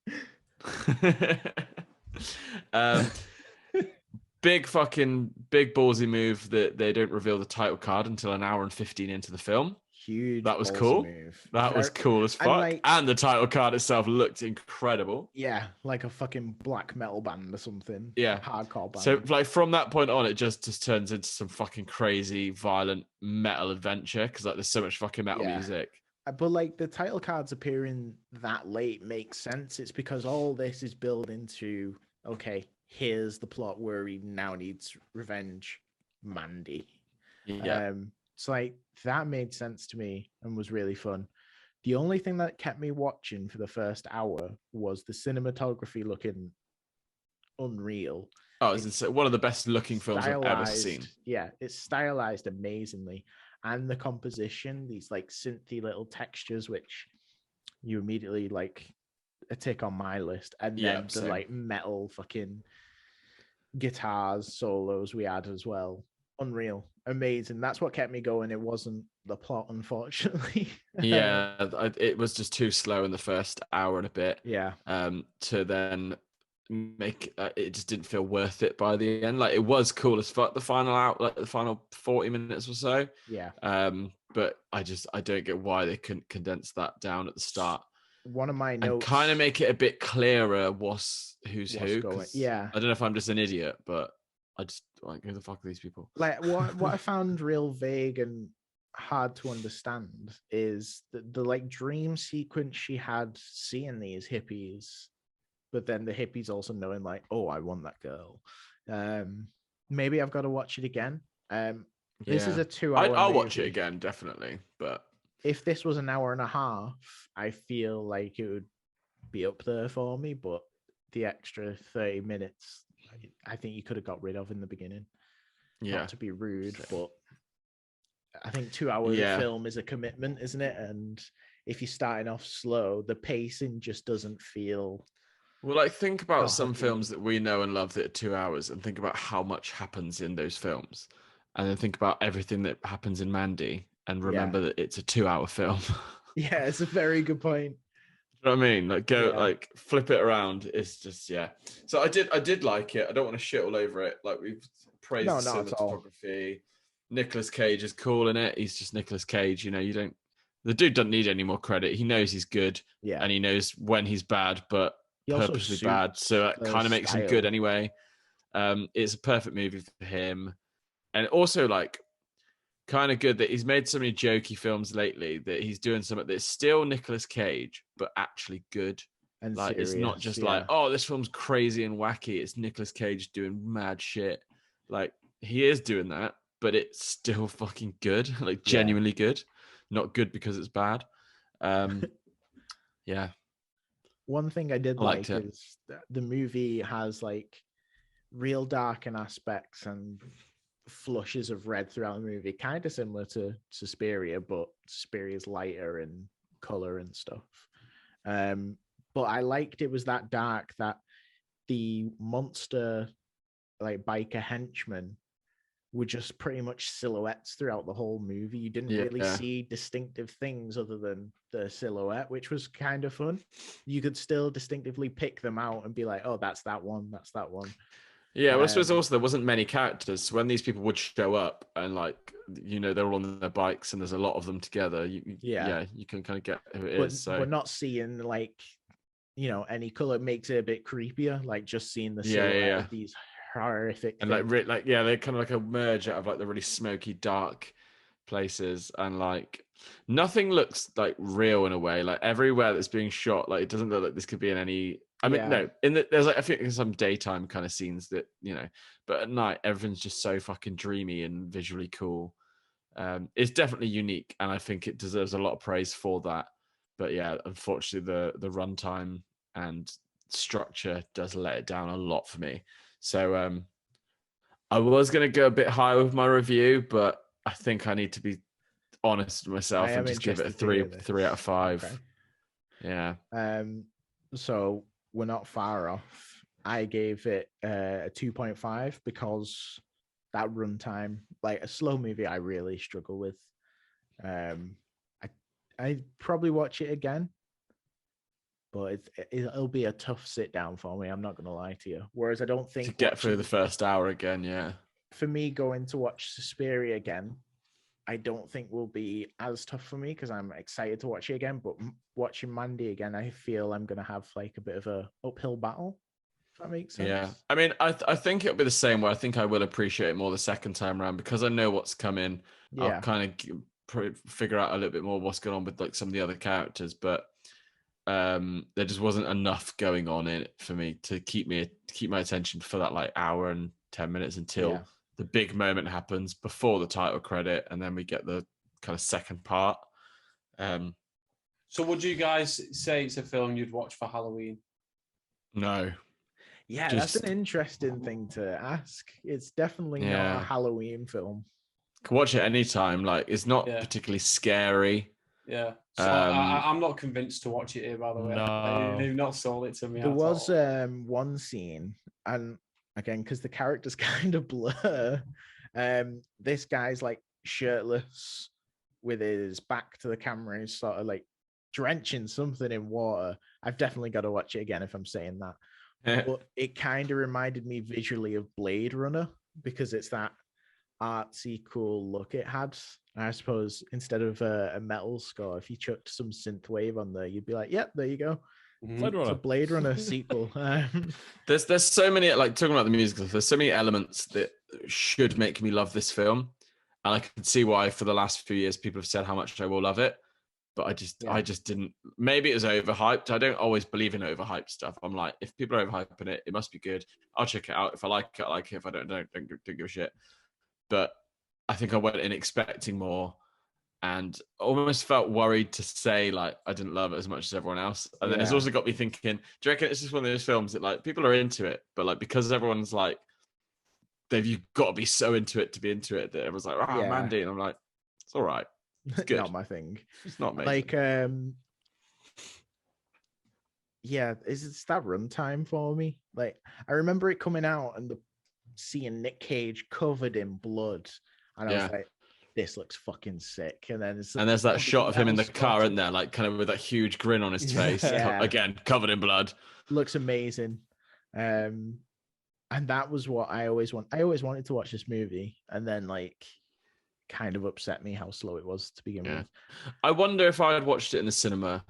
Big ballsy move that they don't reveal the title card until an hour and 15 into the film. Huge. That was ballsy cool. Move. That was cool as fuck. And the title card itself looked incredible. Yeah, like a fucking black metal band or something. Yeah. Hardcore band. So like from that point on, it just turns into some fucking crazy, violent metal adventure because like there's so much fucking metal music. But like the title cards appearing that late makes sense. It's because all this is built into, okay, here's the plot where he now needs revenge, Mandy. Yeah. So like that made sense to me and was really fun. The only thing that kept me watching for the first hour was the cinematography looking unreal. Oh, it's one of the best looking films I've ever seen. Yeah, it's stylized amazingly. And the composition, these like synthy little textures, which you immediately like a tick on my list. And then the like metal fucking guitars, solos we had as well. Unreal, amazing. That's what kept me going. It wasn't the plot, unfortunately. Yeah, it was just too slow in the first hour and a bit. Yeah. To then make it just didn't feel worth it by the end. Like it was cool as fuck the final 40 minutes or so. Yeah. But I don't get why they couldn't condense that down at the start. One of my notes, and kind of make it a bit clearer who's who. Yeah. I don't know if I'm just an idiot, but I just like, who the fuck are these people? Like what I found real vague and hard to understand is the like dream sequence she had seeing these hippies, but then the hippies also knowing like, oh, I want that girl. Maybe I've got to watch it again. This is a 2 hour. I'll watch it again, definitely. But if this was an hour and a half, I feel like it would be up there for me. But the extra 30 minutes, I think you could have got rid of in the beginning. Yeah. Not to be rude, but I think 2 hours of film is a commitment, isn't it? And if you're starting off slow, the pacing just doesn't feel. Well, like think about some films that we know and love that are 2 hours, and think about how much happens in those films, and then think about everything that happens in Mandy, and remember that it's a 2 hour film. Yeah, it's a very good point. You know what I mean? Like like flip it around. It's just So I did like it. I don't want to shit all over it. Like we've praised the cinematography. Nicolas Cage is cool in it. He's just Nicolas Cage. You know, the dude doesn't need any more credit. He knows he's good. Yeah. And he knows when he's bad, but purposely bad. So it kind of makes him good anyway. It's a perfect movie for him. And also like kind of good that he's made so many jokey films lately that he's doing something that's still Nicolas Cage, but actually good. And like serious, it's not just like, oh, this film's crazy and wacky. It's Nicolas Cage doing mad shit. Like he is doing that, but it's still fucking good. Like genuinely good. Not good because it's bad. Yeah. One thing I did like is that the movie has like real dark aspects and flushes of red throughout the movie, kind of similar to Suspiria, but Suspiria's lighter in color and stuff. But I liked it was that dark that the monster like biker henchmen were just pretty much silhouettes throughout the whole movie. You didn't really see distinctive things other than the silhouette, which was kind of fun. You could still distinctively pick them out and be like, oh, that's that one, that's that one. Yeah, well, I suppose also there wasn't many characters. So when these people would show up and like, you know, they're all on their bikes and there's a lot of them together, you can kind of get who it is. So we're not seeing like, you know, any color. Makes it a bit creepier, like just seeing the silhouette of these horrific and things. they're kind of like a merge out of like the really smoky dark places, and like nothing looks like real in a way. Like everywhere that's being shot, like it doesn't look like this could be in any. I mean, no. There's like I think there's some daytime kind of scenes that you know, but at night everything's just so fucking dreamy and visually cool. It's definitely unique, and I think it deserves a lot of praise for that. But yeah, unfortunately, the runtime and structure does let it down a lot for me. So I was going to go a bit high with my review, but I think I need to be honest with myself and just give it a 3 out of 5. Okay. Yeah. So we're not far off. I gave it a 2.5 because that runtime, like a slow movie, I really struggle with. I probably watch it again, but it'll be a tough sit down for me. I'm not going to lie to you. Whereas I don't think to get through the first hour again, for me, going to watch Suspiria again, I don't think will be as tough for me because I'm excited to watch it again. But watching Mandy again, I feel I'm going to have like a bit of a uphill battle. If that makes sense. Yeah, I mean, I think it'll be the same way. I think I will appreciate it more the second time around because I know what's coming. Yeah. I'll kind of figure out a little bit more what's going on with like some of the other characters, but there just wasn't enough going on in it for me to keep my attention for that like hour and 10 minutes until the big moment happens before the title credit, and then we get the kind of second part. So would you guys say it's a film you'd watch for Halloween? No. Yeah, that's an interesting thing to ask. It's definitely not a Halloween film. Can watch it anytime. Like, it's not particularly scary. Yeah. So I'm not convinced to watch it here, by the way. No. They've not sold it to me. There was one scene, and again, because the characters kind of blur, this guy's like shirtless with his back to the camera. He's sort of like drenching something in water. I've definitely got to watch it again if I'm saying that. But it kind of reminded me visually of Blade Runner because it's that artsy, cool look it had. And I suppose instead of a metal score, if you chucked some synthwave on there, you'd be like, "Yep, there you go." Blade Runner. It's a Blade Runner sequel. There's so many, like, talking about the music, there's so many elements that should make me love this film, and I can see why for the last few years people have said how much I will love it. But I just didn't. Maybe it was overhyped. I don't always believe in overhyped stuff. I'm like, if people are overhyping it, it must be good. I'll check it out. If I like it, I like it. If I don't give a shit. But I think I went in expecting more, and almost felt worried to say like I didn't love it as much as everyone else. And then it's also got me thinking, do you reckon it's just one of those films that like people are into it, but like because everyone's like, you've got to be so into it to be into it that everyone's like, Mandy, and I'm like, it's all right. It's good. Not my thing. It's not me. Like, it's that runtime for me. Like, I remember it coming out and seeing Nick Cage covered in blood, and I was like, "This looks fucking sick." And then there's that shot of him in the car, isn't there? Like, kind of with that huge grin on his face, again covered in blood. Looks amazing. And that was what I always wanted to watch this movie, and then like, kind of upset me how slow it was to begin with. I wonder if I had watched it in the cinema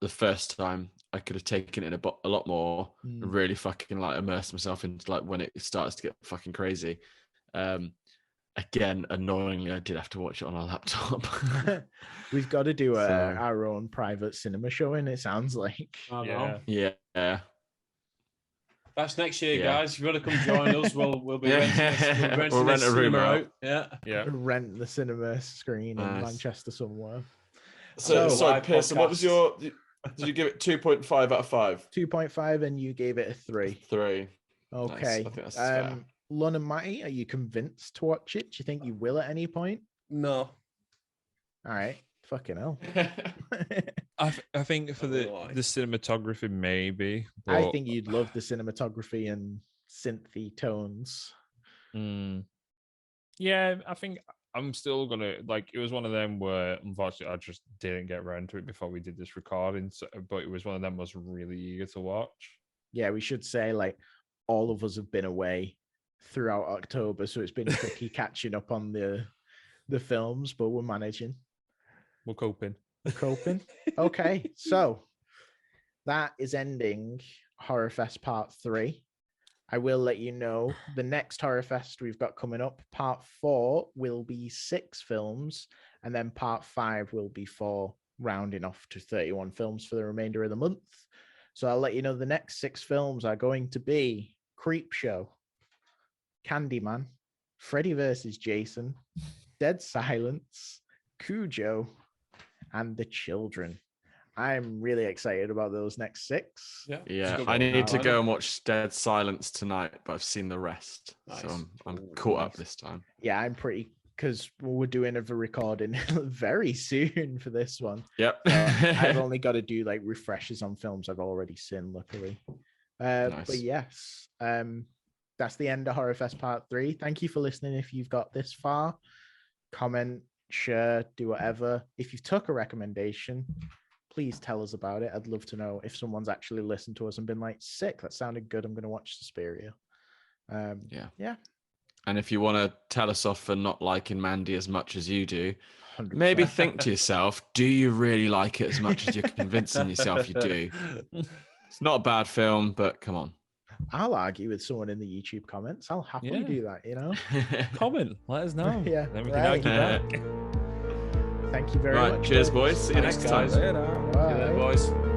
the first time, I could have taken it in a lot more and really fucking like immersed myself into like when it starts to get fucking crazy. Again, annoyingly, I did have to watch it on a laptop. We've got to do our own private cinema showing, it sounds like. Yeah. That's next year, guys. If you want to come join us, we'll be renting we'll rent a room out. Yeah. Rent the cinema screen in Manchester somewhere. So sorry, Pearson, what was your? Did you give it 2.5 out of 5? 2.5, and you gave it a 3. 3. Okay. Nice. I think that's fair. Lunn and Matty, are you convinced to watch it? Do you think you will at any point? No. All right. Fucking hell. I think for the cinematography, maybe. But... I think you'd love the cinematography and synthy tones. Yeah, I think I'm still gonna like. It was one of them where unfortunately I just didn't get around to it before we did this recording. So, but it was one of them I was really eager to watch. Yeah, we should say like all of us have been away throughout October, so it's been tricky catching up on the films, but we're managing. We're coping. Okay, so that is ending HorrorFest Part 3. I will let you know the next HorrorFest we've got coming up. Part 4 will be 6 films, and then Part 5 will be 4, rounding off to 31 films for the remainder of the month. So I'll let you know the next 6 films are going to be Creepshow, Candyman, Freddy vs. Jason, Dead Silence, Cujo, and The Children. I'm really excited about those next 6. Yeah. I need to go and watch Dead Silence tonight, but I've seen the rest. Nice. So I'm caught up this time. Yeah, I'm pretty, because we're doing a recording very soon for this one. Yep. I've only got to do like refreshers on films I've already seen, luckily. Nice. But yes, that's the end of HorrorFest Part 3. Thank you for listening. If you've got this far, comment, share, do whatever. If you've took a recommendation, please tell us about it. I'd love to know if someone's actually listened to us and been like, sick, that sounded good, I'm going to watch Suspiria. Yeah. And if you want to tell us off for not liking Mandy as much as you do, 100%. maybe think to yourself, do you really like it as much as you're convincing yourself you do? It's not a bad film, but come on. I'll argue with someone in the YouTube comments. I'll happily Yeah. do that, you know? Comment, let us know. Yeah, Then we right. can argue back. Thank you very Right, much. cheers, boys. See you Thanks, next time. guys. See you there, boys.